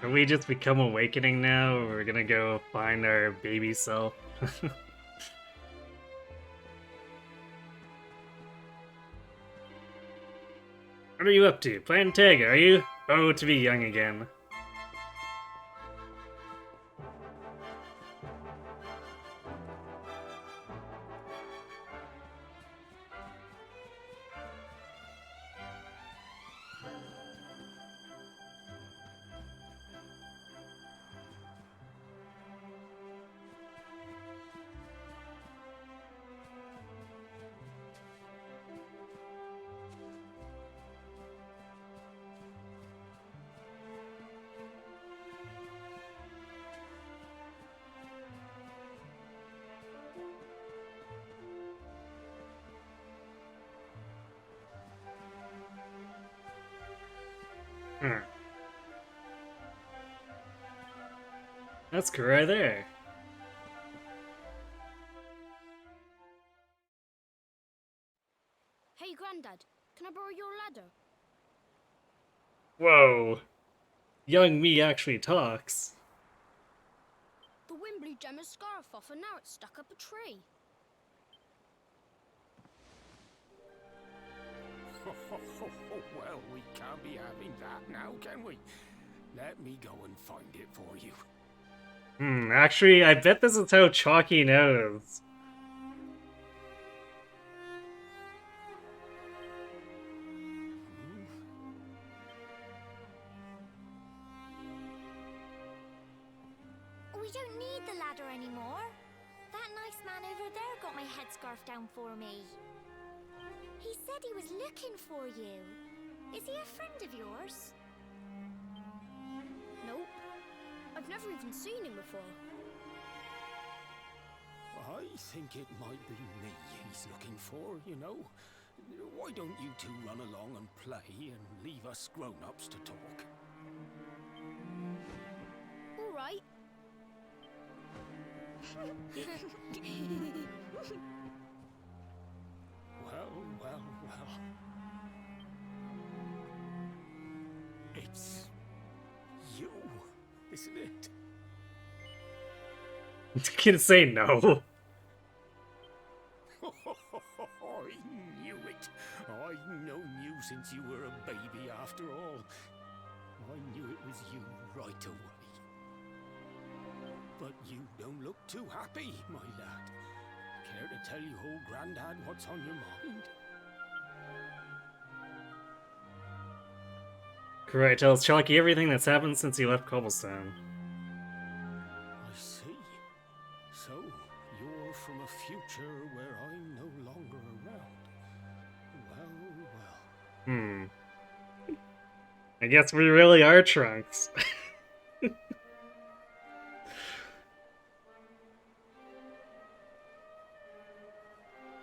Are we just become awakening now, or we're gonna go find our baby self? What are you up to? Playing tag, are you? Oh, to be young again. That's cool right there. Hey, Grandad, can I borrow your ladder? Whoa. Young me actually talks. The wind blew Gemma's scarf off and now it's stuck up a tree. Well, we can't be having that now, can we? Let me go and find it for you. Actually, I bet this is how Chalky knows. We don't need the ladder anymore. That nice man over there got my headscarf down for me. He said he was looking for you. Is he a friend of yours? Nope. I've never even seen him before. I think it might be me he's looking for, you know. Why don't you two run along and play and leave us grown-ups to talk? All right. Well. It's you, isn't it? Can say no. I knew it. I've known you since you were a baby after all. I knew it was you right away. But you don't look too happy, my lad. Care to tell your old granddad what's on your mind? Great, tells Chalky everything that's happened since he left Cobblestone. I see. So, you're from a future where I'm no longer around. Well. I guess we really are Trunks.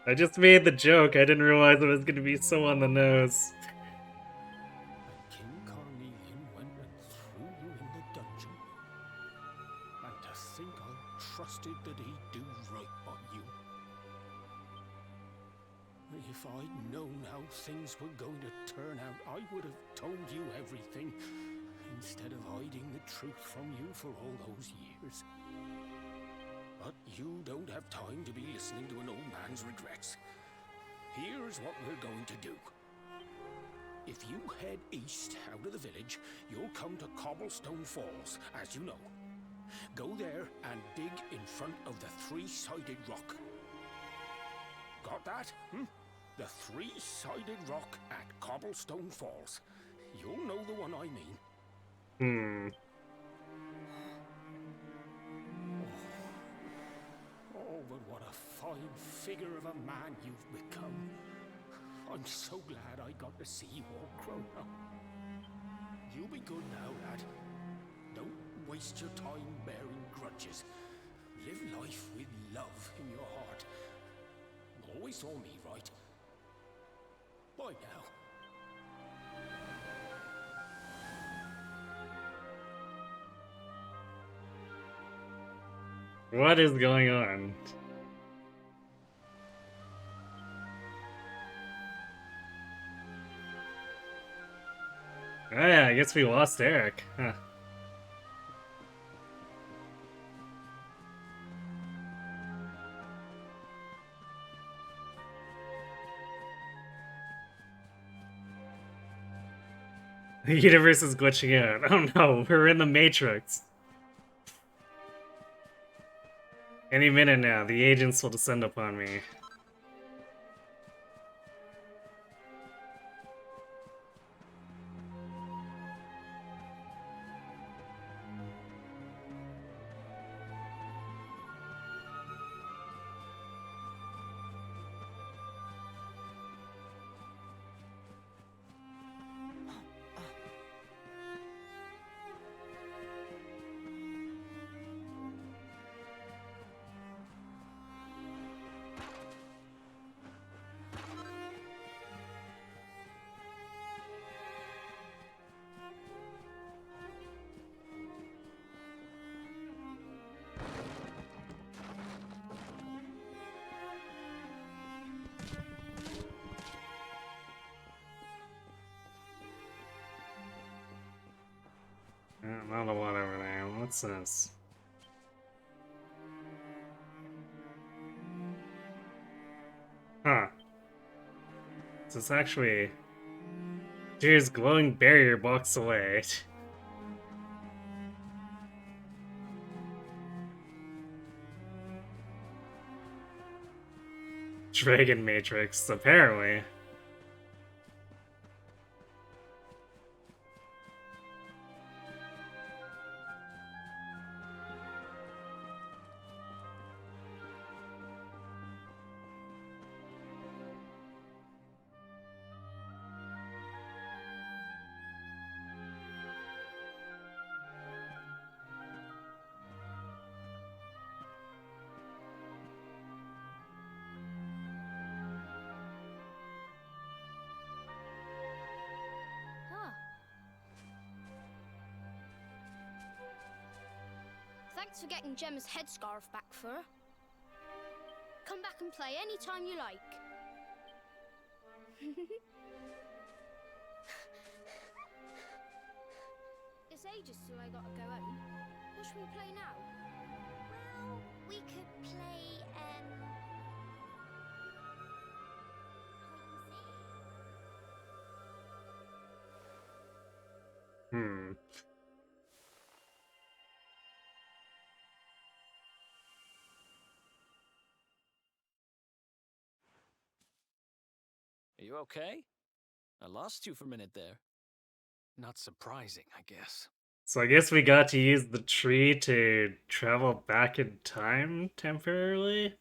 I just made the joke, I didn't realize it was gonna be so on the nose. And King Carnelian went and threw you in the dungeon. And to think I trusted that he'd do right by you. If I'd known how things were going to turn out, I would have told you everything, instead of hiding the truth from you for all those years. But you don't have time to be listening to an old man's regrets. Here's what we're going to do. If you head east out of the village, you'll come to Cobblestone Falls, as you know. Go there and dig in front of the three-sided rock. Got that? The three-sided rock at Cobblestone Falls. You'll know the one I mean. Oh, but what a fine figure of a man you've become. I'm so glad I got to see you all grown up. You be good now, lad. Don't waste your time bearing grudges. Live life with love in your heart. Always saw me right. Bye now. What is going on? Oh yeah, I guess we lost Eric. Huh. The universe is glitching out. Oh no, we're in the Matrix. Any minute now, the agents will descend upon me. Not a lot over there. What's this? Huh. So it's actually... Tyr's glowing barrier blocks away. Dragon Matrix, apparently. Thanks for getting Gemma's headscarf back for her. Come back and play anytime you like. It's ages till I gotta go home. What should we play now? Well, we could play, Hmm. Are you okay? I lost you for a minute there. Not surprising, I guess. So I guess we got to use the tree to travel back in time temporarily?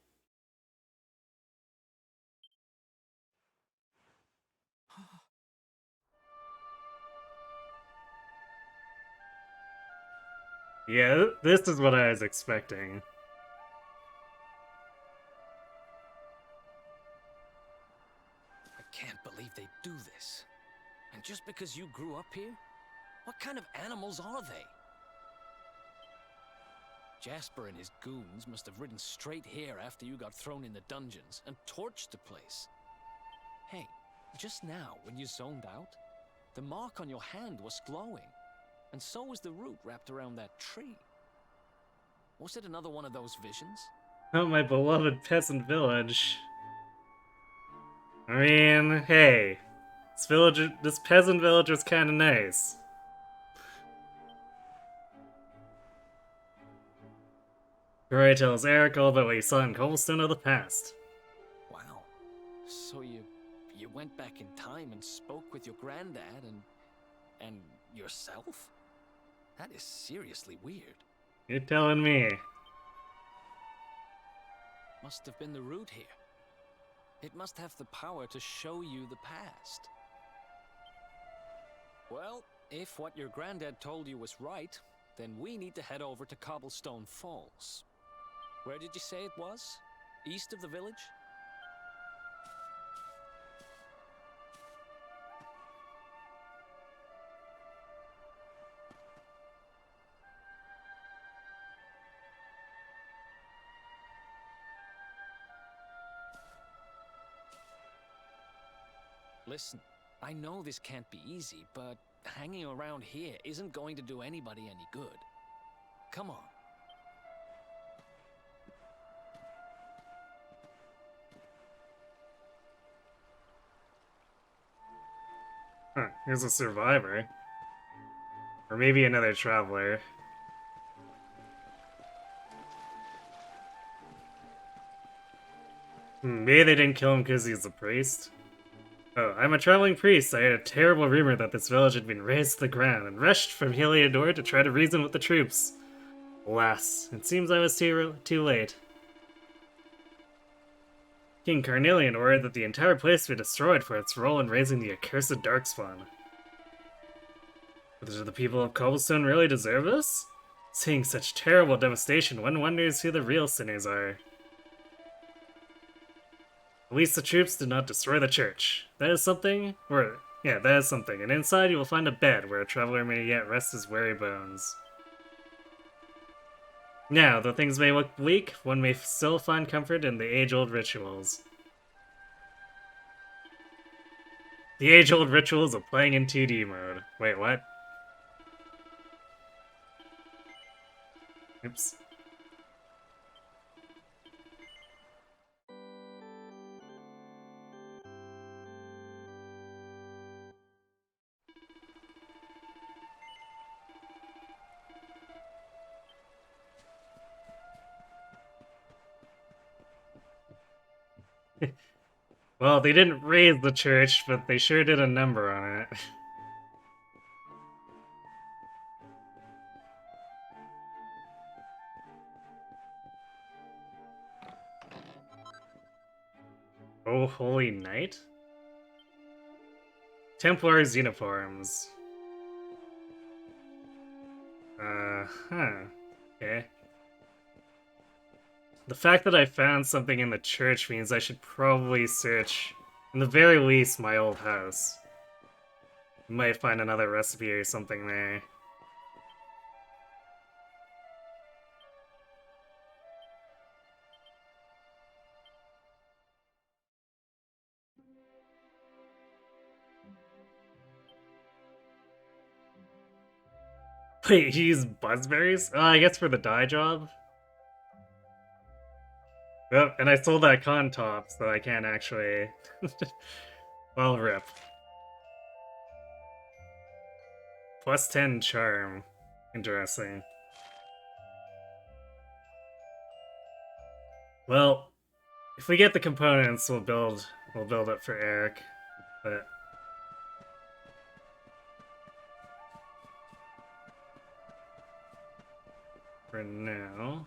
Yeah, this is what I was expecting. I can't believe they do this. And just because you grew up here? What kind of animals are they? Jasper and his goons must have ridden straight here after you got thrown in the dungeons and torched the place. Hey, just now, when you zoned out, the mark on your hand was glowing, and so was the root wrapped around that tree. Was it another one of those visions? Oh, my beloved peasant village. I mean, hey, this peasant village was kind of nice. Roy tells Eric all about what he saw in Cobblestone of the past. Wow. So you went back in time and spoke with your granddad and yourself? That is seriously weird. You're telling me. Must have been the root here. It must have the power to show you the past. Well, if what your granddad told you was right, then we need to head over to Cobblestone Falls. Where did you say it was? East of the village? Listen, I know this can't be easy, but hanging around here isn't going to do anybody any good. Come on. Huh, here's a survivor. Or maybe another traveler. Maybe they didn't kill him because he's a priest. Oh, I'm a traveling priest. I had a terrible rumor that this village had been razed to the ground and rushed from Heliodor to try to reason with the troops. Alas, it seems I was too late. King Carnelian ordered that the entire place be destroyed for its role in raising the accursed Darkspawn. But do the people of Cobblestone really deserve this? Seeing such terrible devastation, one wonders who the real sinners are. At least the troops did not destroy the church. That is something? That is something. And inside you will find a bed where a traveler may yet rest his weary bones. Now, though things may look bleak, one may still find comfort in the age-old rituals. The age-old rituals of playing in 2D mode. Wait, what? Oops. Well, they didn't raise the church, but they sure did a number on it. Oh, Holy Knight? Templar's uniforms. Okay. The fact that I found something in the church means I should probably search, in the very least, my old house. Might find another recipe or something there. Wait, you use buzzberries? Oh, I guess for the dye job? Yep, and I sold that con top, so I can't actually... well, rip. Plus 10 charm. Interesting. Well, if we get the components, we'll build it for Eric. But for now,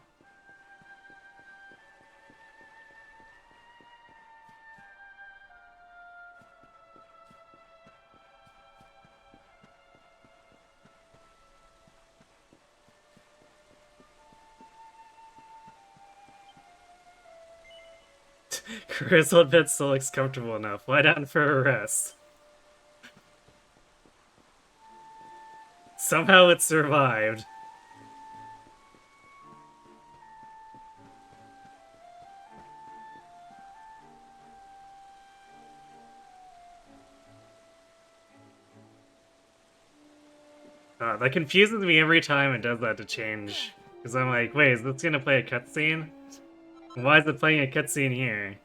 Grizzled bed still looks comfortable enough. Lie down for a rest. Somehow it survived. That confuses me every time it does that to change. Because I'm like, wait, is this gonna play a cutscene? Why is it playing a cutscene here?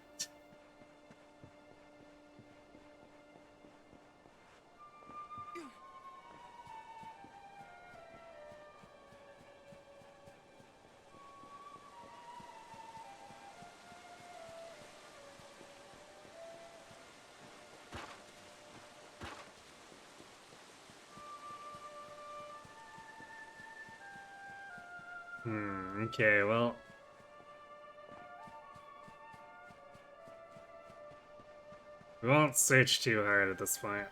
Okay, well... we won't search too hard at this point.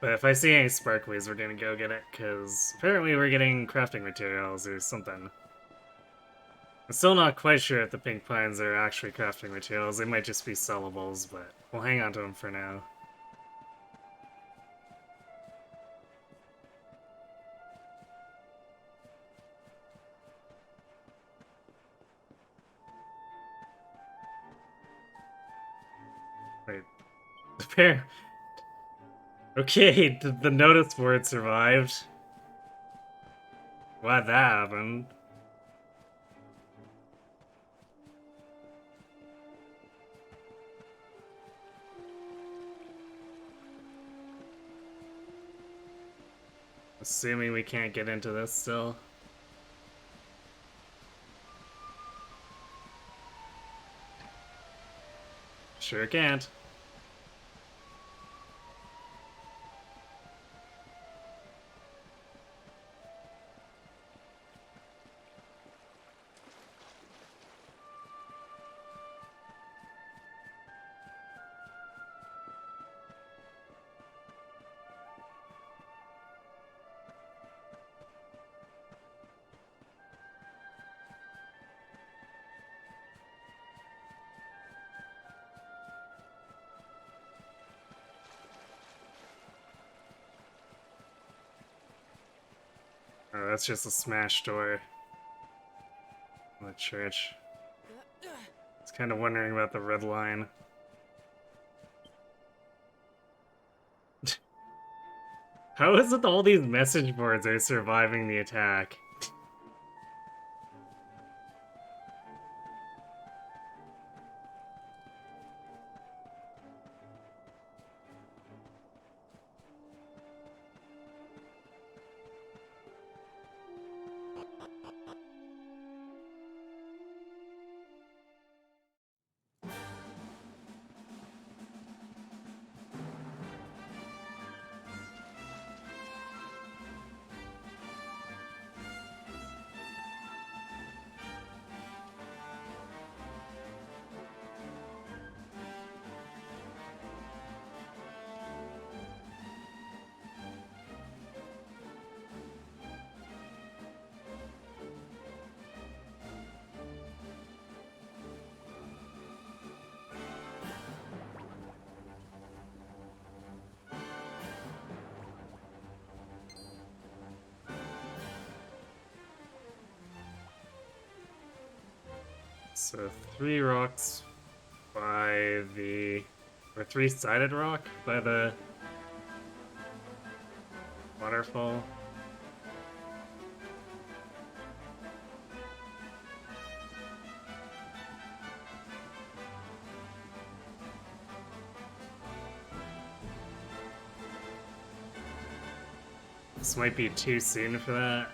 But if I see any sparklies, we're gonna go get it, because apparently we're getting crafting materials or something. I'm still not quite sure if the pink pines are actually crafting materials. They might just be sellables, but we'll hang on to them for now. Wait. The pair... Okay, the notice board survived. Why'd that happen? Assuming we can't get into this still. Sure can't. Oh, that's just a smashed door. In the church. I was kind of wondering about the red line. How is it all these message boards are surviving the attack? So 3 rocks by the... or 3-sided rock by the waterfall. This might be too soon for that.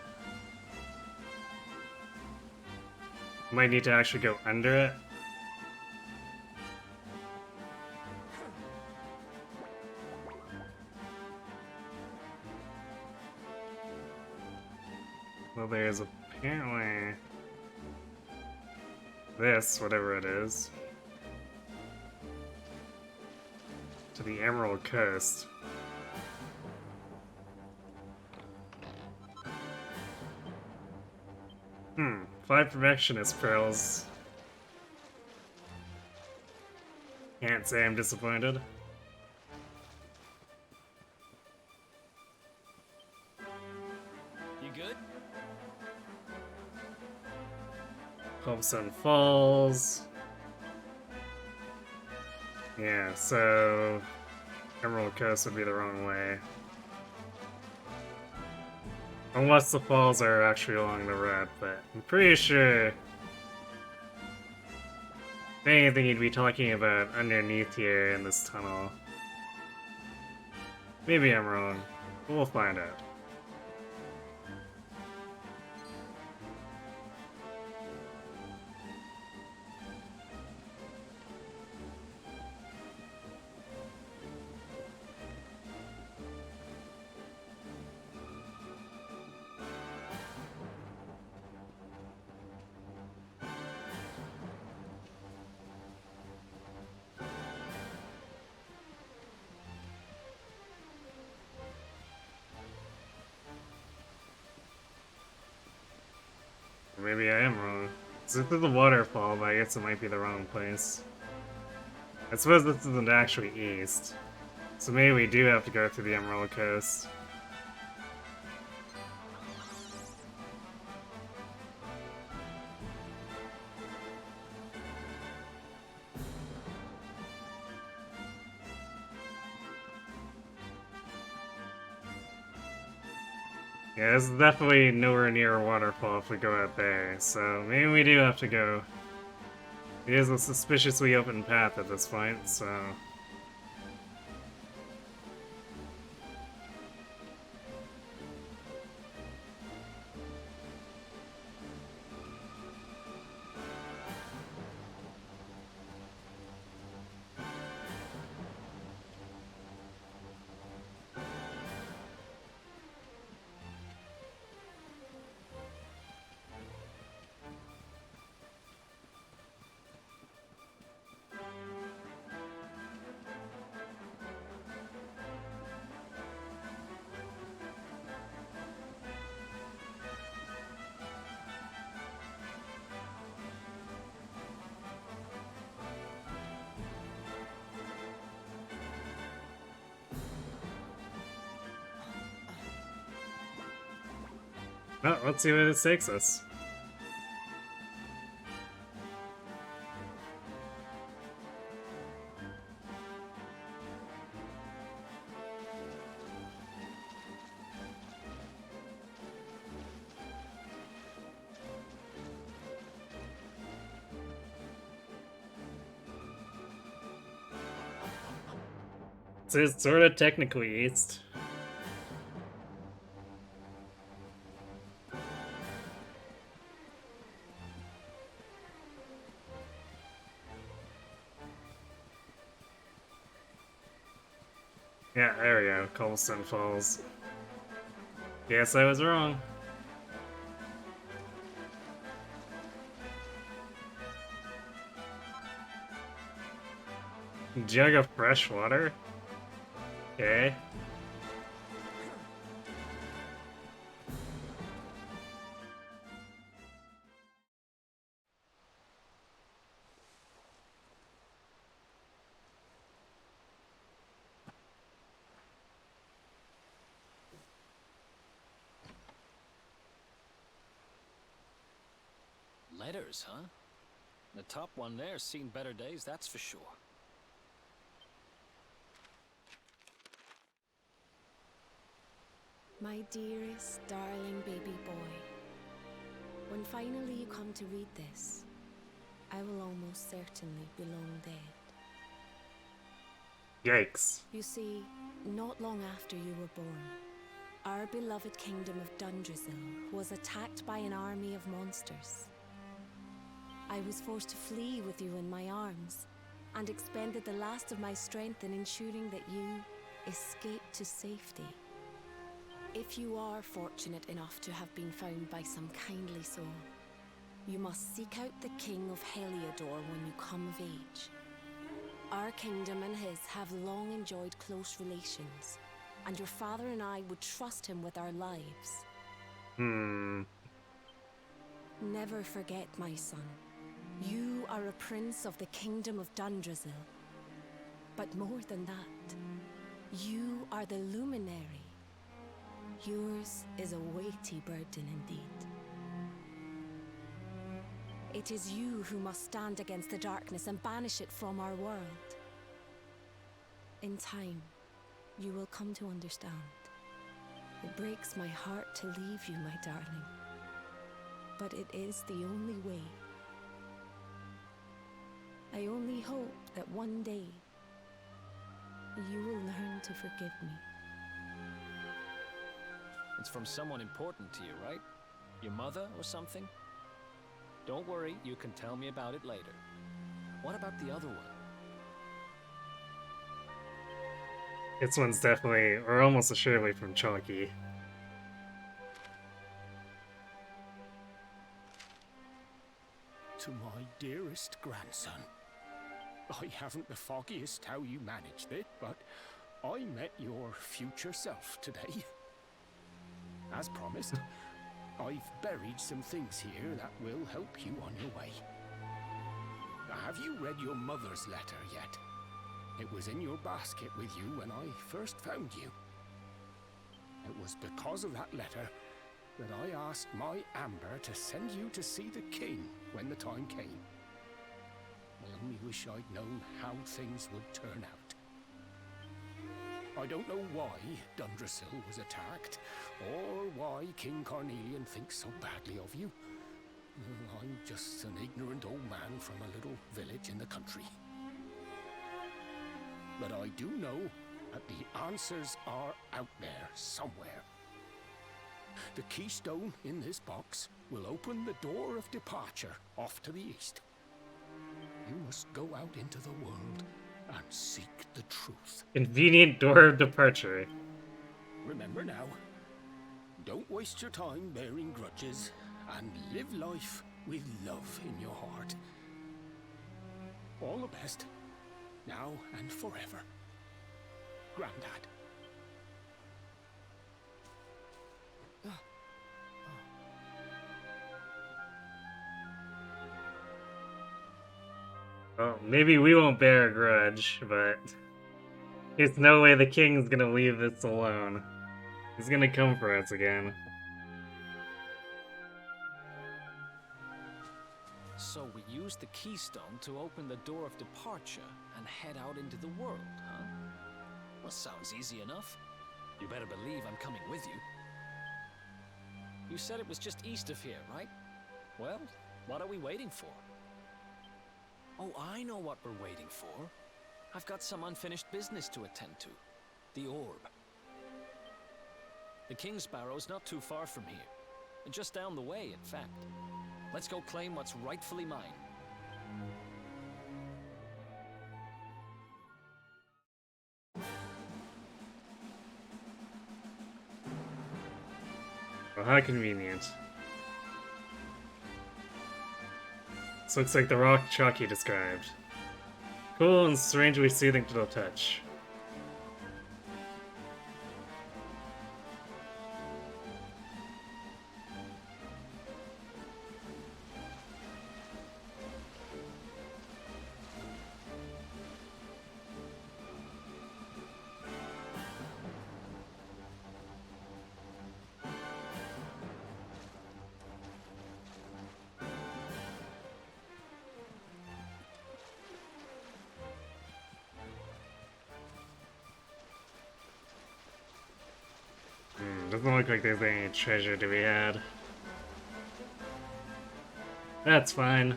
Might need to actually go under it. Well, there's apparently this, whatever it is, to the Emerald Coast. 5 perfectionist pearls. Can't say I'm disappointed. You good? Homestone Falls. Yeah, so Emerald Coast would be the wrong way. Unless the falls are actually along the road, but I'm pretty sure if anything you'd be talking about underneath here in this tunnel. Maybe I'm wrong, but we'll find out. Maybe I am wrong. This is the waterfall, but I guess it might be the wrong place. I suppose this isn't actually east. So maybe we do have to go through the Emerald Coast. Yeah, this is definitely nowhere near a waterfall if we go out there, so maybe we do have to go. It is a suspiciously open path at this point, so... Oh, let's see where this takes us. So it's sort of technically east. Yeah, there we go. Cobblestone Falls. Guess I was wrong. Jug of fresh water? Okay. Letters, huh? The top one there's seen better days, that's for sure. My dearest, darling baby boy, when finally you come to read this, I will almost certainly be long dead. Yikes. You see, not long after you were born, our beloved kingdom of Dundrasil was attacked by an army of monsters. I was forced to flee with you in my arms, and expended the last of my strength in ensuring that you escaped to safety. If you are fortunate enough to have been found by some kindly soul, you must seek out the King of Heliodor when you come of age. Our kingdom and his have long enjoyed close relations, and your father and I would trust him with our lives. Never forget, my son. You are a prince of the kingdom of Dundrasil. But more than that, you are the luminary. Yours is a weighty burden indeed. It is you who must stand against the darkness and banish it from our world. In time, you will come to understand. It breaks my heart to leave you, my darling. But it is the only way. I only hope that one day you will learn to forgive me. It's from someone important to you, right? Your mother or something? Don't worry, you can tell me about it later. What about the other one? This one's definitely, or almost assuredly, from Chalky. To my dearest grandson. I haven't the foggiest how you managed it, but I met your future self today. As promised, I've buried some things here that will help you on your way. Have you read your mother's letter yet? It was in your basket with you when I first found you. It was because of that letter that I asked my Amber to send you to see the king when the time came. I only wish I'd known how things would turn out. I don't know why Dundrasil was attacked, or why King Carnelian thinks so badly of you. I'm just an ignorant old man from a little village in the country. But I do know that the answers are out there somewhere. The keystone in this box will open the door of departure off to the east. You must go out into the world and seek the truth. Convenient door of departure. Remember now, don't waste your time bearing grudges, and live life with love in your heart. All the best, now and forever. Grandad. Well, maybe we won't bear a grudge, but there's no way the king's gonna leave this alone. He's gonna come for us again. So we used the keystone to open the door of departure and head out into the world, huh? Well, sounds easy enough. You better believe I'm coming with you. You said it was just east of here, right? Well, what are we waiting for? Oh, I know what we're waiting for. I've got some unfinished business to attend to. The orb. The King Sparrow's not too far from here. Just down the way, in fact. Let's go claim what's rightfully mine. Well, how convenient. This looks like the rock Chalky described. Cool and strangely soothing to the touch. Doesn't look like there's any treasure to be had. That's fine.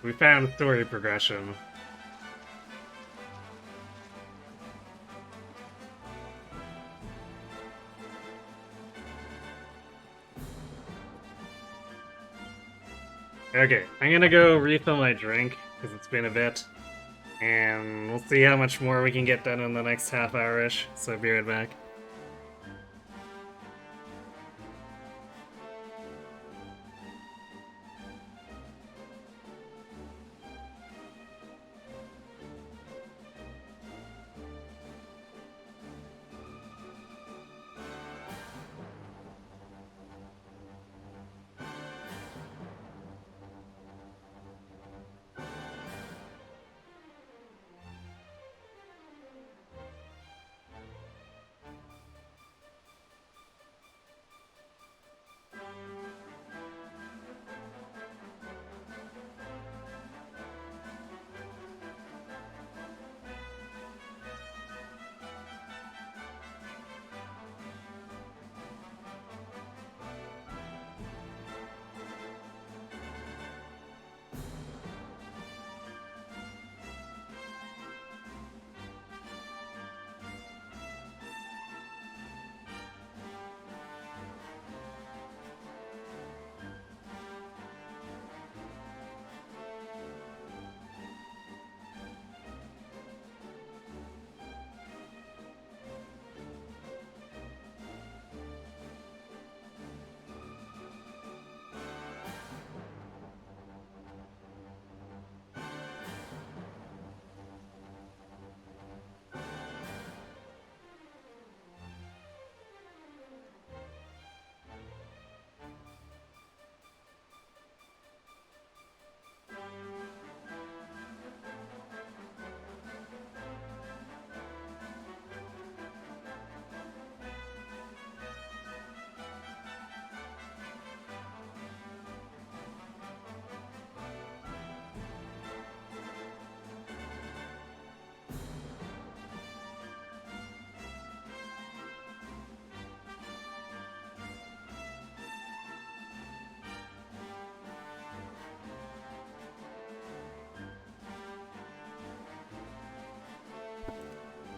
We found story progression. Okay, I'm gonna go refill my drink, because it's been a bit. And we'll see how much more we can get done in the next half hour-ish, so be right back.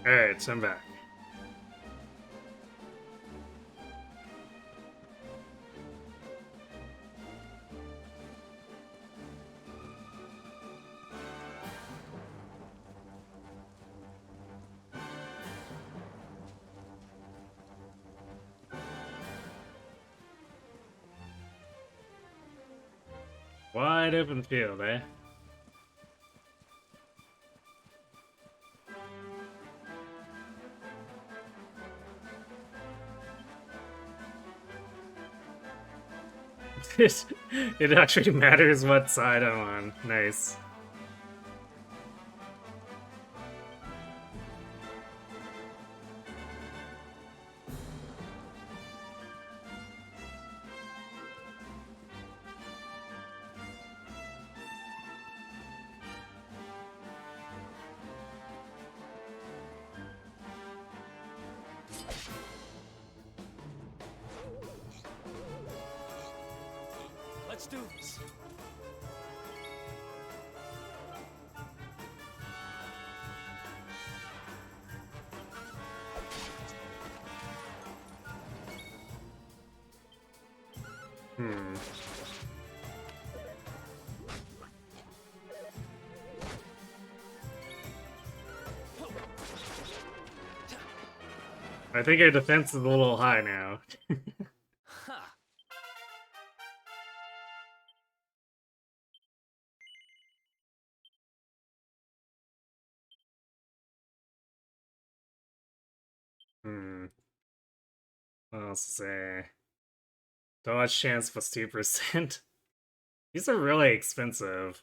Alright, I'm back. Wide open field, eh? It actually matters what side I'm on. Nice. Let's do this. Hmm. I think our defense is a little high now. Ha! Hmm. What else to say? Dodge chance plus 2%. These are really expensive.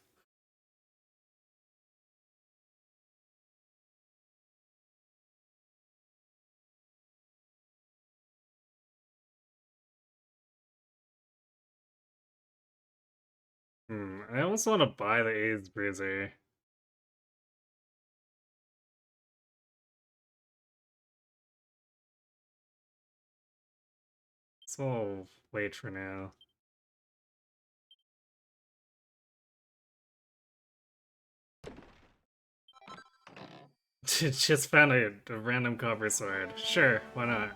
I almost want to buy the AIDS Bruiser. So I'll wait for now. Just found a random copper sword. Sure, why not?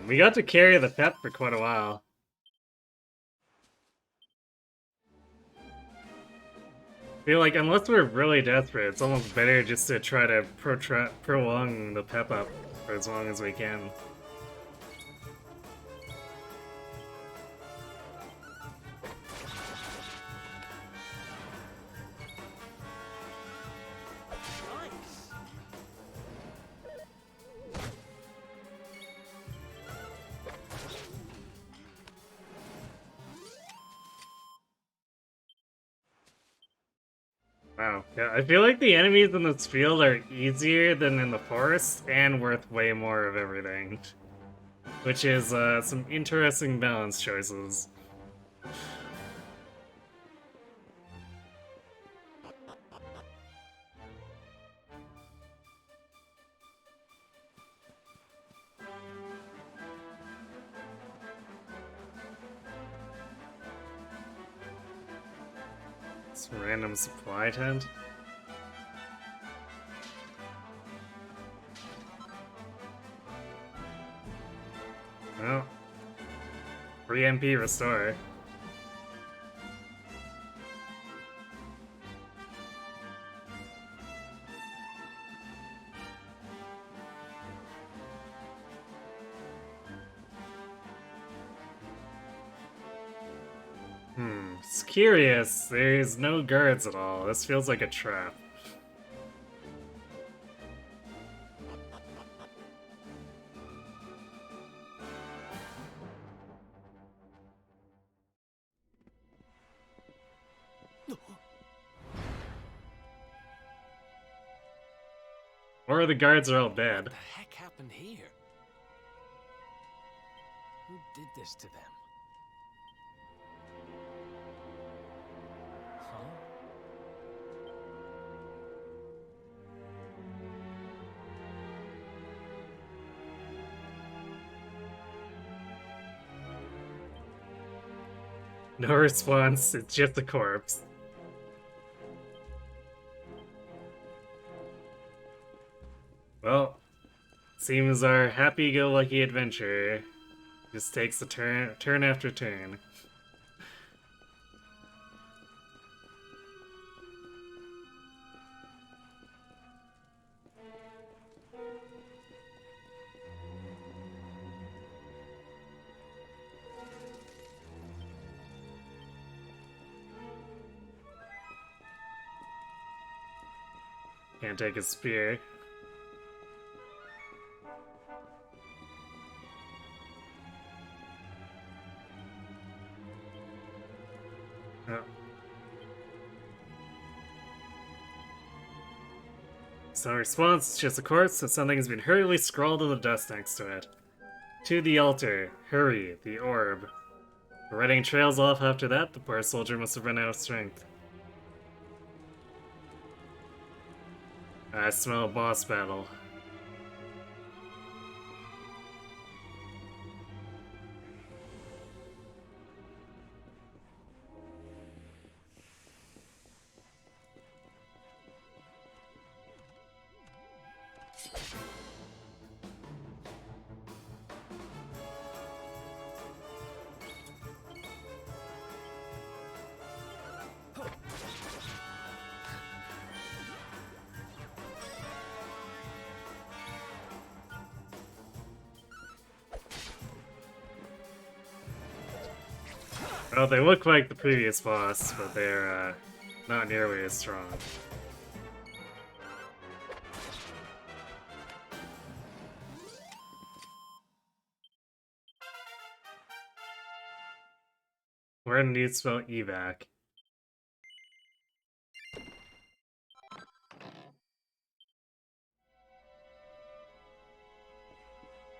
We got to carry the pet for quite a while. Feel like unless we're really desperate, it's almost better just to try to prolong the pep up for as long as we can. Nice. Wow. Yeah, I feel like the enemies in this field are easier than in the forest and worth way more of everything. Which is some interesting balance choices. Some random supply tent. Well, free MP restore. It's curious. There's no guards at all. This feels like a trap. Or the guards are all dead. What the heck happened here? Who did this to them? Huh? No response, it's just a corpse. Well, seems our happy-go-lucky adventure just takes a turn after turn. Can't take a spear. Oh. So response is just a corpse, so something has been hurriedly scrawled in the dust next to it. To the altar. Hurry, the orb. Riding trails off after that, the poor soldier must have run out of strength. I smell a boss battle. Well, they look like the previous boss, but they're not nearly as strong. Where do you spell evac?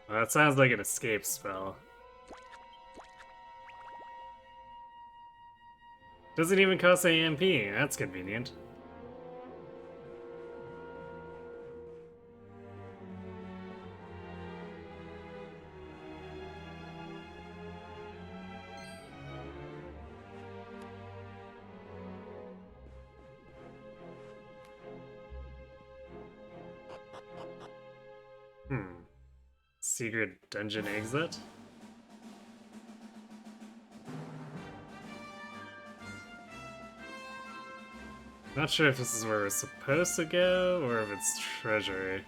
Well, that sounds like an escape spell. Doesn't even cost AMP, that's convenient. Secret dungeon exit? Not sure if this is where we're supposed to go, or if it's treasure.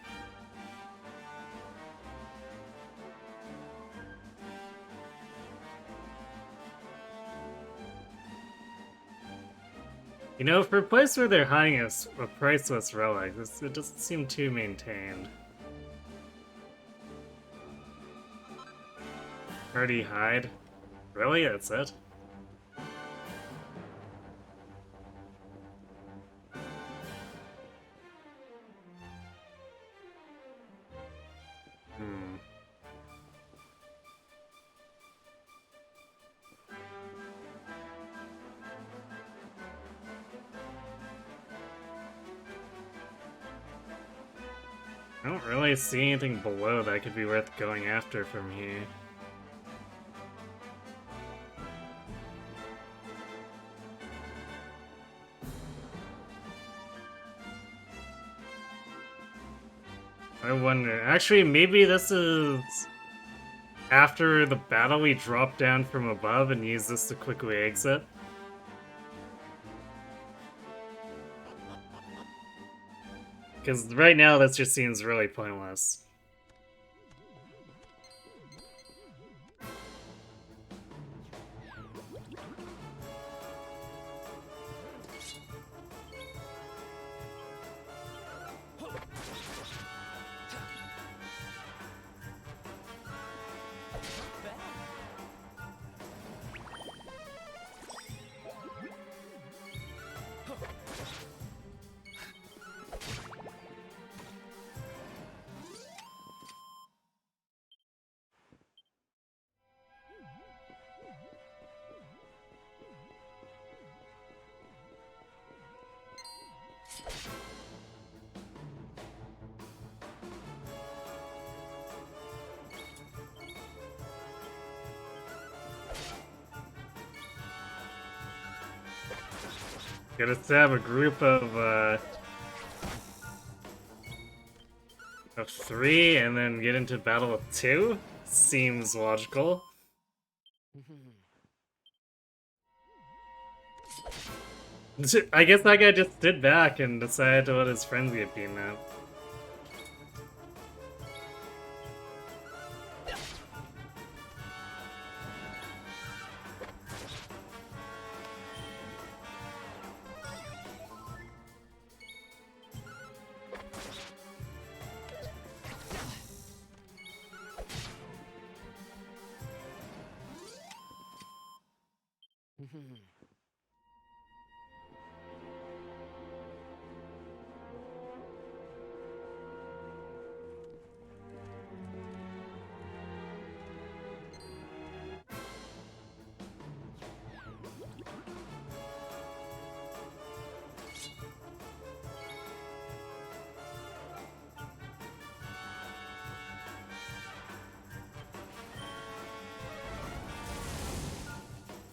You know, for a place where they're hiding a priceless relic, it doesn't seem too maintained. Party hide? Really? That's it? I don't really see anything below that could be worth going after from here. I wonder. Actually, maybe this is after the battle we drop down from above and use this to quickly exit. Because right now this just seems really pointless. Gotta stab a group of 3 and then get into battle with 2? Seems logical. I guess that guy just stood back and decided to let his friends get beaten up.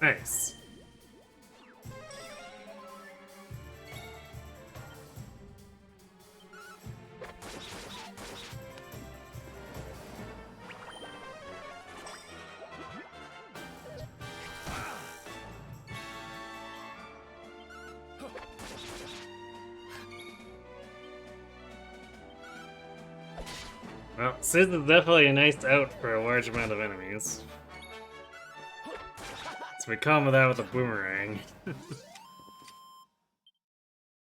Nice. Well, Sis is definitely a nice out for a large amount of enemies. So we combo that with a boomerang.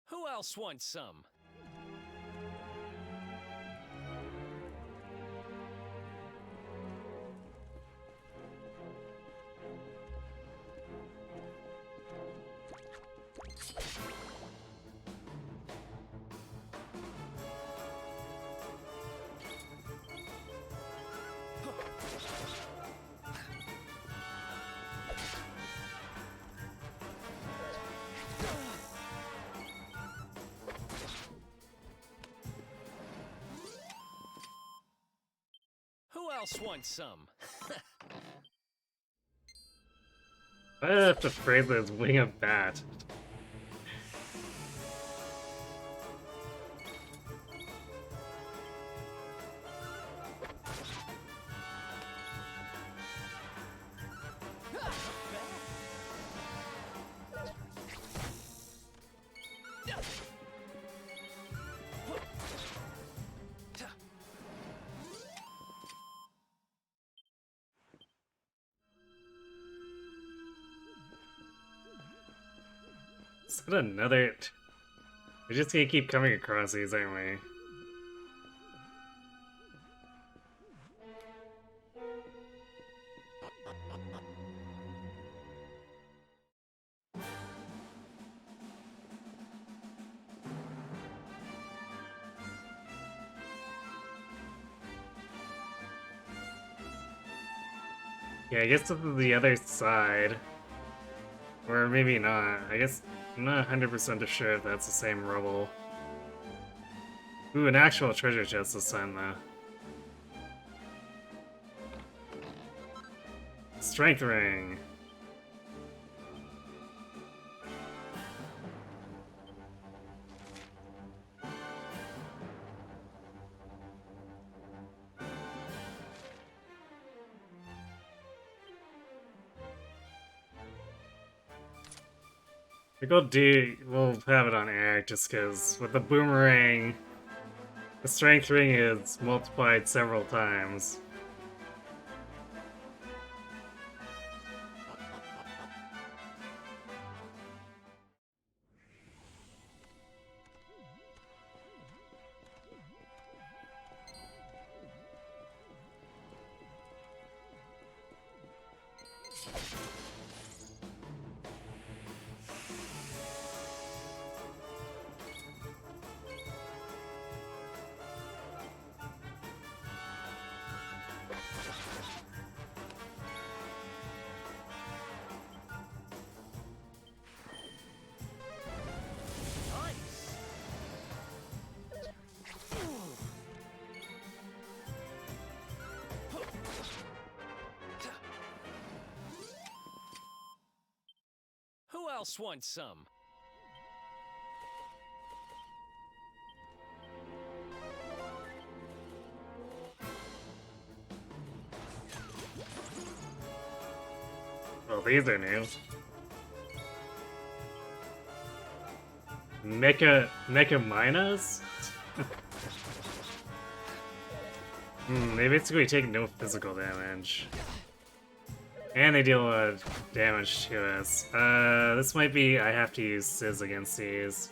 Who else wants some? Who else wants some? I have to phrase it as wing of bat. Is that another... We're just gonna keep coming across these, aren't we? Yeah, I guess this is the other side. Or maybe not. I guess I'm not 100% sure if that's the same rubble. Ooh, an actual treasure chest this time, though. Strength ring. I think we'll have it on air just because with the boomerang, the strength ring is multiplied several times. Who else wants some? these are new. Mecha Minas? They basically take no physical damage. And they deal damage to us. This might be I have to use Sizz against these.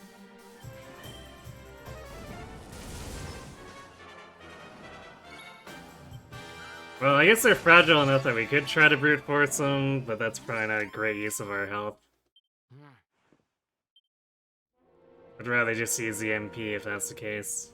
Well, I guess they're fragile enough that we could try to brute force them, but that's probably not a great use of our health. I'd rather just use the MP if that's the case.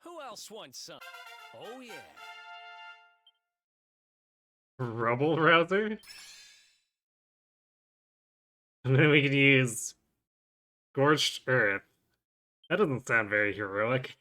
Who else wants some? Oh yeah. Rubble Rouser? And then we could use Scorched Earth. That doesn't sound very heroic.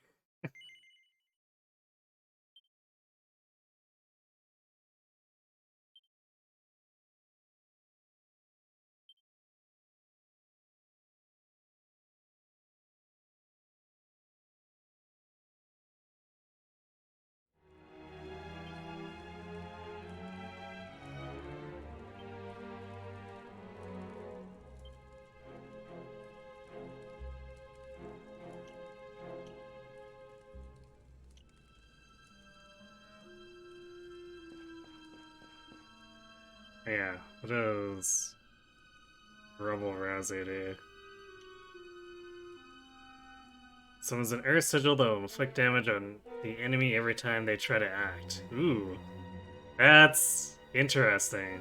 Yeah, what does Rubble Rouser do? Summons an Earth Sigil that will inflict damage on the enemy every time they try to act. Ooh, that's interesting.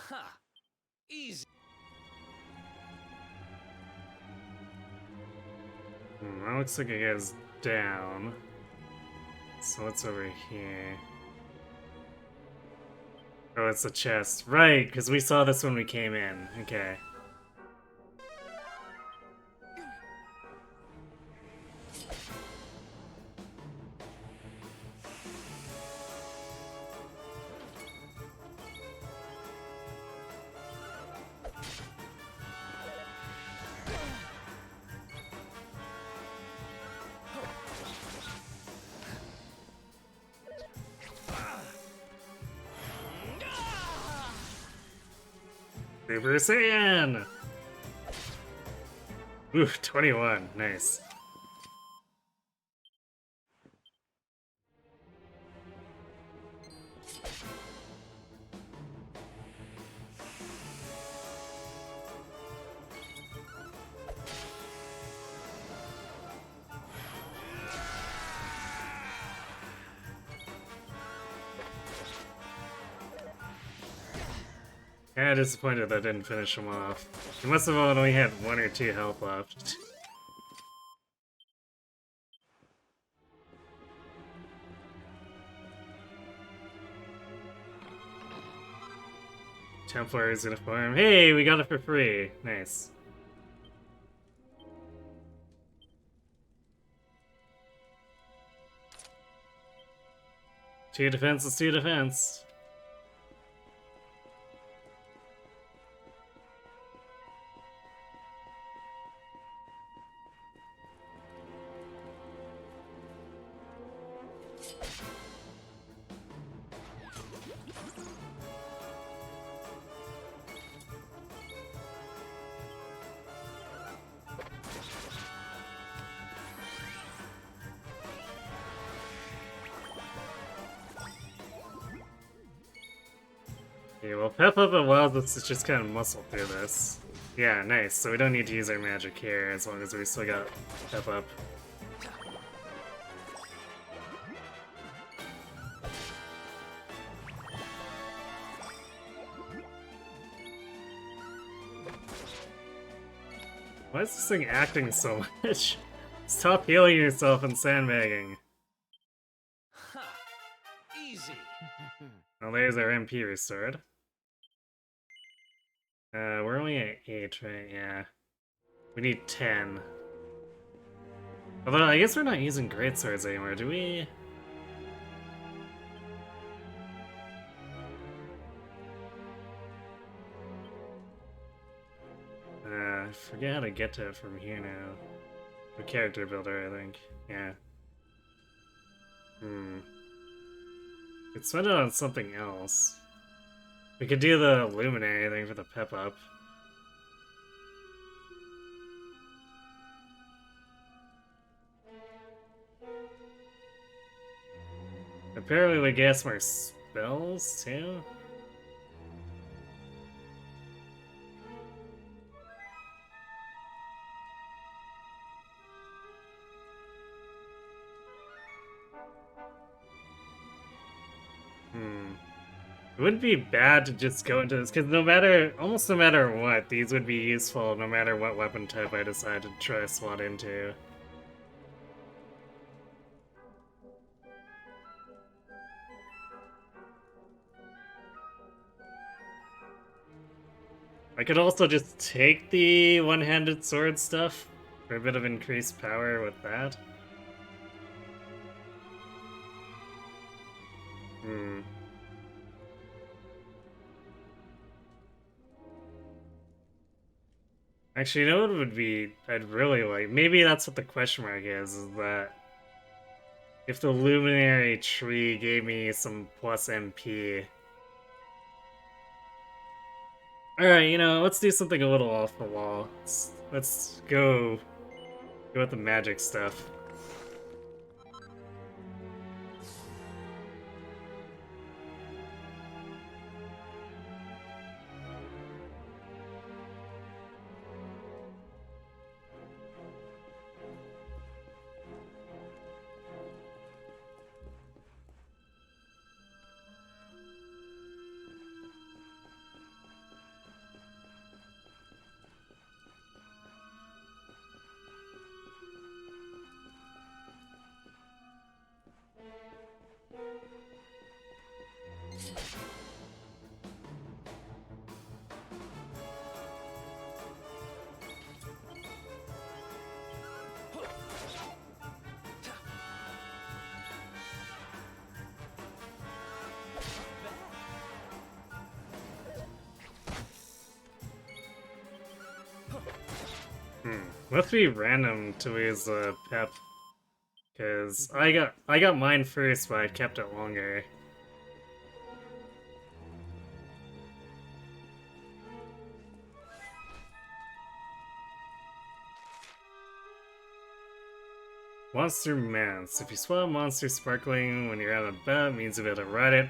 Ha! Easy. That looks like it goes down. So what's over here? Oh, it's a chest. Right, because we saw this when we came in. Okay. Super Saiyan! Ooh, 21. Nice. Kinda disappointed that didn't finish him off. He must have only had 1 or 2 health left. Templar's uniform. Hey, we got it for free. Nice. Two defense is 2 defense. Okay, well, Pep Up allows us to just kind of muscle through this. Yeah, nice. So we don't need to use our magic here as long as we still got Pep Up. Why is this thing acting so much? Stop healing yourself and sandbagging. Ha! Easy. Well, there's our MP restored. We're only at 8, right? Yeah. We need 10. Although, I guess we're not using greatswords anymore, do we? I forget how to get to it from here now. The character builder, I think. Yeah. Could spend it on something else. We could do the luminary thing for the pep up. Apparently we get some more spells too. It wouldn't be bad to just go into this, because almost no matter what, these would be useful no matter what weapon type I decide to try to slot into. I could also just take the one-handed sword stuff for a bit of increased power with that. Actually, you know what would be I'd really like? Maybe that's what the question mark is that if the luminary tree gave me some plus MP. Alright, you know, let's do something a little off the wall. Let's go with the magic stuff. Must be random to use the pep, because I got mine first, but I kept it longer. Monster Mance. If you spot a monster sparkling when you're out of bed, it means you'll be able to ride it.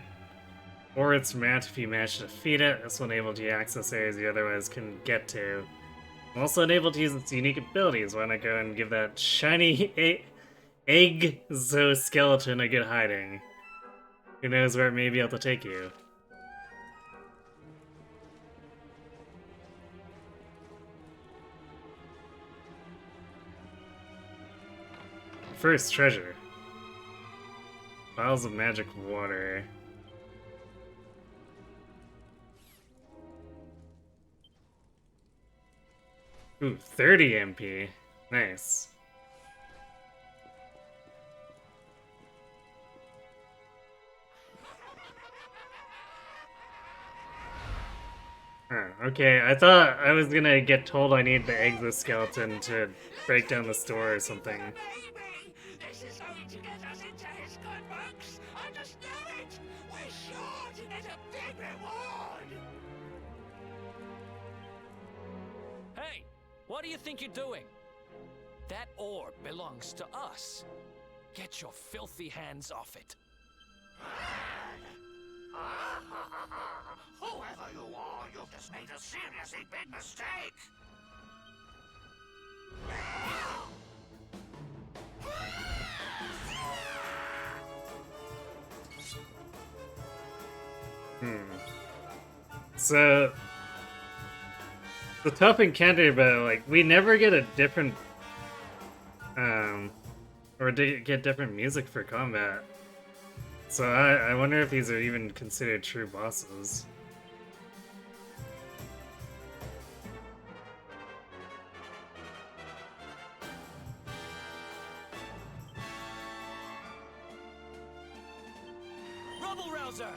Or it's Mant if you manage to defeat it. This will enable you to access areas you otherwise couldn't get to. I'm also unable to use its unique abilities. Why not go and give that shiny exoskeleton a good hiding? Who knows where it may be able to take you? First treasure. Vials of magic water. Ooh, 30 MP. Nice. Huh, okay, I thought I was gonna get told I need the exoskeleton to break down the store or something. This is going to get us into his good X! I just knew it! We're sure to get a big reward! Hey, what do you think you're doing? That orb belongs to us. Get your filthy hands off it. Whoever you are, you've just made a seriously big mistake! So the tough encounter, but like we never get a different or get different music for combat. So I wonder if these are even considered true bosses. Rubble Rouser!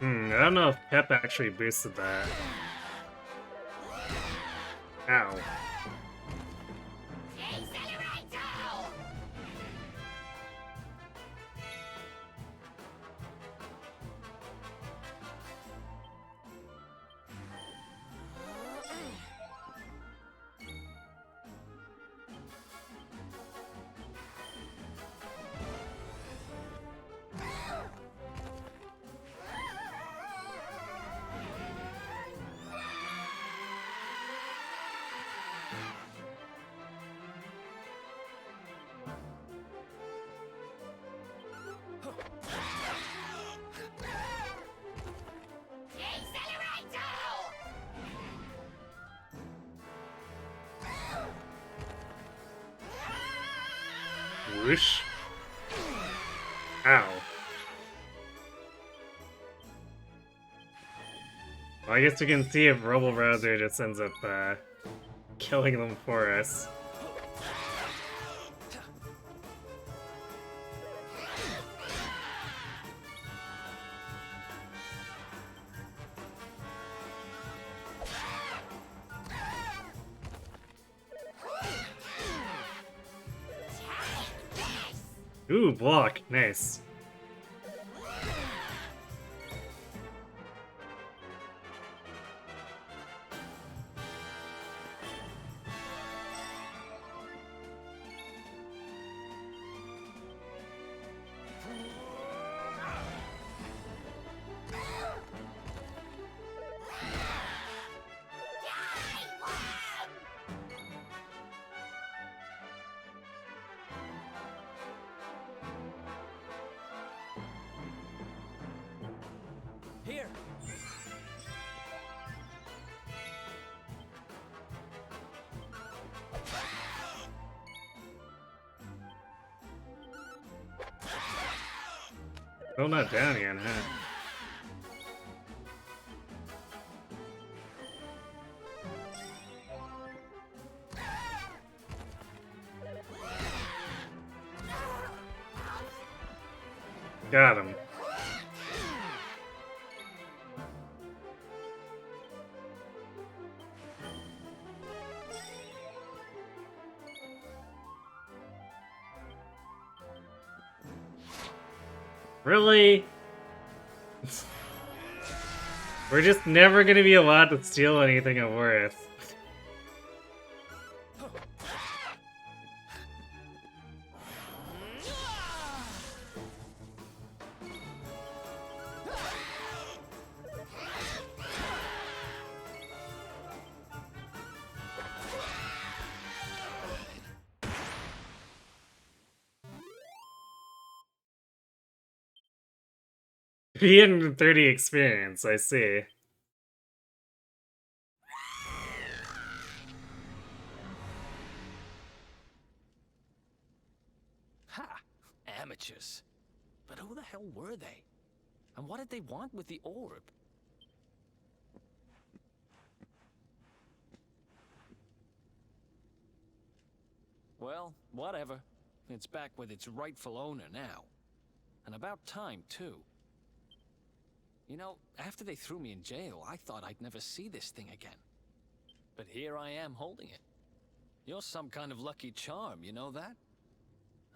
I don't know if Pep actually boosted that. Ow. Whoosh. Ow. Well, I guess you can see if Rubble Rouser just ends up killing them for us. Ooh, block. Nice. Here. Still not down yet, huh? Got him. Really? We're just never gonna be allowed to steal anything of worth. He had 30 experience, I see. Ha! Amateurs. But who the hell were they? And what did they want with the orb? Well, whatever. It's back with its rightful owner now. And about time, too. You know, after they threw me in jail, I thought I'd never see this thing again. But here I am holding it. You're some kind of lucky charm, you know that?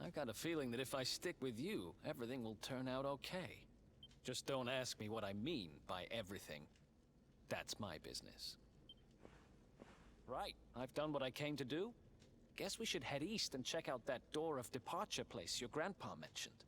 I've got a feeling that if I stick with you, everything will turn out okay. Just don't ask me what I mean by everything. That's my business. Right, I've done what I came to do. Guess we should head east and check out that door of departure place your grandpa mentioned.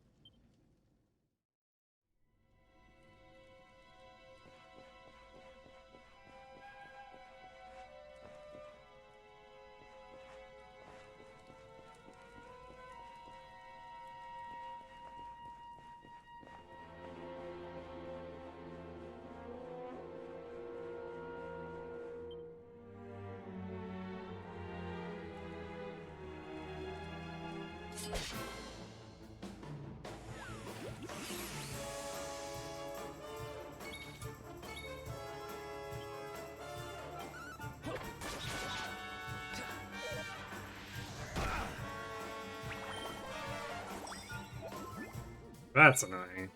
That's annoying.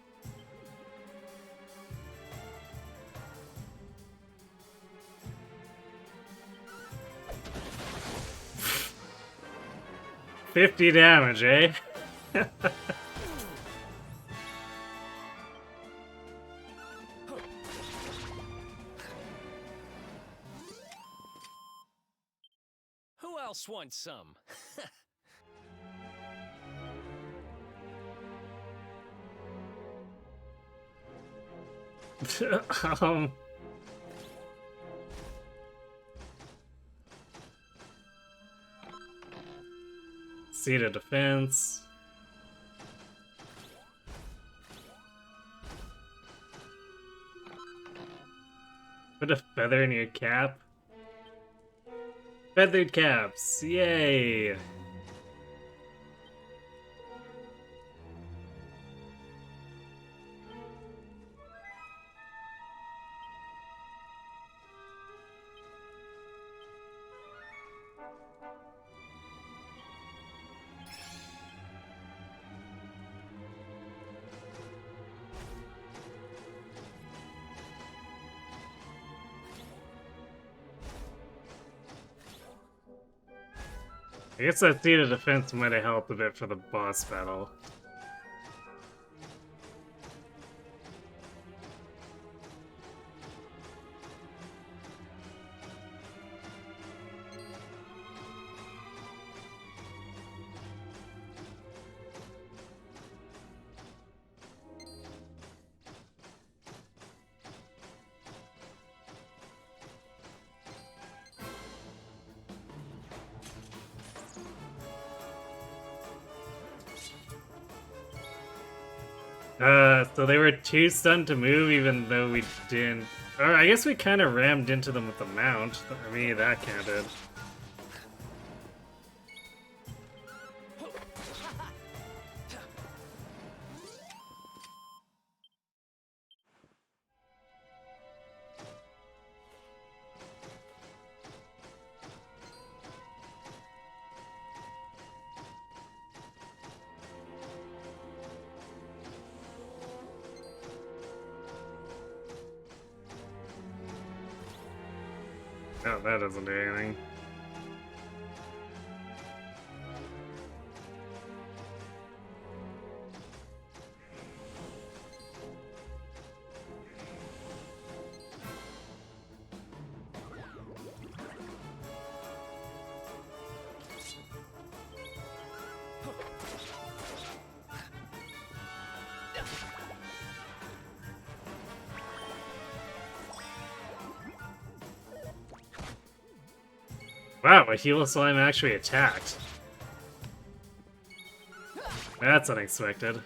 $50 damage, eh? Who else wants some? um... Seated defense. Put a feather in your cap. Feathered caps, yay! I guess that seated defense might have helped a bit for the boss battle. So they were too stunned to move even though we didn't... Or I guess we kind of rammed into them with the mount. I mean, that counted. Oh, that doesn't do anything. Wow, a Helo Slime actually attacked. That's unexpected.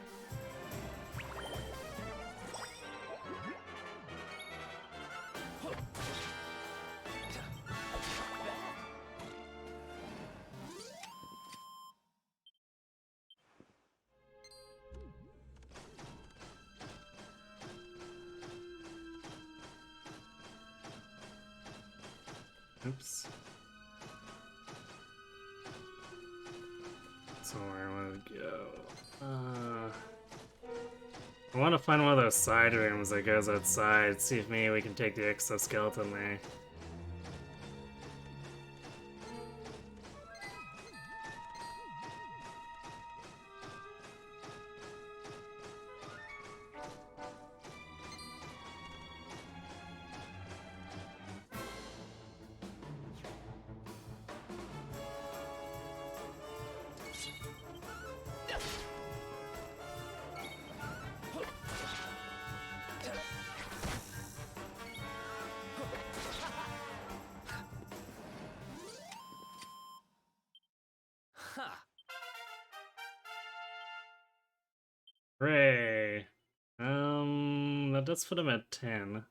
Oops. So where I want to go? I want to find one of those side rooms that goes outside, see if maybe we can take the exoskeleton there. Ha! Hooray! That does put him at 10.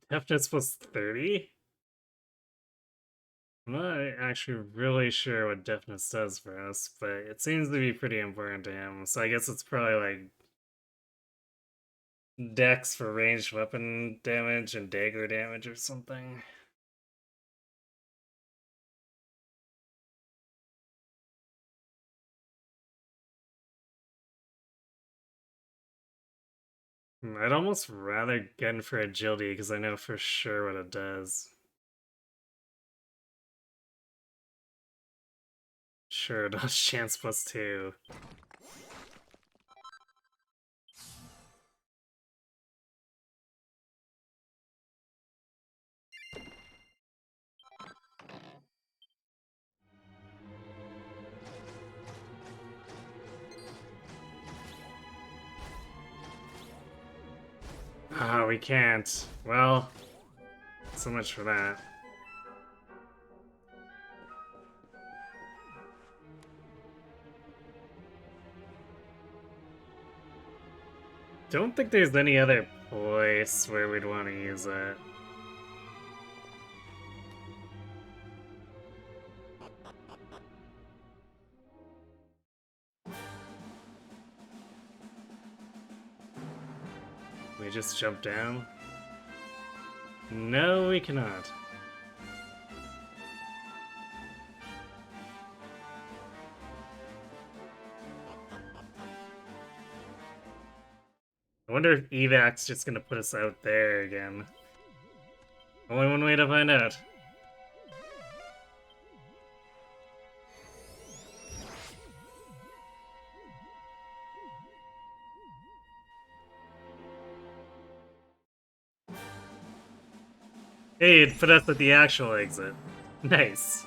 Deftness plus 30? I'm not actually really sure what deafness does for us, but it seems to be pretty important to him, so I guess it's probably like dex for ranged weapon damage and dagger damage or something. I'd almost rather get in for agility because I know for sure what it does. Sure, dodge chance plus 2. Ah, we can't. Well, so much for that. Don't think there's any other place where we'd want to use it. We just jump down? No, we cannot. I wonder if evac's just gonna put us out there again. Only one way to find out. Hey, it put us at the actual exit. Nice.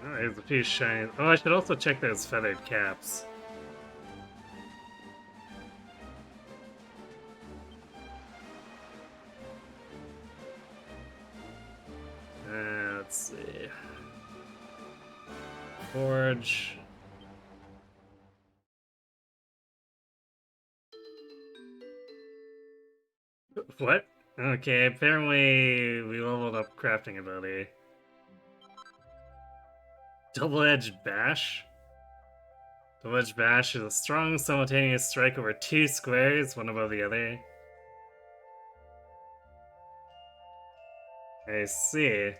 Oh, there's a few shiny. Oh, I should also check those feathered caps. Let's see. Forge. What? Okay, apparently we leveled up crafting ability. Double-edged bash? The wedge bash is a strong simultaneous strike over two squares, one above the other. I see.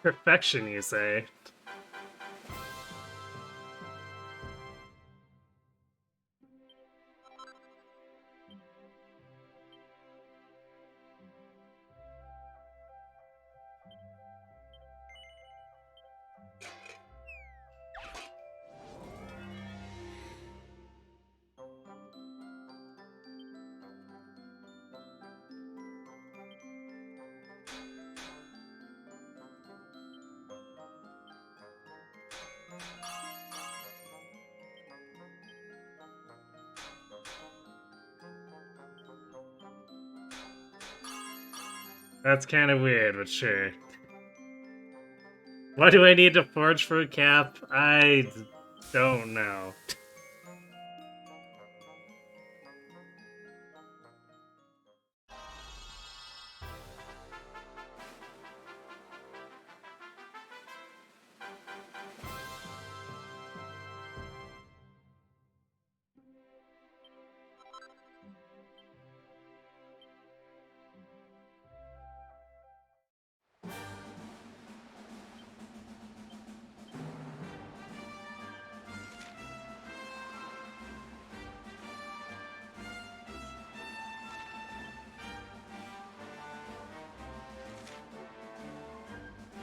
Perfection, you say? That's kind of weird, but sure. What do I need to forge for a cap? I don't know.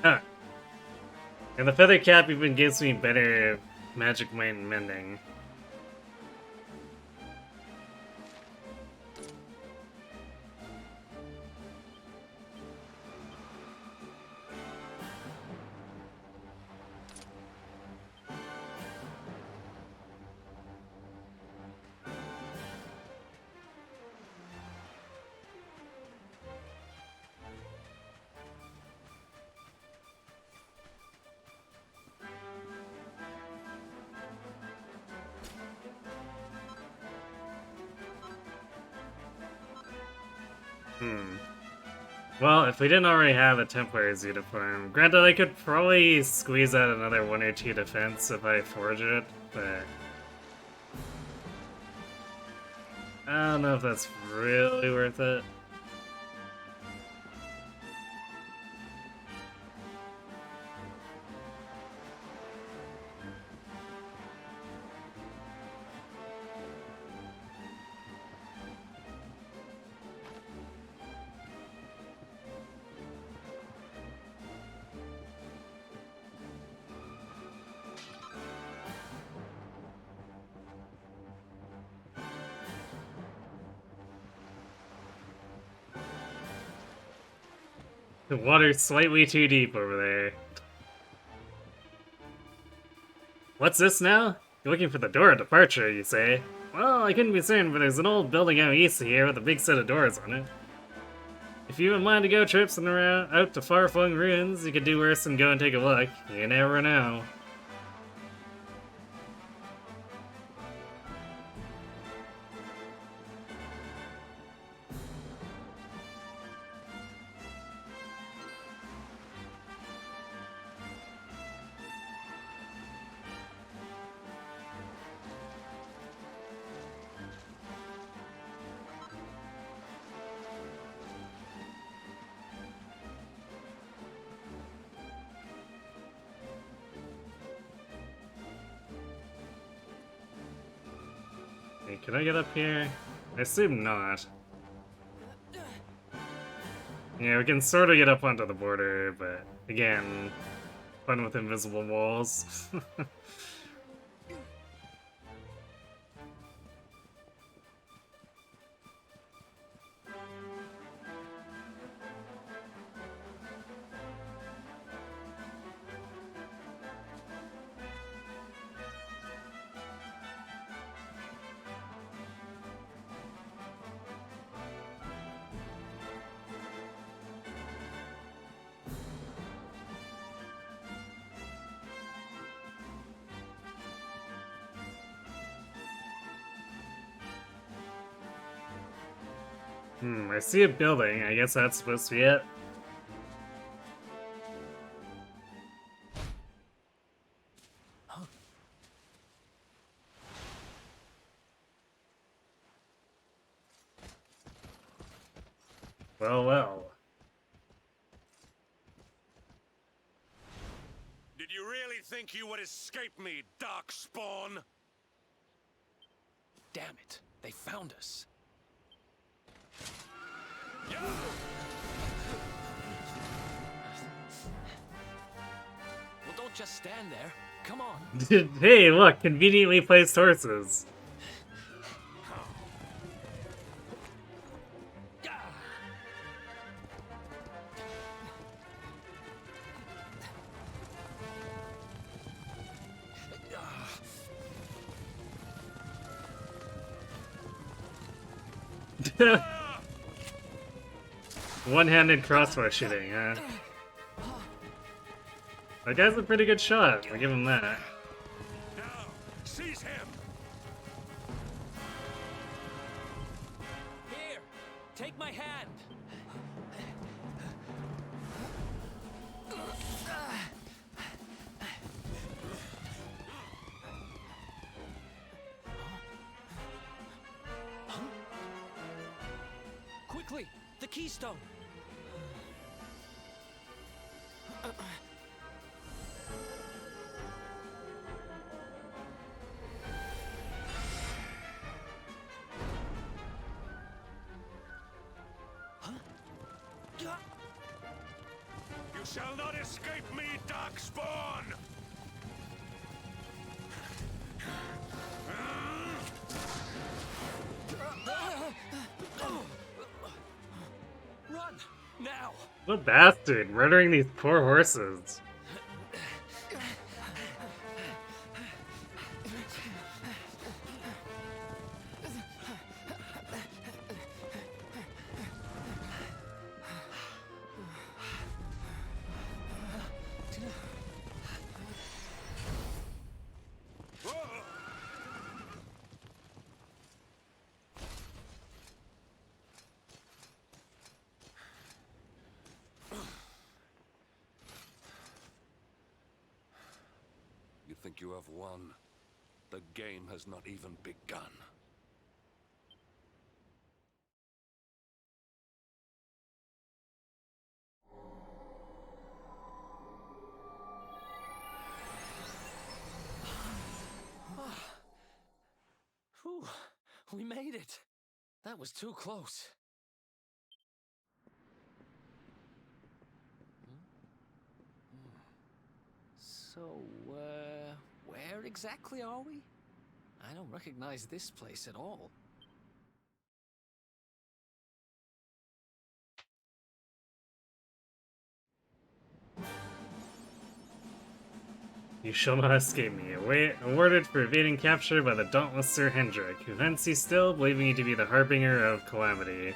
Huh. And the feather cap even gives me better magic might and mending. Well, if we didn't already have a Templar's uniform, granted I could probably squeeze out another 1 or 2 defense if I forge it, but I don't know if that's really worth it. The water's slightly too deep over there. What's this now? You're looking for the door of departure, you say? Well, I couldn't be certain, but there's an old building out east of here with a big set of doors on it. If you have mind to go trips and around out to far-flung ruins, you could do worse than go and take a look. You never know. Hey, can I get up here? I assume not. Yeah, we can sort of get up onto the border, but again, fun with invisible walls. I see a building. I guess that's supposed to be it. Well, well. Did you really think you would escape me, Darkspawn? Damn it, they found us. Well, don't just stand there. Come on. Hey, look, conveniently placed horses. One-handed crossbow shooting, huh? That guy's a pretty good shot, I'll give him that. Now, seize him! Here, take my hand. Quickly, the keystone. You shall not escape me, Darkspawn! Run, now. What a bastard, murdering these poor horses. You think you have won? The game has not even begun. Whew, we made it. That was too close. So, where exactly are we? I don't recognize this place at all. You shall not escape me. Awarded for evading capture by the dauntless Sir Hendrik, who hunts you still, believing you to be the harbinger of calamity.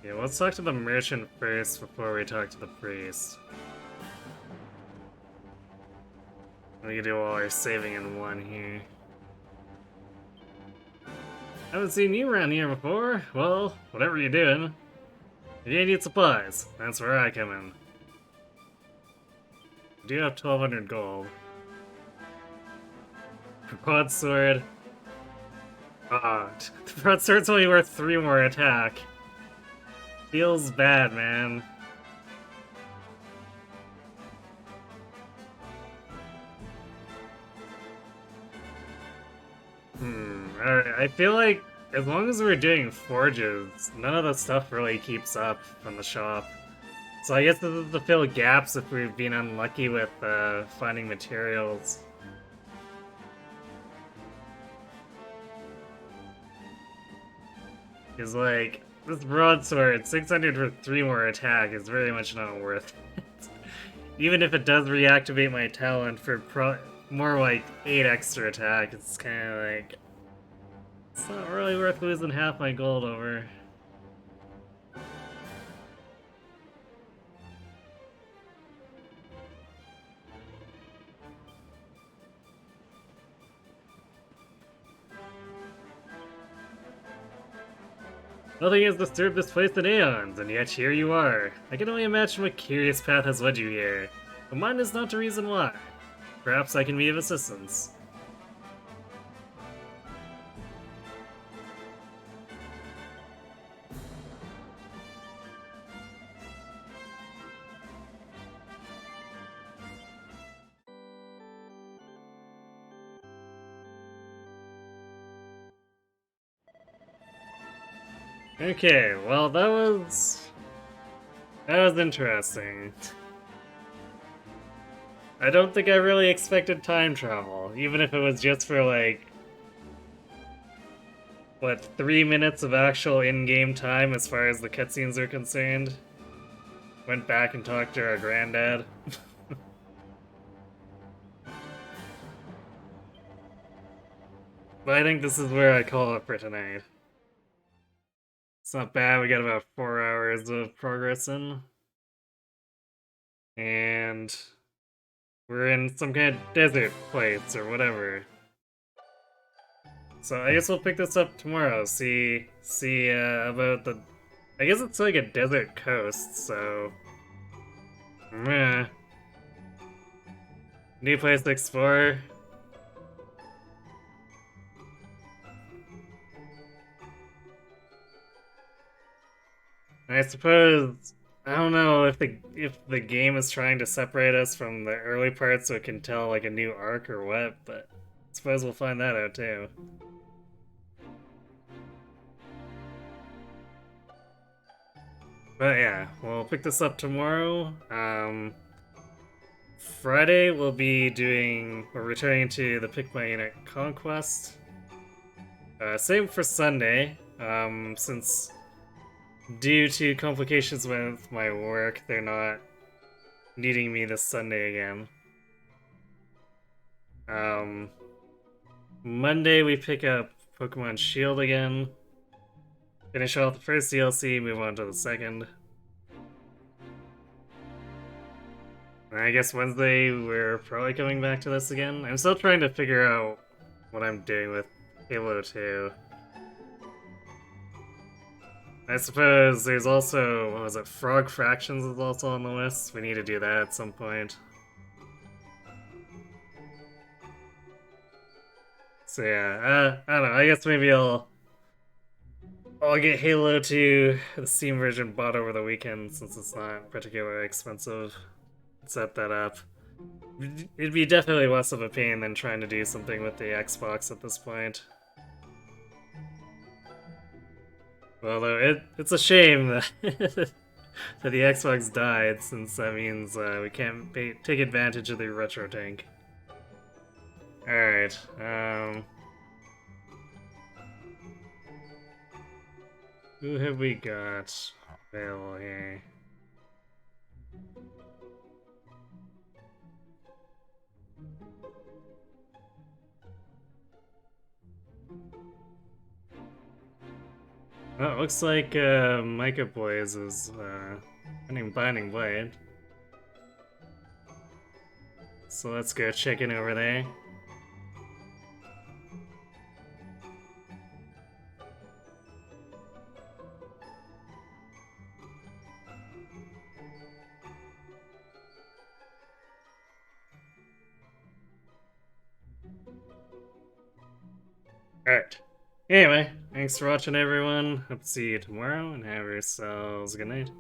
Yeah, let's talk to the merchant first before we talk to the priest. We can do all our saving in one here. Haven't seen you around here before. Well, whatever you're doing. If you need supplies, that's where I come in. I do have 1,200 gold. Broadsword. The broadsword's only worth 3 more attack. Feels bad, man. Alright, I feel like as long as we're doing forges, none of the stuff really keeps up from the shop. So I guess this is to fill gaps if we've been unlucky with finding materials. Because, like, this broadsword, 600 for 3 more attack is very much not worth it. Even if it does reactivate my talent for more like 8 extra attack, it's kind of like... It's not really worth losing half my gold over. Nothing has disturbed this place in aeons, and yet here you are. I can only imagine what curious path has led you here. But mine is not the reason why. Perhaps I can be of assistance. Okay, well that was interesting. I don't think I really expected time travel, even if it was just for like what, 3 minutes of actual in-game time as far as the cutscenes are concerned. Went back and talked to our granddad. But I think this is where I call it for tonight. It's not bad, we got about 4 hours of progress in. And we're in some kind of desert place or whatever. So I guess we'll pick this up tomorrow, see about the... I guess it's like a desert coast, so... Meh. New place to explore. I suppose... I don't know if the game is trying to separate us from the early parts so it can tell like a new arc or what, but I suppose we'll find that out too. But yeah, we'll pick this up tomorrow. Friday we'll be we're returning to the Pick My Unit Conquest. Same for Sunday, since due to complications with my work, they're not needing me this Sunday again. Monday we pick up Pokemon Shield again. Finish off the first DLC, move on to the second. And I guess Wednesday we're probably coming back to this again. I'm still trying to figure out what I'm doing with Halo 2. I suppose there's also, what was it, Frog Fractions is also on the list. We need to do that at some point. So yeah, I don't know, I guess maybe I'll get Halo 2, the Steam version, bought over the weekend since it's not particularly expensive. Set that up. It'd be definitely less of a pain than trying to do something with the Xbox at this point. Although it's a shame that, that the Xbox died, since that means we can't take advantage of the retro tank. Alright, who have we got available here? Oh, it looks like Micah Boys is Binding Blade. So let's go check in over there. Alright. Anyway, Thanks for watching, everyone. Hope to see you tomorrow, and have yourselves a good night.